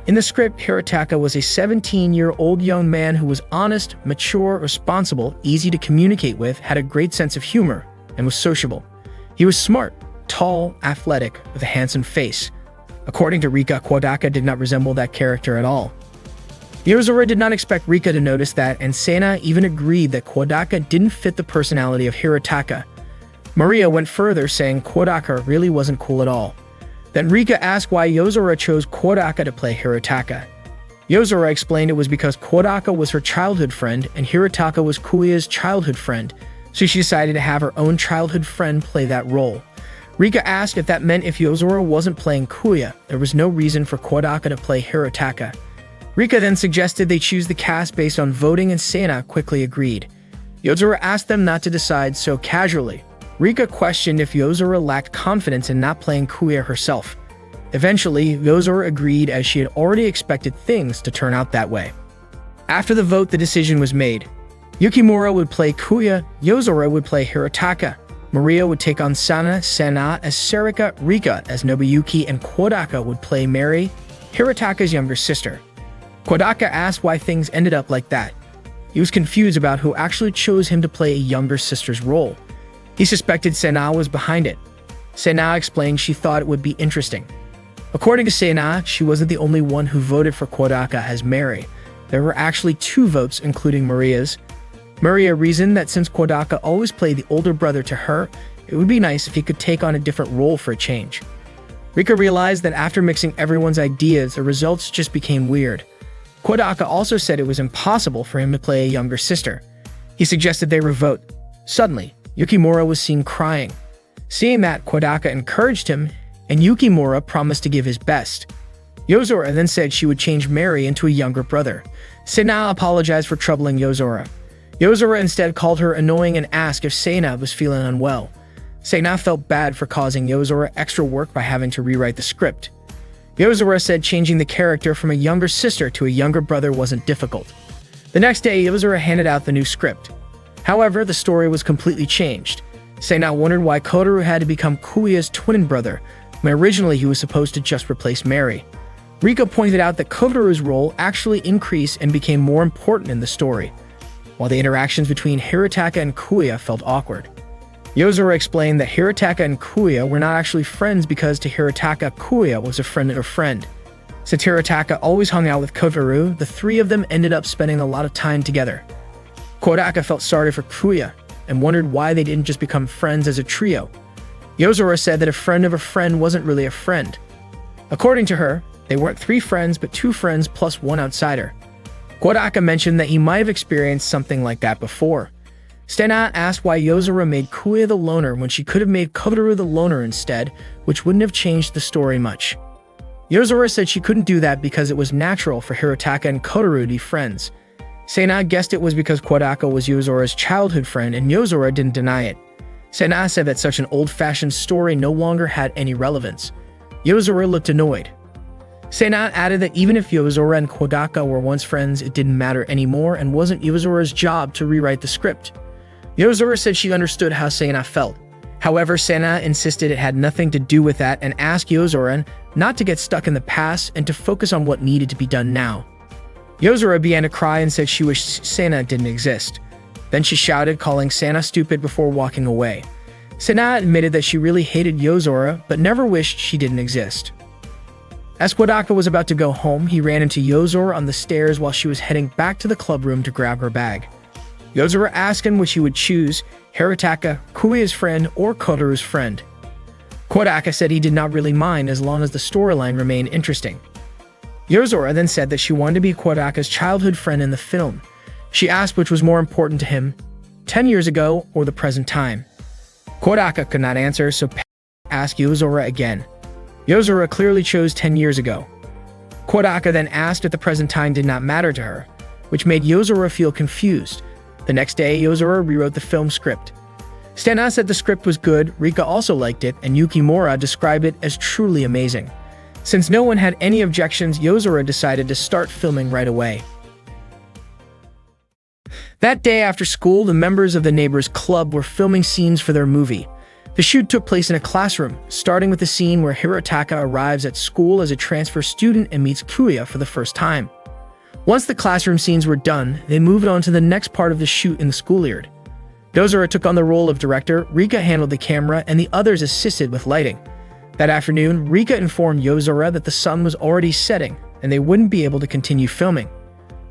In the script, Hirotaka was a 17-year-old young man who was honest, mature, responsible, easy to communicate with, had a great sense of humor, and was sociable. He was smart, tall, athletic, with a handsome face. According to Rika, Kodaka did not resemble that character at all. Yozora did not expect Rika to notice that, and Sana even agreed that Kodaka didn't fit the personality of Hirotaka. Maria went further, saying Kodaka really wasn't cool at all. Then Rika asked why Yozora chose Kodaka to play Hirotaka. Yozora explained it was because Kodaka was her childhood friend and Hirotaka was Kuya's childhood friend, so she decided to have her own childhood friend play that role. Rika asked if that meant if Yozora wasn't playing Kuya, there was no reason for Kodaka to play Hirotaka. Rika then suggested they choose the cast based on voting and Sana quickly agreed. Yozora asked them not to decide so casually. Rika questioned if Yozora lacked confidence in not playing Kuya herself. Eventually, Yozora agreed as she had already expected things to turn out that way. After the vote, the decision was made. Yukimura would play Kuya, Yozora would play Hirotaka, Maria would take on Sana as Sarika, Rika as Nobuyuki, and Kodaka would play Mary, Hirotaka's younger sister. Kodaka asked why things ended up like that. He was confused about who actually chose him to play a younger sister's role. He suspected Sana was behind it. Sana explained she thought it would be interesting. According to Sana, she wasn't the only one who voted for Kodaka as Mary. There were actually 2 votes, including Maria's. Maria reasoned that since Kodaka always played the older brother to her, it would be nice if he could take on a different role for a change. Rika realized that after mixing everyone's ideas, the results just became weird. Kodaka also said it was impossible for him to play a younger sister. He suggested they revote. Suddenly, Yukimura was seen crying. Seeing that, Kodaka encouraged him, and Yukimura promised to give his best. Yozora then said she would change Mary into a younger brother. Sana apologized for troubling Yozora. Yozora instead called her annoying and asked if Sana was feeling unwell. Sana felt bad for causing Yozora extra work by having to rewrite the script. Yozora said changing the character from a younger sister to a younger brother wasn't difficult. The next day, Yozora handed out the new script. However, the story was completely changed. Sana wondered why Kotaru had to become Kuya's twin brother, when originally he was supposed to just replace Mary. Rika pointed out that Kotaru's role actually increased and became more important in the story, while the interactions between Hirotaka and Kuya felt awkward. Yozora explained that Hirotaka and Kuya were not actually friends because to Hirotaka, Kuya was a friend of a friend. Since Hirotaka always hung out with Kotaru, the 3 of them ended up spending a lot of time together. Kodaka felt sorry for Kuya and wondered why they didn't just become friends as a trio. Yozora said that a friend of a friend wasn't really a friend. According to her, they weren't 3 friends but 2 friends plus 1 outsider. Kodaka mentioned that he might have experienced something like that before. Sena asked why Yozora made Kuya the loner when she could have made Kotaru the loner instead, which wouldn't have changed the story much. Yozora said she couldn't do that because it was natural for Hirotaka and Kotaru to be friends. Sena guessed it was because Kodaka was Yozora's childhood friend and Yozora didn't deny it. Sena said that such an old-fashioned story no longer had any relevance. Yozora looked annoyed. Sena added that even if Yozora and Kodaka were once friends, it didn't matter anymore and wasn't Yozora's job to rewrite the script. Yozora said she understood how Sena felt. However, Sena insisted it had nothing to do with that and asked Yozora not to get stuck in the past and to focus on what needed to be done now. Yozora began to cry and said she wished Sena didn't exist. Then she shouted, calling Sena stupid before walking away. Sena admitted that she really hated Yozora, but never wished she didn't exist. As Kodaka was about to go home, he ran into Yozora on the stairs while she was heading back to the club room to grab her bag. Yozora asked him which he would choose, Hirotaka, Kuya's friend, or Kotaru's friend. Kodaka said he did not really mind as long as the storyline remained interesting. Yozora then said that she wanted to be Kodaka's childhood friend in the film. She asked which was more important to him, 10 years ago or the present time. Kodaka could not answer, so asked Yozora again. Yozora clearly chose 10 years ago. Kodaka then asked if the present time did not matter to her, which made Yozora feel confused. The next day, Yozora rewrote the film script. Sena said the script was good, Rika also liked it, and Yukimura described it as truly amazing. Since no one had any objections, Yozora decided to start filming right away. That day after school, the members of the Neighbors Club were filming scenes for their movie. The shoot took place in a classroom, starting with the scene where Hirotaka arrives at school as a transfer student and meets Kuya for the first time. Once the classroom scenes were done, they moved on to the next part of the shoot in the schoolyard. Yozora took on the role of director, Rika handled the camera, and the others assisted with lighting. That afternoon, Rika informed Yozora that the sun was already setting, and they wouldn't be able to continue filming.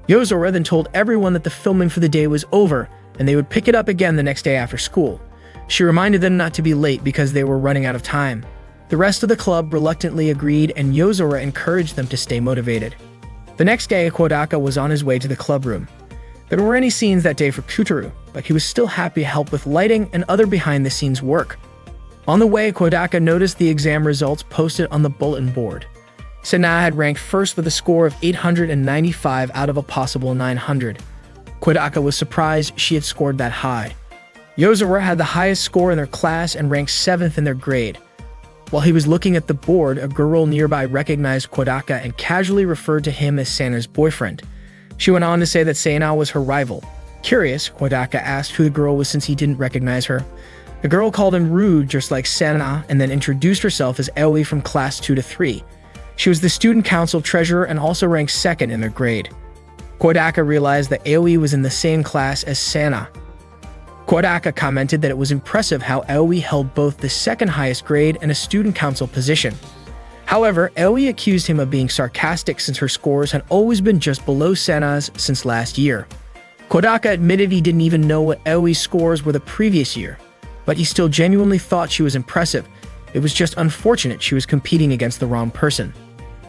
Yozora then told everyone that the filming for the day was over, and they would pick it up again the next day after school. She reminded them not to be late because they were running out of time. The rest of the club reluctantly agreed, and Yozora encouraged them to stay motivated. The next day, Kodaka was on his way to the club room. There weren't any scenes that day for Kotaru, but he was still happy to help with lighting and other behind-the-scenes work. On the way, Kodaka noticed the exam results posted on the bulletin board. Sena had ranked first with a score of 895 out of a possible 900. Kodaka was surprised she had scored that high. Yozora had the highest score in their class and ranked 7th in their grade. While he was looking at the board, a girl nearby recognized Kodaka and casually referred to him as Sena's boyfriend. She went on to say that Sena was her rival. Curious, Kodaka asked who the girl was since he didn't recognize her. The girl called him rude just like Sena and then introduced herself as Aoi from class 2 to 3. She was the student council treasurer and also ranked 2nd in their grade. Kodaka realized that Aoi was in the same class as Sena. Kodaka commented that it was impressive how Aoi held both the 2nd highest grade and a student council position. However, Aoi accused him of being sarcastic since her scores had always been just below Sena's since last year. Kodaka admitted he didn't even know what Aoi's scores were the previous year, but he still genuinely thought she was impressive. It was just unfortunate she was competing against the wrong person.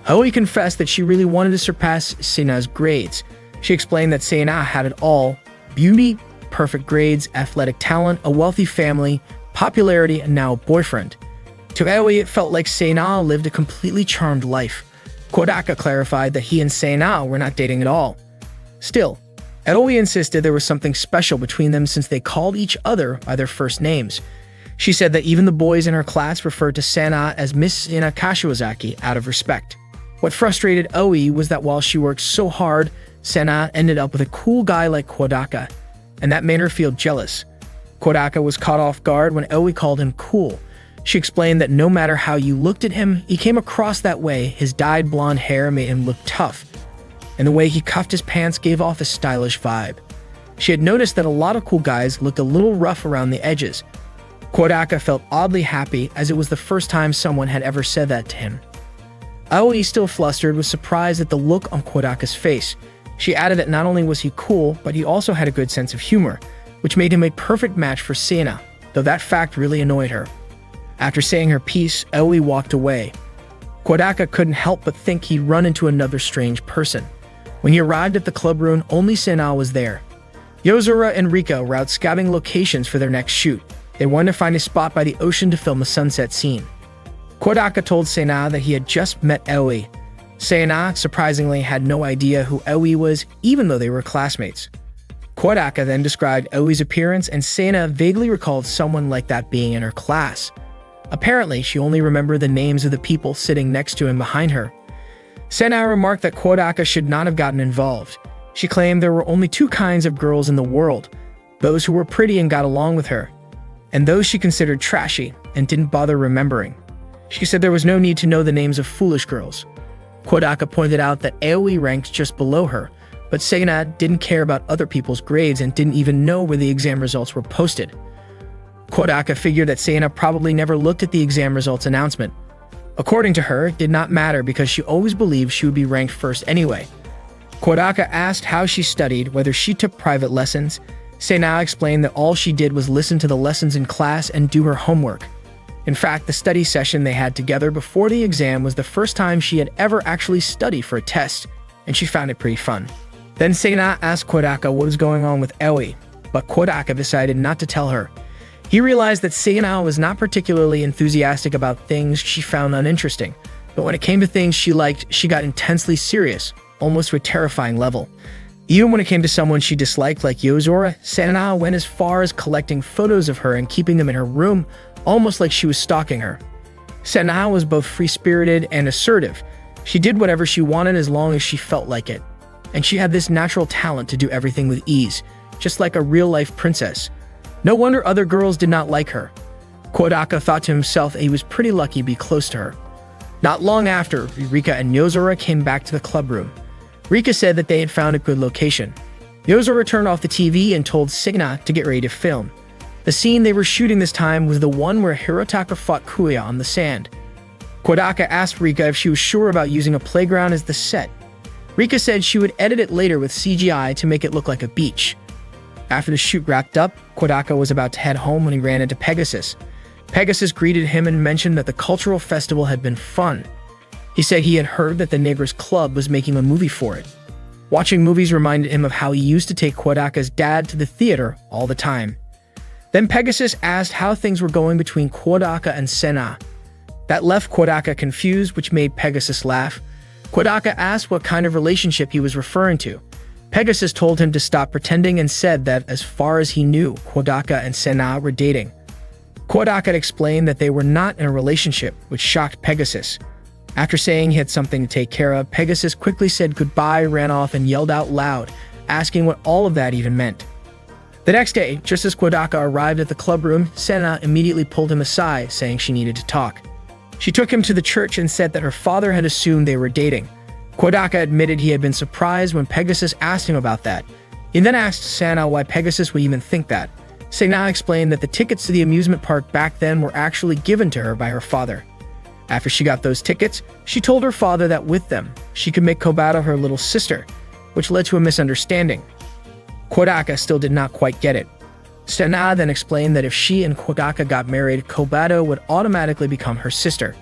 Aoi confessed that she really wanted to surpass Sena's grades. She explained that Sena had it all: beauty, perfect grades, athletic talent, a wealthy family, popularity, and now a boyfriend. To Aoi, it felt like Sena lived a completely charmed life. Kodaka clarified that he and Sena were not dating at all. Still, Aoi insisted there was something special between them since they called each other by their first names. She said that even the boys in her class referred to Sena as Miss Sena Kashiwazaki out of respect. What frustrated Aoi was that while she worked so hard, Sena ended up with a cool guy like Kodaka, and that made her feel jealous. Kodaka was caught off guard when Aoi called him cool. She explained that no matter how you looked at him, he came across that way. His dyed blonde hair made him look tough, and the way he cuffed his pants gave off a stylish vibe. She had noticed that a lot of cool guys looked a little rough around the edges. Kodaka felt oddly happy as it was the first time someone had ever said that to him. Aoi, still flustered, was surprised at the look on Kodaka's face. She added that not only was he cool, but he also had a good sense of humor, which made him a perfect match for Sena, though that fact really annoyed her. After saying her piece, Aoi walked away. Kodaka couldn't help but think he'd run into another strange person. When he arrived at the club room, only Sena was there. Yozora and Rika were out scouting locations for their next shoot. They wanted to find a spot by the ocean to film a sunset scene. Kodaka told Sena that he had just met Aoi. Sena, surprisingly, had no idea who Aoi was, even though they were classmates. Kodaka then described Aoi's appearance, and Sena vaguely recalled someone like that being in her class. Apparently, she only remembered the names of the people sitting next to and behind her. Sena remarked that Kodaka should not have gotten involved. She claimed there were only two kinds of girls in the world: those who were pretty and got along with her, and those she considered trashy and didn't bother remembering. She said there was no need to know the names of foolish girls. Kodaka pointed out that Aoi ranked just below her, but Sena didn't care about other people's grades and didn't even know where the exam results were posted. Kodaka figured that Sena probably never looked at the exam results announcement. According to her, it did not matter because she always believed she would be ranked first anyway. Kodaka asked how she studied, whether she took private lessons. Sena explained that all she did was listen to the lessons in class and do her homework. In fact, the study session they had together before the exam was the first time she had ever actually studied for a test, and she found it pretty fun. Then Sena asked Kodaka what was going on with Aoi, but Kodaka decided not to tell her. He realized that Sena was not particularly enthusiastic about things she found uninteresting, but when it came to things she liked, she got intensely serious, almost to a terrifying level. Even when it came to someone she disliked like Yozora, Sena went as far as collecting photos of her and keeping them in her room, almost like she was stalking her. Sena was both free-spirited and assertive. She did whatever she wanted as long as she felt like it. And she had this natural talent to do everything with ease, just like a real-life princess. No wonder other girls did not like her. Kodaka thought to himself that he was pretty lucky to be close to her. Not long after, Rika and Yozora came back to the club room. Rika said that they had found a good location. Yozora turned off the TV and told Sena to get ready to film. The scene they were shooting this time was the one where Hirotaka fought Kuya on the sand. Kodaka asked Rika if she was sure about using a playground as the set. Rika said she would edit it later with CGI to make it look like a beach. After the shoot wrapped up, Kodaka was about to head home when he ran into Pegasus. Pegasus greeted him and mentioned that the cultural festival had been fun. He said he had heard that the Negros Club was making a movie for it. Watching movies reminded him of how he used to take Kodaka's dad to the theater all the time. Then Pegasus asked how things were going between Kodaka and Sena. That left Kodaka confused, which made Pegasus laugh. Kodaka asked what kind of relationship he was referring to. Pegasus told him to stop pretending and said that, as far as he knew, Kodaka and Sena were dating. Kodaka explained that they were not in a relationship, which shocked Pegasus. After saying he had something to take care of, Pegasus quickly said goodbye, ran off, and yelled out loud, asking what all of that even meant. The next day, just as Kodaka arrived at the club room, Sena immediately pulled him aside, saying she needed to talk. She took him to the church and said that her father had assumed they were dating. Kodaka admitted he had been surprised when Pegasus asked him about that. He then asked Sena why Pegasus would even think that. Sena explained that the tickets to the amusement park back then were actually given to her by her father. After she got those tickets, she told her father that with them, she could make Kobato her little sister, which led to a misunderstanding. Kodaka still did not quite get it. Sena then explained that if she and Kodaka got married, Kobato would automatically become her sister.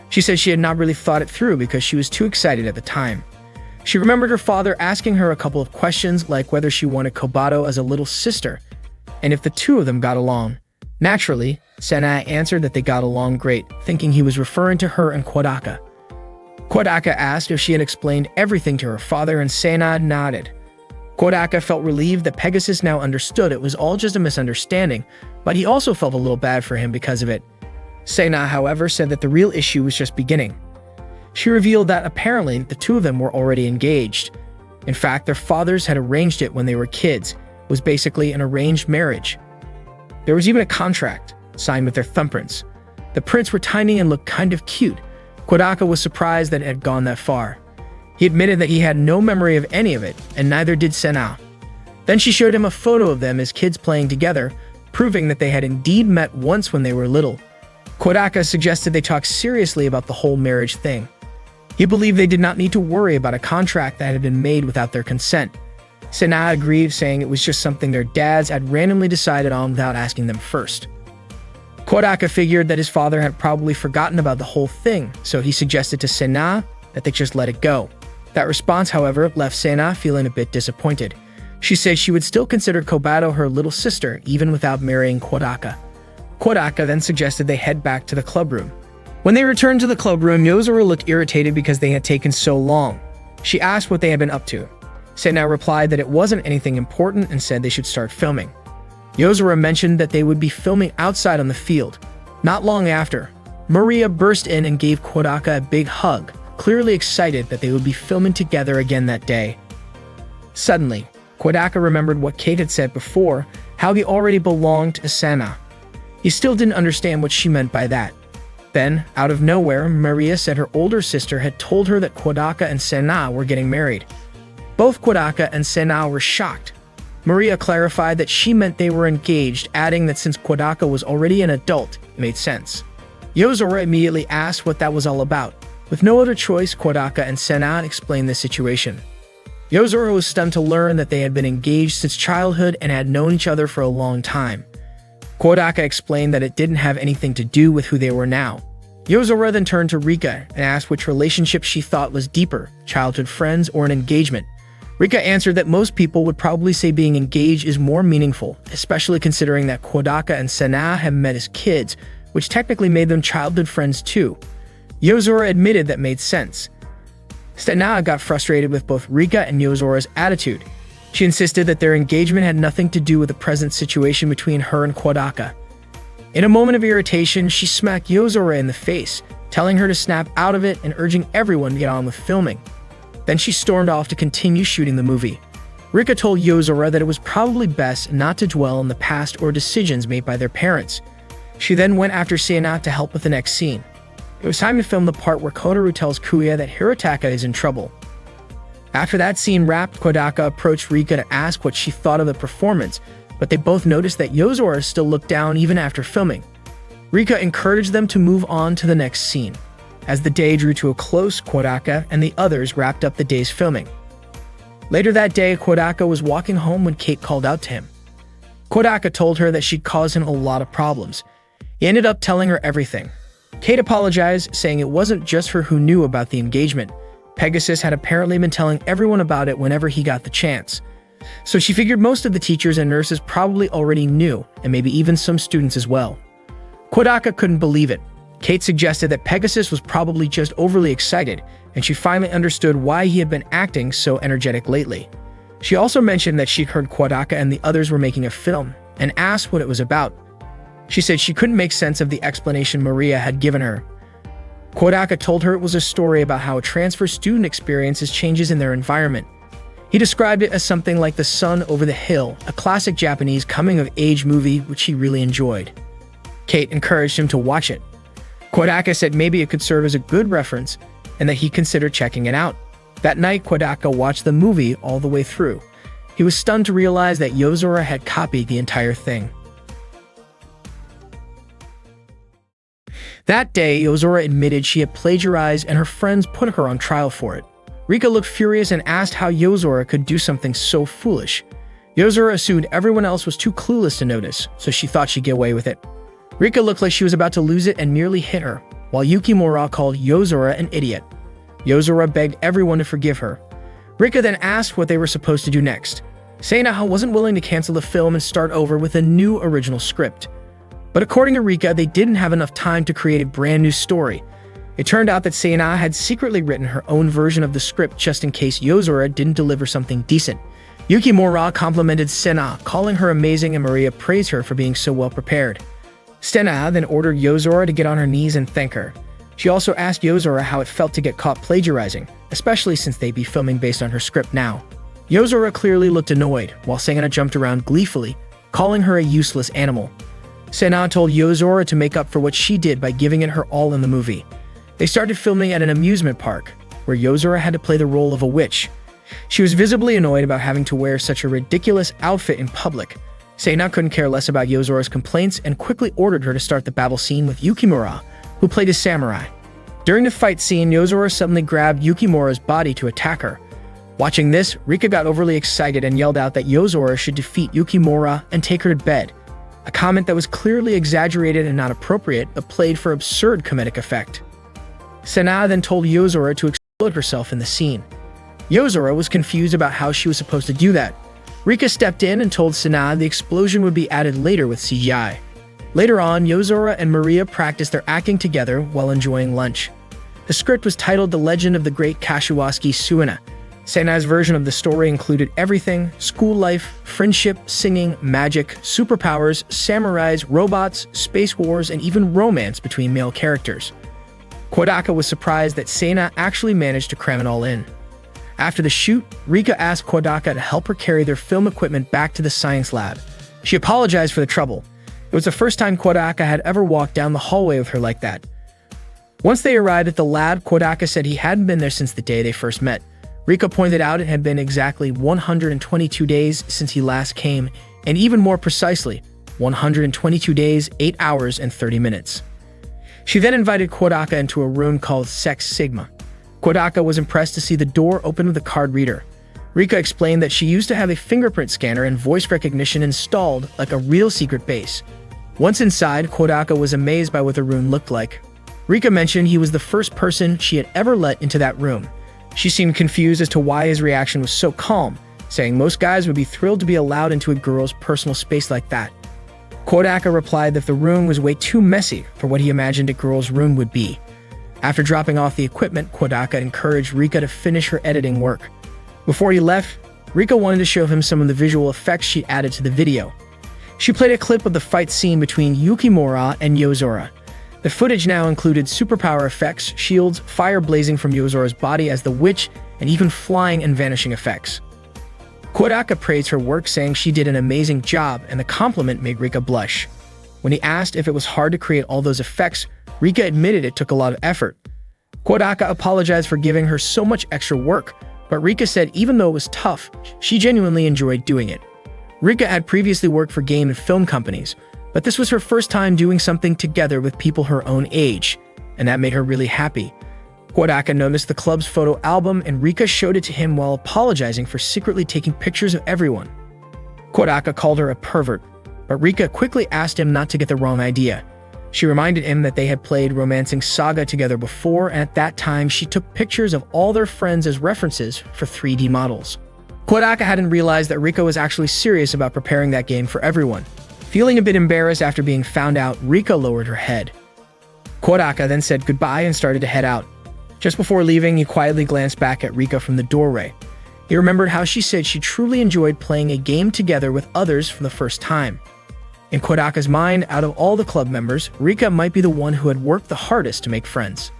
She said she had not really thought it through because she was too excited at the time. She remembered her father asking her a couple of questions like whether she wanted Kobato as a little sister, and if the two of them got along. Naturally, Sena answered that they got along great, thinking he was referring to her and Kodaka. Kodaka asked if she had explained everything to her father, and Sena nodded. Kodaka felt relieved that Pegasus now understood it was all just a misunderstanding, but he also felt a little bad for him because of it. Sena, however, said that the real issue was just beginning. She revealed that apparently the two of them were already engaged. In fact, their fathers had arranged it when they were kids. It was basically an arranged marriage. There was even a contract signed with their thumbprints. The prints were tiny and looked kind of cute. Kodaka was surprised that it had gone that far. He admitted that he had no memory of any of it, and neither did Sena. Then she showed him a photo of them as kids playing together, proving that they had indeed met once when they were little. Kodaka suggested they talk seriously about the whole marriage thing. He believed they did not need to worry about a contract that had been made without their consent. Sena agreed, saying it was just something their dads had randomly decided on without asking them first. Kodaka figured that his father had probably forgotten about the whole thing, so he suggested to Sena that they just let it go. That response, however, left Sena feeling a bit disappointed. She said she would still consider Kobato her little sister even without marrying Kodaka. Kodaka then suggested they head back to the club room. When they returned to the club room, Yozora looked irritated because they had taken so long. She asked what they had been up to. Sena replied that it wasn't anything important and said they should start filming. Yozora mentioned that they would be filming outside on the field. Not long after, Maria burst in and gave Kodaka a big hug, clearly excited that they would be filming together again that day. Suddenly, Kodaka remembered what Kate had said before, how he already belonged to Sena. He still didn't understand what she meant by that. Then, out of nowhere, Maria said her older sister had told her that Kodaka and Sena were getting married. Both Kodaka and Sena were shocked. Maria clarified that she meant they were engaged, adding that since Kodaka was already an adult, it made sense. Yozora immediately asked what that was all about. With no other choice, Kodaka and Sena explained the situation. Yozora was stunned to learn that they had been engaged since childhood and had known each other for a long time. Kodaka explained that it didn't have anything to do with who they were now. Yozora then turned to Rika and asked which relationship she thought was deeper, childhood friends or an engagement. Rika answered that most people would probably say being engaged is more meaningful, especially considering that Kodaka and Sena have met as kids, which technically made them childhood friends too. Yozora admitted that made sense. Sena got frustrated with both Rika and Yozora's attitude. She insisted that their engagement had nothing to do with the present situation between her and Kodaka. In a moment of irritation, she smacked Yozora in the face, telling her to snap out of it and urging everyone to get on with filming. Then she stormed off to continue shooting the movie. Rika told Yozora that it was probably best not to dwell on the past or decisions made by their parents. She then went after Sena to help with the next scene. It was time to film the part where Kotaru tells Kuya that Hirotaka is in trouble. After that scene wrapped, Kodaka approached Rika to ask what she thought of the performance, but they both noticed that Yozora still looked down even after filming. Rika encouraged them to move on to the next scene. As the day drew to a close, Kodaka and the others wrapped up the day's filming. Later that day, Kodaka was walking home when Kate called out to him. Kodaka told her that she'd caused him a lot of problems. He ended up telling her everything. Kate apologized, saying it wasn't just her who knew about the engagement. Pegasus had apparently been telling everyone about it whenever he got the chance. So she figured most of the teachers and nurses probably already knew, and maybe even some students as well. Kodaka couldn't believe it. Kate suggested that Pegasus was probably just overly excited, and she finally understood why he had been acting so energetic lately. She also mentioned that she heard Kodaka and the others were making a film, and asked what it was about. She said she couldn't make sense of the explanation Maria had given her. Kodaka told her it was a story about how a transfer student experiences changes in their environment. He described it as something like The Sun Over the Hill, a classic Japanese coming-of-age movie which he really enjoyed. Kate encouraged him to watch it. Kodaka said maybe it could serve as a good reference and that he considered checking it out. That night, Kodaka watched the movie all the way through. He was stunned to realize that Yozora had copied the entire thing. That day, Yozora admitted she had plagiarized and her friends put her on trial for it. Rika looked furious and asked how Yozora could do something so foolish. Yozora assumed everyone else was too clueless to notice, so she thought she'd get away with it. Rika looked like she was about to lose it and nearly hit her, while Yukimura called Yozora an idiot. Yozora begged everyone to forgive her. Rika then asked what they were supposed to do next. Sena wasn't willing to cancel the film and start over with a new original script. But according to Rika, they didn't have enough time to create a brand new story. It turned out that Sena had secretly written her own version of the script just in case Yozora didn't deliver something decent. Yukimura complimented Sena, calling her amazing, and Maria praised her for being so well prepared. Sena then ordered Yozora to get on her knees and thank her. She also asked Yozora how it felt to get caught plagiarizing, especially since they'd be filming based on her script now. Yozora clearly looked annoyed, while Sena jumped around gleefully, calling her a useless animal. Sena told Yozora to make up for what she did by giving it her all in the movie. They started filming at an amusement park, where Yozora had to play the role of a witch. She was visibly annoyed about having to wear such a ridiculous outfit in public. Sena couldn't care less about Yozora's complaints and quickly ordered her to start the battle scene with Yukimura, who played a samurai. During the fight scene, Yozora suddenly grabbed Yukimura's body to attack her. Watching this, Rika got overly excited and yelled out that Yozora should defeat Yukimura and take her to bed, a comment that was clearly exaggerated and not appropriate, but played for absurd comedic effect. Sana then told Yozora to explode herself in the scene. Yozora was confused about how she was supposed to do that. Rika stepped in and told Sana the explosion would be added later with CGI. Later on, Yozora and Maria practiced their acting together while enjoying lunch. The script was titled The Legend of the Great Kashiwazaki Suina. Sana's version of the story included everything: school life, friendship, singing, magic, superpowers, samurais, robots, space wars, and even romance between male characters. Kodaka was surprised that Sana actually managed to cram it all in. After the shoot, Rika asked Kodaka to help her carry their film equipment back to the science lab. She apologized for the trouble. It was the first time Kodaka had ever walked down the hallway with her like that. Once they arrived at the lab, Kodaka said he hadn't been there since the day they first met. Rika pointed out it had been exactly 122 days since he last came, and even more precisely, 122 days, 8 hours, and 30 minutes. She then invited Kodaka into a room called Sex Sigma. Kodaka was impressed to see the door open with a card reader. Rika explained that she used to have a fingerprint scanner and voice recognition installed like a real secret base. Once inside, Kodaka was amazed by what the room looked like. Rika mentioned he was the first person she had ever let into that room. She seemed confused as to why his reaction was so calm, saying most guys would be thrilled to be allowed into a girl's personal space like that. Kodaka replied that the room was way too messy for what he imagined a girl's room would be. After dropping off the equipment, Kodaka encouraged Rika to finish her editing work. Before he left, Rika wanted to show him some of the visual effects she added to the video. She played a clip of the fight scene between Yukimura and Yozora. The footage now included superpower effects, shields, fire blazing from Yozora's body as the witch, and even flying and vanishing effects. Kodaka praised her work, saying she did an amazing job, and the compliment made Rika blush. When he asked if it was hard to create all those effects, Rika admitted it took a lot of effort. Kodaka apologized for giving her so much extra work, but Rika said even though it was tough, she genuinely enjoyed doing it. Rika had previously worked for game and film companies, but this was her first time doing something together with people her own age, and that made her really happy. Kodaka noticed the club's photo album, and Rika showed it to him while apologizing for secretly taking pictures of everyone. Kodaka called her a pervert, but Rika quickly asked him not to get the wrong idea. She reminded him that they had played Romancing Saga together before, and at that time she took pictures of all their friends as references for 3D models. Kodaka hadn't realized that Rika was actually serious about preparing that game for everyone. Feeling a bit embarrassed after being found out, Rika lowered her head. Kodaka then said goodbye and started to head out. Just before leaving, he quietly glanced back at Rika from the doorway. He remembered how she said she truly enjoyed playing a game together with others for the first time. In Kodaka's mind, out of all the club members, Rika might be the one who had worked the hardest to make friends.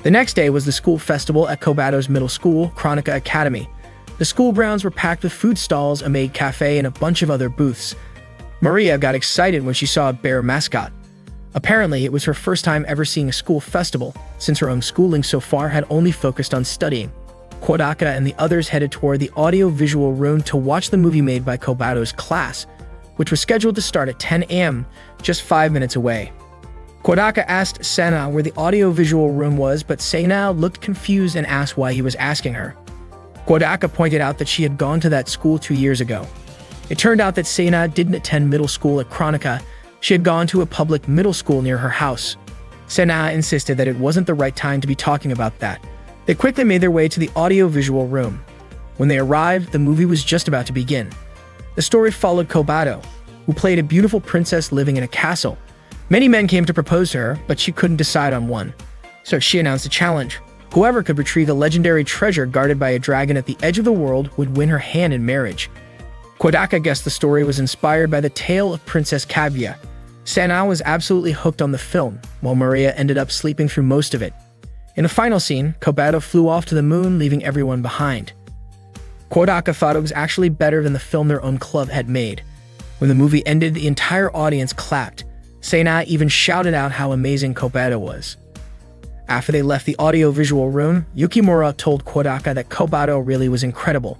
The next day was the school festival at Kobato's middle school, Chronica Academy. The school grounds were packed with food stalls, a maid cafe, and a bunch of other booths. Maria got excited when she saw a bear mascot. Apparently, it was her first time ever seeing a school festival, since her own schooling so far had only focused on studying. Kodaka and the others headed toward the audio-visual room to watch the movie made by Kobato's class, which was scheduled to start at 10 a.m., just 5 minutes away. Kodaka asked Sana where the audio-visual room was, but Sana looked confused and asked why he was asking her. Kodaka pointed out that she had gone to that school 2 years ago. It turned out that Sana didn't attend middle school at Chronica. She had gone to a public middle school near her house. Sana insisted that it wasn't the right time to be talking about that. They quickly made their way to the audio-visual room. When they arrived, the movie was just about to begin. The story followed Kobato, who played a beautiful princess living in a castle. Many men came to propose to her, but she couldn't decide on one. So she announced a challenge. Whoever could retrieve the legendary treasure guarded by a dragon at the edge of the world would win her hand in marriage. Kodaka guessed the story was inspired by the tale of Princess Kaguya. Sana was absolutely hooked on the film, while Maria ended up sleeping through most of it. In the final scene, Kobato flew off to the moon, leaving everyone behind. Kodaka thought it was actually better than the film their own club had made. When the movie ended, the entire audience clapped. Sana even shouted out how amazing Kobato was. After they left the audio-visual room, Yukimura told Kodaka that Kobato really was incredible.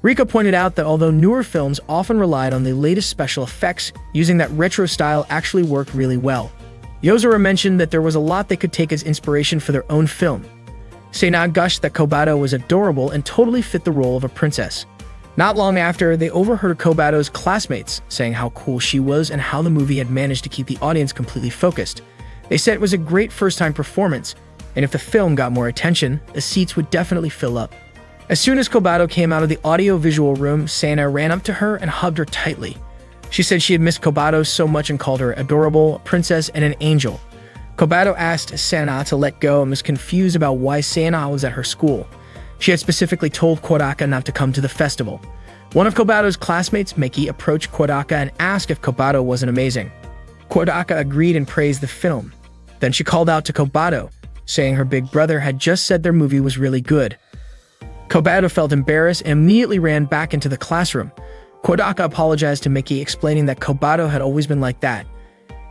Rika pointed out that although newer films often relied on the latest special effects, using that retro style actually worked really well. Yozora mentioned that there was a lot they could take as inspiration for their own film. Sena gushed that Kobato was adorable and totally fit the role of a princess. Not long after, they overheard Kobato's classmates saying how cool she was and how the movie had managed to keep the audience completely focused. They said it was a great first-time performance, and if the film got more attention, the seats would definitely fill up. As soon as Kobato came out of the audio-visual room, Sena ran up to her and hugged her tightly. She said she had missed Kobato so much and called her adorable, a princess, and an angel. Kobato asked Sena to let go and was confused about why Sena was at her school. She had specifically told Kodaka not to come to the festival. One of Kobato's classmates, Miki, approached Kodaka and asked if Kobato wasn't amazing. Kodaka agreed and praised the film. Then she called out to Kobato, saying her big brother had just said their movie was really good. Kobato felt embarrassed and immediately ran back into the classroom. Kodaka apologized to Miki, explaining that Kobato had always been like that.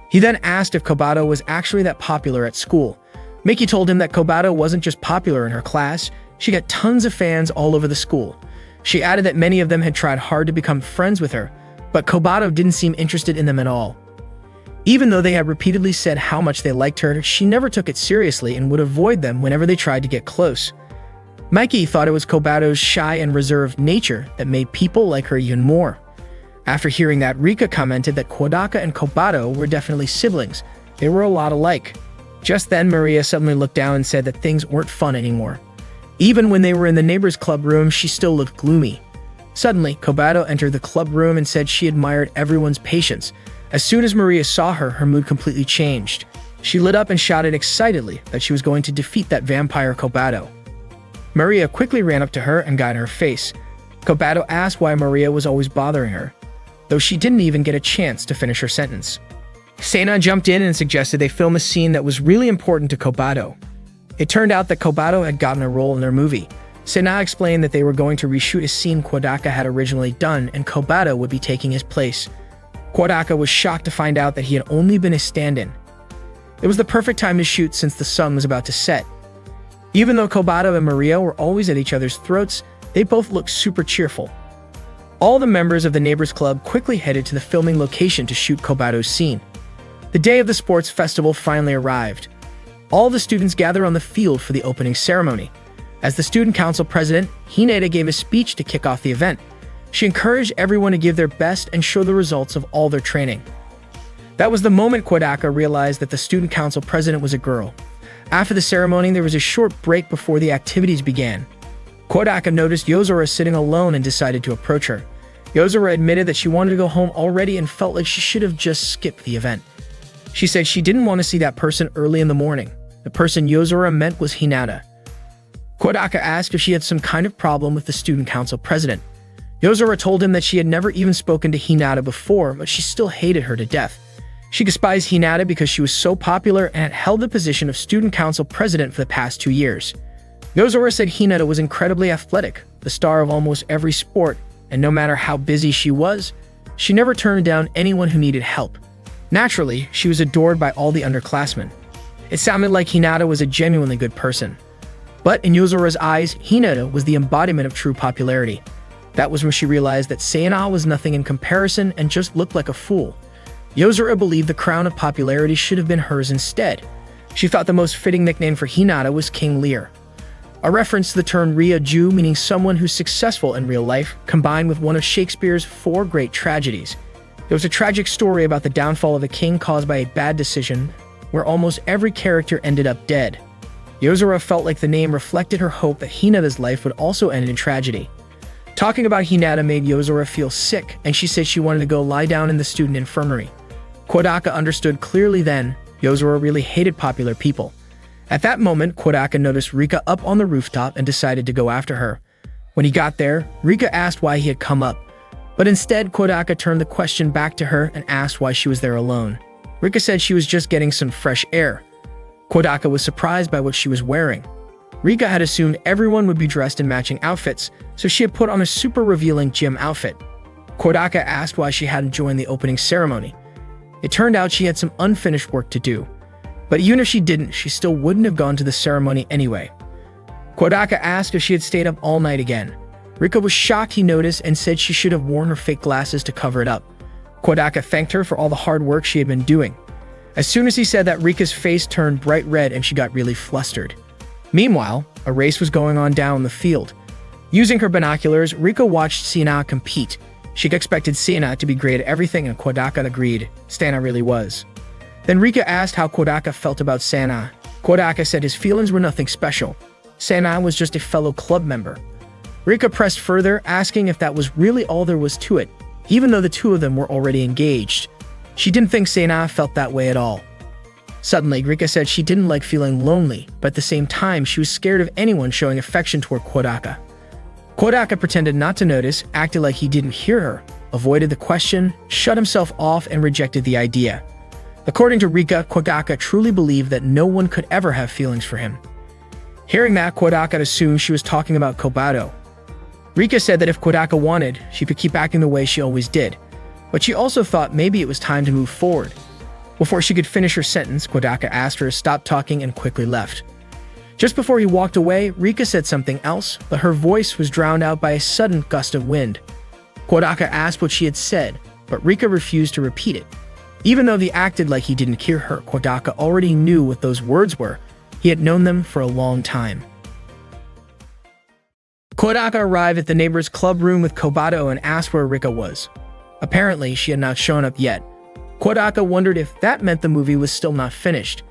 He then asked if Kobato was actually that popular at school. Miki told him that Kobato wasn't just popular in her class, she got tons of fans all over the school. She added that many of them had tried hard to become friends with her, but Kobato didn't seem interested in them at all. Even though they had repeatedly said how much they liked her, she never took it seriously and would avoid them whenever they tried to get close. Miki thought it was Kobato's shy and reserved nature that made people like her even more. After hearing that, Rika commented that Kodaka and Kobato were definitely siblings. They were a lot alike. Just then, Maria suddenly looked down and said that things weren't fun anymore. Even when they were in the neighbor's club room, she still looked gloomy. Suddenly, Kobato entered the club room and said she admired everyone's patience. As soon as Maria saw her, her mood completely changed. She lit up and shouted excitedly that she was going to defeat that vampire Kobato. Maria quickly ran up to her and got in her face. Kobato asked why Maria was always bothering her, though she didn't even get a chance to finish her sentence. Sena jumped in and suggested they film a scene that was really important to Kobato. It turned out that Kobato had gotten a role in their movie. Sena explained that they were going to reshoot a scene Kodaka had originally done and Kobato would be taking his place. Kodaka was shocked to find out that he had only been a stand-in. It was the perfect time to shoot since the sun was about to set. Even though Kobato and Maria were always at each other's throats, they both looked super cheerful. All the members of the Neighbors Club quickly headed to the filming location to shoot Kobato's scene. The day of the sports festival finally arrived. All the students gathered on the field for the opening ceremony. As the student council president, Hinata gave a speech to kick off the event. She encouraged everyone to give their best and show the results of all their training. That was the moment Kodaka realized that the student council president was a girl. After the ceremony, there was a short break before the activities began. Kodaka noticed Yozora sitting alone and decided to approach her. Yozora admitted that she wanted to go home already and felt like she should have just skipped the event. She said she didn't want to see that person early in the morning. The person Yozora meant was Hinata. Kodaka asked if she had some kind of problem with the student council president. Yozora told him that she had never even spoken to Hinata before, but she still hated her to death. She despised Hinata because she was so popular and had held the position of student council president for the past 2 years. Yozora said Hinata was incredibly athletic, the star of almost every sport, and no matter how busy she was, she never turned down anyone who needed help. Naturally, she was adored by all the underclassmen. It sounded like Hinata was a genuinely good person. But in Yozora's eyes, Hinata was the embodiment of true popularity. That was when she realized that Sena was nothing in comparison and just looked like a fool. Yozora believed the crown of popularity should have been hers instead. She thought the most fitting nickname for Hinata was King Lear, a reference to the term Ria-ju, meaning someone who's successful in real life, combined with one of Shakespeare's 4 great tragedies. There was a tragic story about the downfall of a king caused by a bad decision, where almost every character ended up dead. Yozora felt like the name reflected her hope that Hinata's life would also end in tragedy. Talking about Hinata made Yozora feel sick, and she said she wanted to go lie down in the student infirmary. Kodaka understood clearly then, Yozora really hated popular people. At that moment, Kodaka noticed Rika up on the rooftop and decided to go after her. When he got there, Rika asked why he had come up. But instead, Kodaka turned the question back to her and asked why she was there alone. Rika said she was just getting some fresh air. Kodaka was surprised by what she was wearing. Rika had assumed everyone would be dressed in matching outfits, so she had put on a super revealing gym outfit. Kodaka asked why she hadn't joined the opening ceremony. It turned out she had some unfinished work to do. But even if she didn't, she still wouldn't have gone to the ceremony anyway. Kodaka asked if she had stayed up all night again. Rika was shocked he noticed and said she should have worn her fake glasses to cover it up. Kodaka thanked her for all the hard work she had been doing. As soon as he said that, Rika's face turned bright red and she got really flustered. Meanwhile, a race was going on down the field. Using her binoculars, Rika watched Sana compete. She expected Sana to be great at everything, and Kodaka agreed. Sana really was. Then Rika asked how Kodaka felt about Sana. Kodaka said his feelings were nothing special. Sana was just a fellow club member. Rika pressed further, asking if that was really all there was to it, even though the two of them were already engaged. She didn't think Sana felt that way at all. Suddenly, Rika said she didn't like feeling lonely, but at the same time, she was scared of anyone showing affection toward Kodaka. Kodaka pretended not to notice, acted like he didn't hear her, avoided the question, shut himself off, and rejected the idea. According to Rika, Kodaka truly believed that no one could ever have feelings for him. Hearing that, Kodaka assumed she was talking about Kobato. Rika said that if Kodaka wanted, she could keep acting the way she always did, but she also thought maybe it was time to move forward. Before she could finish her sentence, Kodaka asked her to stop talking and quickly left. Just before he walked away, Rika said something else, but her voice was drowned out by a sudden gust of wind. Kodaka asked what she had said, but Rika refused to repeat it. Even though he acted like he didn't hear her, Kodaka already knew what those words were. He had known them for a long time. Kodaka arrived at the neighbor's club room with Kobato and asked where Rika was. Apparently, she had not shown up yet. Kodaka wondered if that meant the movie was still not finished.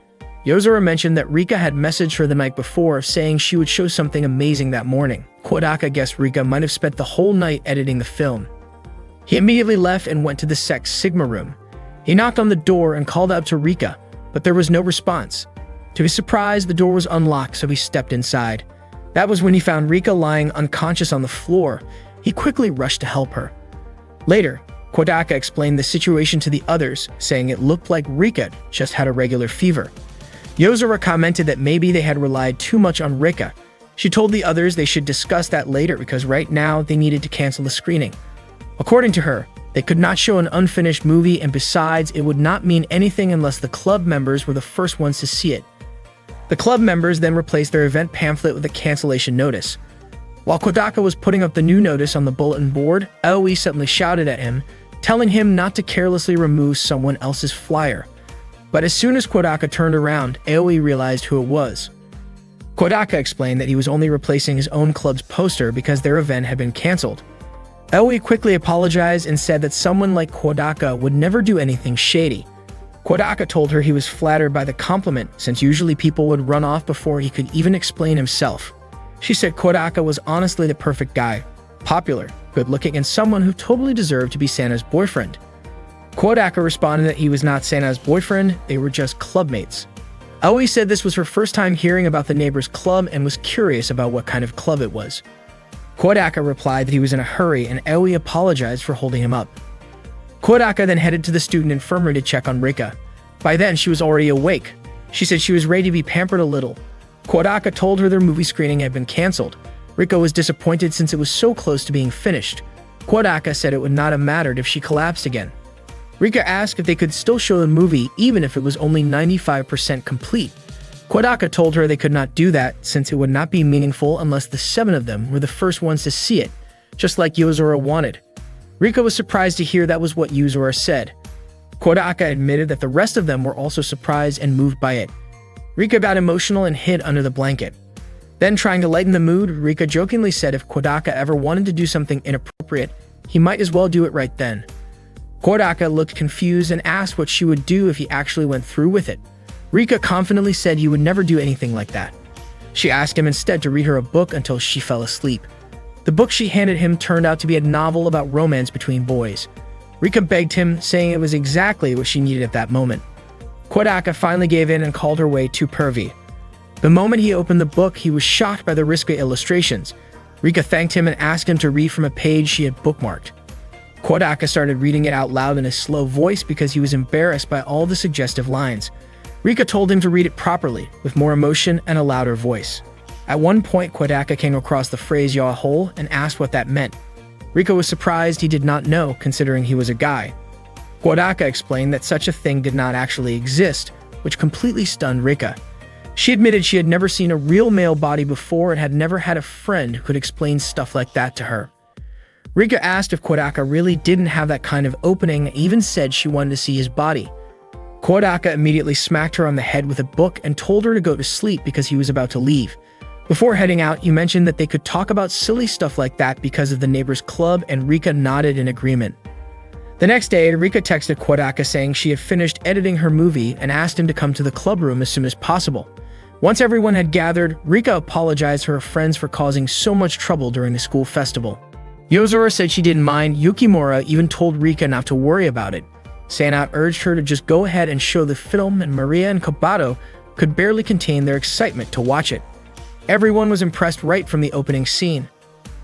Yozora mentioned that Rika had messaged her the night before saying she would show something amazing that morning. Kodaka guessed Rika might have spent the whole night editing the film. He immediately left and went to the Sex Sigma room. He knocked on the door and called out to Rika, but there was no response. To his surprise, the door was unlocked, so he stepped inside. That was when he found Rika lying unconscious on the floor. He quickly rushed to help her. Later, Kodaka explained the situation to the others, saying it looked like Rika just had a regular fever. Yozora commented that maybe they had relied too much on Rika. She told the others they should discuss that later because right now they needed to cancel the screening. According to her, they could not show an unfinished movie, and besides, it would not mean anything unless the club members were the first ones to see it. The club members then replaced their event pamphlet with a cancellation notice. While Kodaka was putting up the new notice on the bulletin board, Aoi suddenly shouted at him, telling him not to carelessly remove someone else's flyer. But as soon as Kodaka turned around, Aoi realized who it was. Kodaka explained that he was only replacing his own club's poster because their event had been cancelled. Aoi quickly apologized and said that someone like Kodaka would never do anything shady. Kodaka told her he was flattered by the compliment, since usually people would run off before he could even explain himself. She said Kodaka was honestly the perfect guy, popular, good-looking, and someone who totally deserved to be Sana's boyfriend. Kodaka responded that he was not Sana's boyfriend, they were just clubmates. Aoi said this was her first time hearing about the neighbor's club and was curious about what kind of club it was. Kodaka replied that he was in a hurry, and Aoi apologized for holding him up. Kodaka then headed to the student infirmary to check on Rika. By then, she was already awake. She said she was ready to be pampered a little. Kodaka told her their movie screening had been canceled. Rika was disappointed since it was so close to being finished. Kodaka said it would not have mattered if she collapsed again. Rika asked if they could still show the movie even if it was only 95% complete. Kodaka told her they could not do that since it would not be meaningful unless the 7 of them were the first ones to see it, just like Yozora wanted. Rika was surprised to hear that was what Yozora said. Kodaka admitted that the rest of them were also surprised and moved by it. Rika got emotional and hid under the blanket. Then, trying to lighten the mood, Rika jokingly said if Kodaka ever wanted to do something inappropriate, he might as well do it right then. Kodaka looked confused and asked what she would do if he actually went through with it. Rika confidently said he would never do anything like that. She asked him instead to read her a book until she fell asleep. The book she handed him turned out to be a novel about romance between boys. Rika begged him, saying it was exactly what she needed at that moment. Kodaka finally gave in and called her way too pervy. The moment he opened the book, he was shocked by the risque illustrations. Rika thanked him and asked him to read from a page she had bookmarked. Kodaka started reading it out loud in a slow voice because he was embarrassed by all the suggestive lines. Rika told him to read it properly, with more emotion and a louder voice. At one point, Kodaka came across the phrase "yaw hole" and asked what that meant. Rika was surprised he did not know, considering he was a guy. Kodaka explained that such a thing did not actually exist, which completely stunned Rika. She admitted she had never seen a real male body before and had never had a friend who could explain stuff like that to her. Rika asked if Kodaka really didn't have that kind of opening and even said she wanted to see his body. Kodaka immediately smacked her on the head with a book and told her to go to sleep because he was about to leave. Before heading out, you mentioned that they could talk about silly stuff like that because of the neighbors' club, and Rika nodded in agreement. The next day, Rika texted Kodaka saying she had finished editing her movie and asked him to come to the club room as soon as possible. Once everyone had gathered, Rika apologized to her friends for causing so much trouble during the school festival. Yozora said she didn't mind. Yukimura even told Rika not to worry about it. Sana urged her to just go ahead and show the film, and Maria and Kobato could barely contain their excitement to watch it. Everyone was impressed right from the opening scene.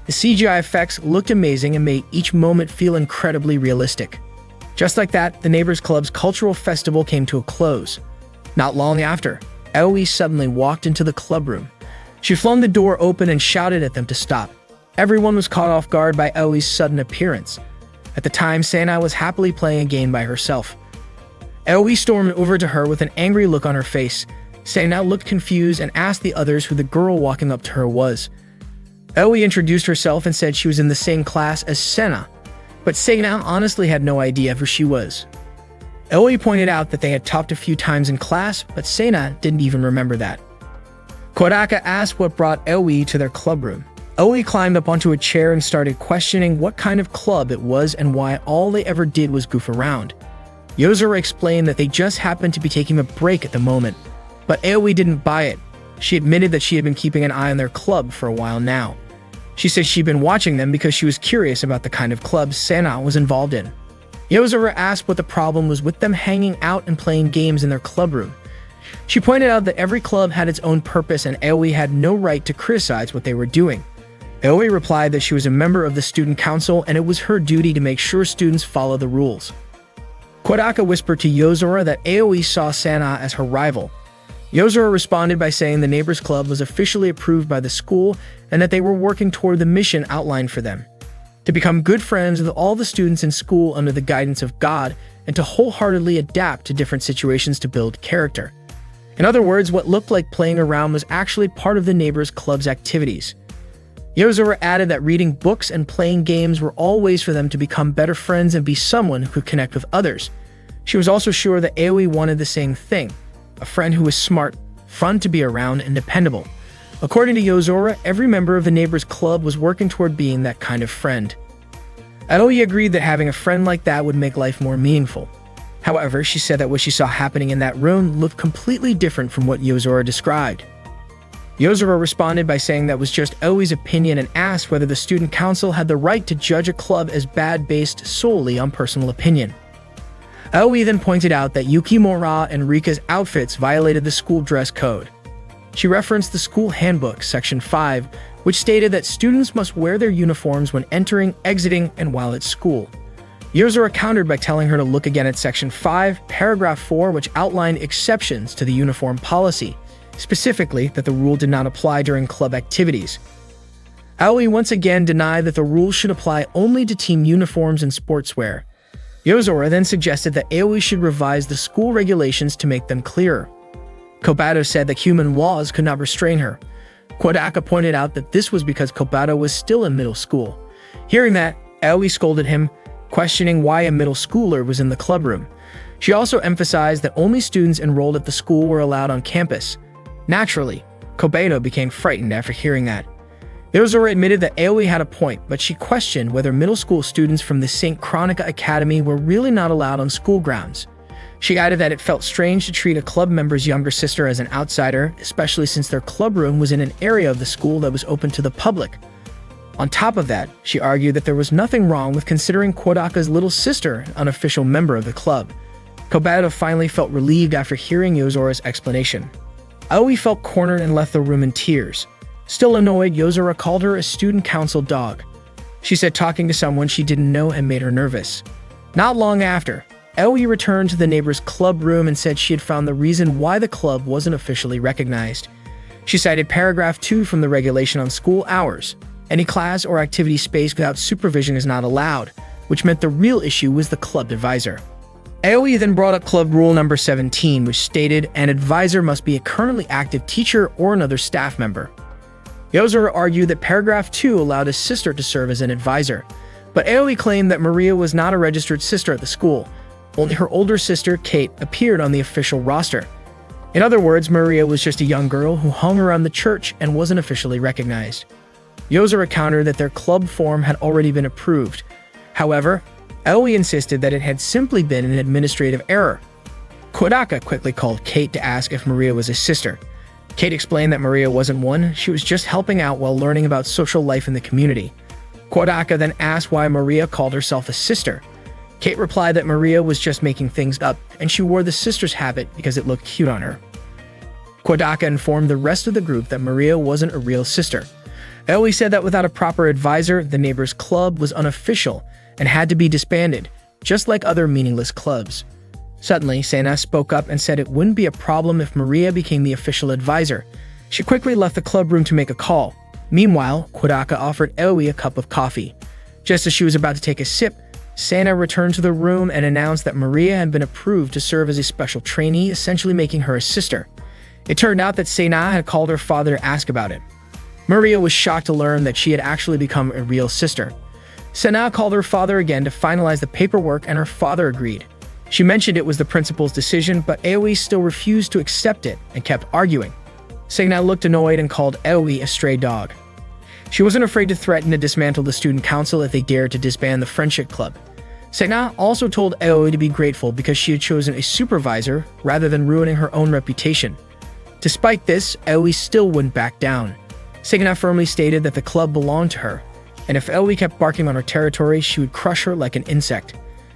The CGI effects looked amazing and made each moment feel incredibly realistic. Just like that, the Neighbors Club's cultural festival came to a close. Not long after, Aoi suddenly walked into the club room. She flung the door open and shouted at them to stop. Everyone was caught off guard by Aoi's sudden appearance. At the time, Sana was happily playing a game by herself. Aoi stormed over to her with an angry look on her face. Sana looked confused and asked the others who the girl walking up to her was. Aoi introduced herself and said she was in the same class as Sena, but Sana honestly had no idea who she was. Aoi pointed out that they had talked a few times in class, but Sana didn't even remember that. Kodaka asked what brought Aoi to their club room. Aoi climbed up onto a chair and started questioning what kind of club it was and why all they ever did was goof around. Yozora explained that they just happened to be taking a break at the moment, but Aoi didn't buy it. She admitted that she had been keeping an eye on their club for a while now. She said she'd been watching them because she was curious about the kind of clubs Sana was involved in. Yozora asked what the problem was with them hanging out and playing games in their club room. She pointed out that every club had its own purpose and Aoi had no right to criticize what they were doing. Aoi replied that she was a member of the student council and it was her duty to make sure students follow the rules. Kodaka whispered to Yozora that Aoi saw Sana as her rival. Yozora responded by saying the Neighbors Club was officially approved by the school and that they were working toward the mission outlined for them: to become good friends with all the students in school under the guidance of God and to wholeheartedly adapt to different situations to build character. In other words, what looked like playing around was actually part of the Neighbors Club's activities. Yozora added that reading books and playing games were all ways for them to become better friends and be someone who could connect with others. She was also sure that Aoi wanted the same thing: a friend who was smart, fun to be around, and dependable. According to Yozora, every member of the Neighbors Club was working toward being that kind of friend. Aoi agreed that having a friend like that would make life more meaningful. However, she said that what she saw happening in that room looked completely different from what Yozora described. Yozora responded by saying that was just Aoi's opinion and asked whether the student council had the right to judge a club as bad based solely on personal opinion. Aoi then pointed out that Yukimura and Rika's outfits violated the school dress code. She referenced the school handbook, section 5, which stated that students must wear their uniforms when entering, exiting, and while at school. Yozora countered by telling her to look again at section 5, paragraph 4, which outlined exceptions to the uniform policy, specifically that the rule did not apply during club activities. Aoi once again denied that the rule should apply only to team uniforms and sportswear. Yozora then suggested that Aoi should revise the school regulations to make them clearer. Kobato said that human laws could not restrain her. Kodaka pointed out that this was because Kobato was still in middle school. Hearing that, Aoi scolded him, questioning why a middle schooler was in the club room. She also emphasized that only students enrolled at the school were allowed on campus. Naturally, Kobato became frightened after hearing that. Yozora admitted that Aoi had a point, but she questioned whether middle school students from the St. Chronica Academy were really not allowed on school grounds. She added that it felt strange to treat a club member's younger sister as an outsider, especially since their club room was in an area of the school that was open to the public. On top of that, she argued that there was nothing wrong with considering Kodaka's little sister an unofficial member of the club. Kobato finally felt relieved after hearing Yozora's explanation. Aoi felt cornered and left the room in tears. Still annoyed, Yozora called her a student council dog. She said talking to someone she didn't know had made her nervous. Not long after, Aoi returned to the Neighbors Club room and said she had found the reason why the club wasn't officially recognized. She cited paragraph 2 from the regulation on school hours. Any class or activity space without supervision is not allowed, which meant the real issue was the club advisor. Aoi then brought up club rule number 17, which stated an advisor must be a currently active teacher or another staff member. Yozora argued that paragraph 2 allowed his sister to serve as an advisor, but Aoi claimed that Maria was not a registered sister at the school. Only her older sister, Kate, appeared on the official roster. In other words, Maria was just a young girl who hung around the church and wasn't officially recognized. Yozora countered that their club form had already been approved. However, Aoi insisted that it had simply been an administrative error. Kodaka quickly called Kate to ask if Maria was his sister. Kate explained that Maria wasn't one, she was just helping out while learning about social life in the community. Kodaka then asked why Maria called herself a sister. Kate replied that Maria was just making things up and she wore the sister's habit because it looked cute on her. Kodaka informed the rest of the group that Maria wasn't a real sister. Aoi said that without a proper advisor, the neighbor's club was unofficial and had to be disbanded, just like other meaningless clubs. Suddenly, Sena spoke up and said it wouldn't be a problem if Maria became the official advisor. She quickly left the club room to make a call. Meanwhile, Kodaka offered Aoi a cup of coffee. Just as she was about to take a sip, Sena returned to the room and announced that Maria had been approved to serve as a special trainee, essentially making her a sister. It turned out that Sena had called her father to ask about it. Maria was shocked to learn that she had actually become a real sister. Sena called her father again to finalize the paperwork and her father agreed. She mentioned it was the principal's decision, but Aoi still refused to accept it and kept arguing. Sena looked annoyed and called Aoi a stray dog. She wasn't afraid to threaten to dismantle the student council if they dared to disband the friendship club. Sena also told Aoi to be grateful because she had chosen a supervisor rather than ruining her own reputation. Despite this, Aoi still wouldn't back down. Sena firmly stated that the club belonged to her, and if Aoi kept barking on her territory, she would crush her like an insect.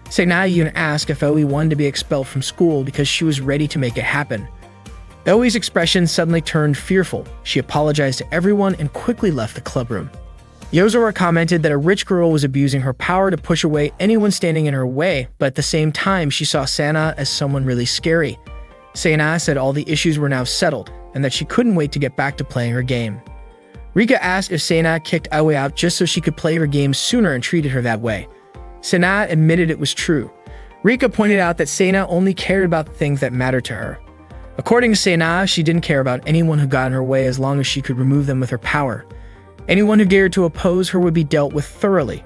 Sena even asked if Aoi wanted to be expelled from school because she was ready to make it happen. Aoi's expression suddenly turned fearful. She apologized to everyone and quickly left the club room. Yozora commented that a rich girl was abusing her power to push away anyone standing in her way, but at the same time, she saw Sena as someone really scary. Sena said all the issues were now settled and that she couldn't wait to get back to playing her game. Rika asked if Sena kicked Aoi out just so she could play her game sooner and treated her that way. Sena admitted it was true. Rika pointed out that Sena only cared about things that mattered to her. According to Sena, she didn't care about anyone who got in her way as long as she could remove them with her power. Anyone who dared to oppose her would be dealt with thoroughly.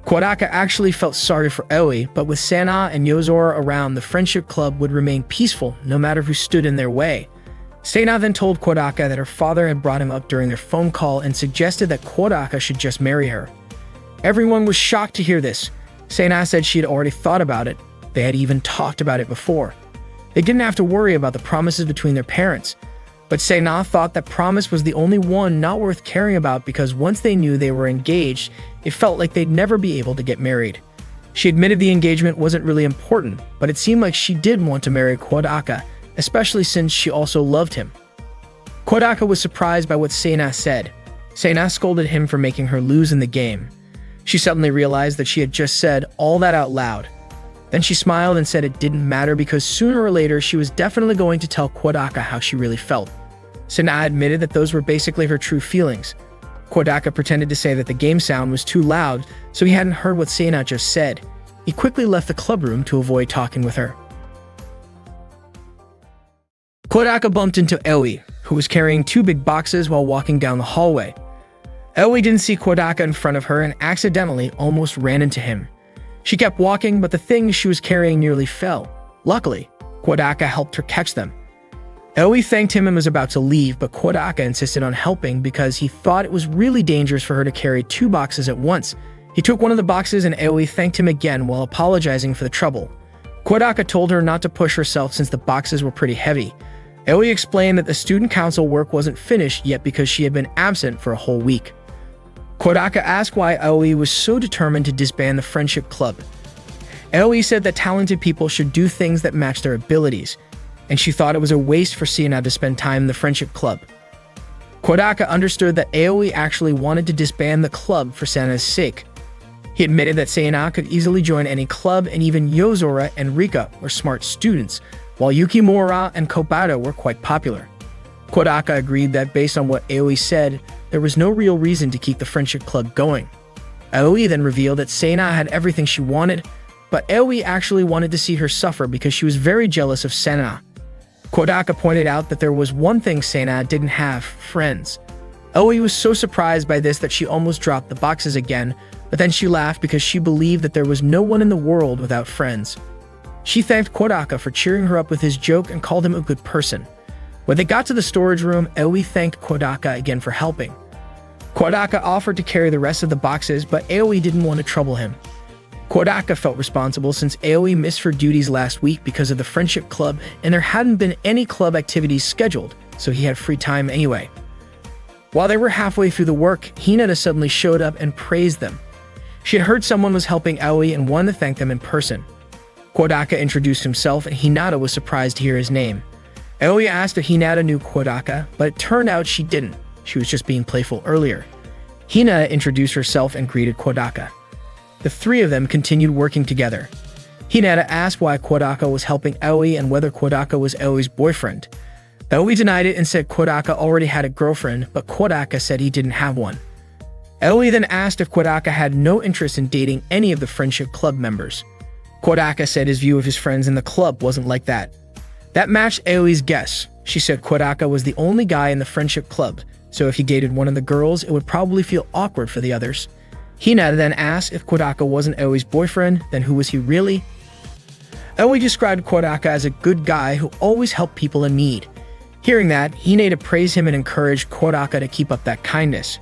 Kodaka actually felt sorry for Aoi, but with Sena and Yozora around, the friendship club would remain peaceful no matter who stood in their way. Sena then told Kodaka that her father had brought him up during their phone call and suggested that Kodaka should just marry her. Everyone was shocked to hear this. Sena said she had already thought about it. They had even talked about it before. They didn't have to worry about the promises between their parents. But Sena thought that promise was the only one not worth caring about because once they knew they were engaged, it felt like they'd never be able to get married. She admitted the engagement wasn't really important, but it seemed like she did want to marry Kodaka, especially since she also loved him. Kodaka was surprised by what Sena said. Sena scolded him for making her lose in the game. She suddenly realized that she had just said all that out loud. Then she smiled and said it didn't matter because sooner or later she was definitely going to tell Kodaka how she really felt. Sena admitted that those were basically her true feelings. Kodaka pretended to say that the game sound was too loud, so he hadn't heard what Sena just said. He quickly left the club room to avoid talking with her. Kodaka bumped into Aoi, who was carrying 2 big boxes while walking down the hallway. Aoi didn't see Kodaka in front of her and accidentally almost ran into him. She kept walking, but the things she was carrying nearly fell. Luckily, Kodaka helped her catch them. Aoi thanked him and was about to leave, but Kodaka insisted on helping because he thought it was really dangerous for her to carry 2 boxes at once. He took one of the boxes and Aoi thanked him again while apologizing for the trouble. Kodaka told her not to push herself since the boxes were pretty heavy. Aoi explained that the student council work wasn't finished yet because she had been absent for a whole week. Kodaka asked why Aoi was so determined to disband the friendship club. Aoi said that talented people should do things that match their abilities, and she thought it was a waste for Sena to spend time in the friendship club. Kodaka understood that Aoi actually wanted to disband the club for Sena's sake. He admitted that Sena could easily join any club, and even Yozora and Rika were smart students, while Yukimura and Kobata were quite popular. Kodaka agreed that based on what Aoi said, there was no real reason to keep the friendship club going. Aoi then revealed that Sena had everything she wanted, but Aoi actually wanted to see her suffer because she was very jealous of Sena. Kodaka pointed out that there was one thing Sena didn't have: friends. Aoi was so surprised by this that she almost dropped the boxes again, but then she laughed because she believed that there was no one in the world without friends. She thanked Kodaka for cheering her up with his joke and called him a good person. When they got to the storage room, Aoi thanked Kodaka again for helping. Kodaka offered to carry the rest of the boxes, but Aoi didn't want to trouble him. Kodaka felt responsible since Aoi missed her duties last week because of the friendship club and there hadn't been any club activities scheduled, so he had free time anyway. While they were halfway through the work, Hinata suddenly showed up and praised them. She had heard someone was helping Aoi and wanted to thank them in person. Kodaka introduced himself and Hinata was surprised to hear his name. Aoi asked if Hinata knew Kodaka, but it turned out she didn't. She was just being playful earlier. Hinata introduced herself and greeted Kodaka. The three of them continued working together. Hinata asked why Kodaka was helping Aoi and whether Kodaka was Aoi's boyfriend. Aoi denied it and said Kodaka already had a girlfriend, but Kodaka said he didn't have one. Aoi then asked if Kodaka had no interest in dating any of the friendship club members. Kodaka said his view of his friends in the club wasn't like that. That matched Aoi's guess. She said Kodaka was the only guy in the friendship club, so if he dated one of the girls, it would probably feel awkward for the others. Hinata then asked if Kodaka wasn't Aoi's boyfriend, then who was he really? Aoi described Kodaka as a good guy who always helped people in need. Hearing that, Hinata praised him and encouraged Kodaka to keep up that kindness.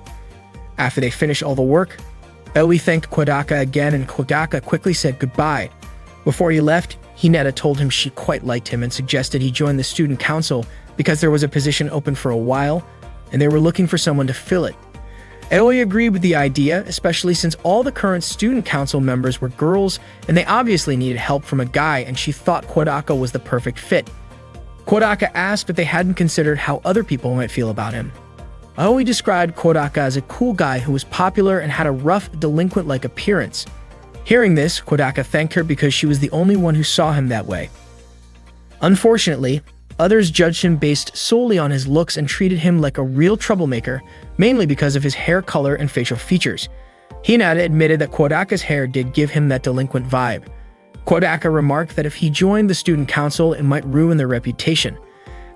After they finished all the work, Aoi thanked Kodaka again and Kodaka quickly said goodbye. Before he left, Hinata told him she quite liked him and suggested he join the student council because there was a position open for a while and they were looking for someone to fill it. Aoi agreed with the idea, especially since all the current student council members were girls and they obviously needed help from a guy and she thought Kodaka was the perfect fit. Kodaka asked if they hadn't considered how other people might feel about him. Aoi described Kodaka as a cool guy who was popular and had a rough, delinquent-like appearance. Hearing this, Kodaka thanked her because she was the only one who saw him that way. Unfortunately, others judged him based solely on his looks and treated him like a real troublemaker, mainly because of his hair color and facial features. Hinata admitted that Kodaka's hair did give him that delinquent vibe. Kodaka remarked that if he joined the student council, it might ruin their reputation.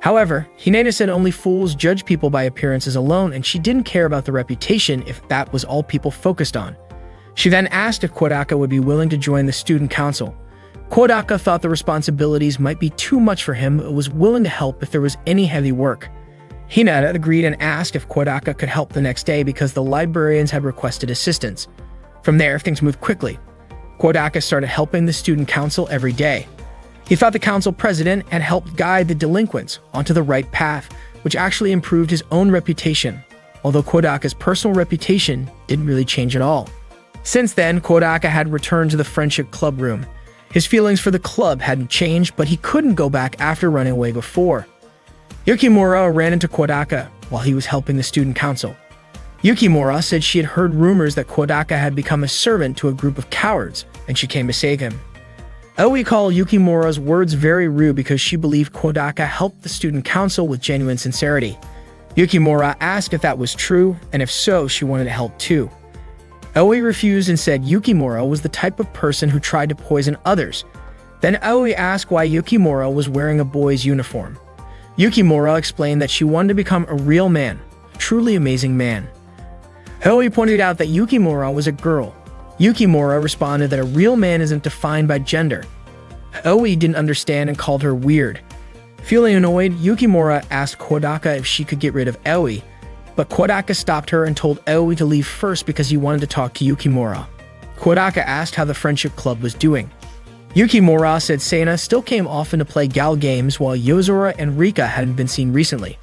However, Hinata said only fools judge people by appearances alone and she didn't care about the reputation if that was all people focused on. She then asked if Kodaka would be willing to join the student council. Kodaka thought the responsibilities might be too much for him but was willing to help if there was any heavy work. Hinata agreed and asked if Kodaka could help the next day because the librarians had requested assistance. From there, things moved quickly. Kodaka started helping the student council every day. He thought the council president had helped guide the delinquents onto the right path, which actually improved his own reputation, although Kodaka's personal reputation didn't really change at all. Since then, Kodaka had returned to the friendship club room. His feelings for the club hadn't changed, but he couldn't go back after running away before. Yukimura ran into Kodaka while he was helping the student council. Yukimura said she had heard rumors that Kodaka had become a servant to a group of cowards, and she came to save him. Aoi called Yukimura's words very rude because she believed Kodaka helped the student council with genuine sincerity. Yukimura asked if that was true, and if so, she wanted to help too. Aoi refused and said Yukimura was the type of person who tried to poison others. Then Aoi asked why Yukimura was wearing a boy's uniform. Yukimura explained that she wanted to become a real man, a truly amazing man. Aoi pointed out that Yukimura was a girl. Yukimura responded that a real man isn't defined by gender. Aoi didn't understand and called her weird. Feeling annoyed, Yukimura asked Kodaka if she could get rid of Aoi, but Kodaka stopped her and told Aoi to leave first because he wanted to talk to Yukimura. Kodaka asked how the friendship club was doing. Yukimura said Seina still came often to play gal games while Yozora and Rika hadn't been seen recently.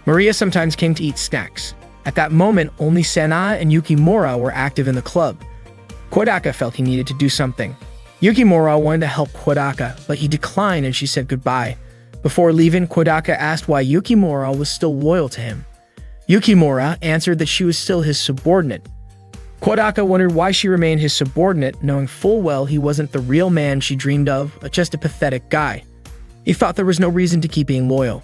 Maria sometimes came to eat snacks. At that moment, only Sena and Yukimura were active in the club. Kodaka felt he needed to do something. Yukimura wanted to help Kodaka, but he declined and she said goodbye. Before leaving, Kodaka asked why Yukimura was still loyal to him. Yukimura answered that she was still his subordinate. Kodaka wondered why she remained his subordinate, knowing full well he wasn't the real man she dreamed of, but just a pathetic guy. He thought there was no reason to keep being loyal.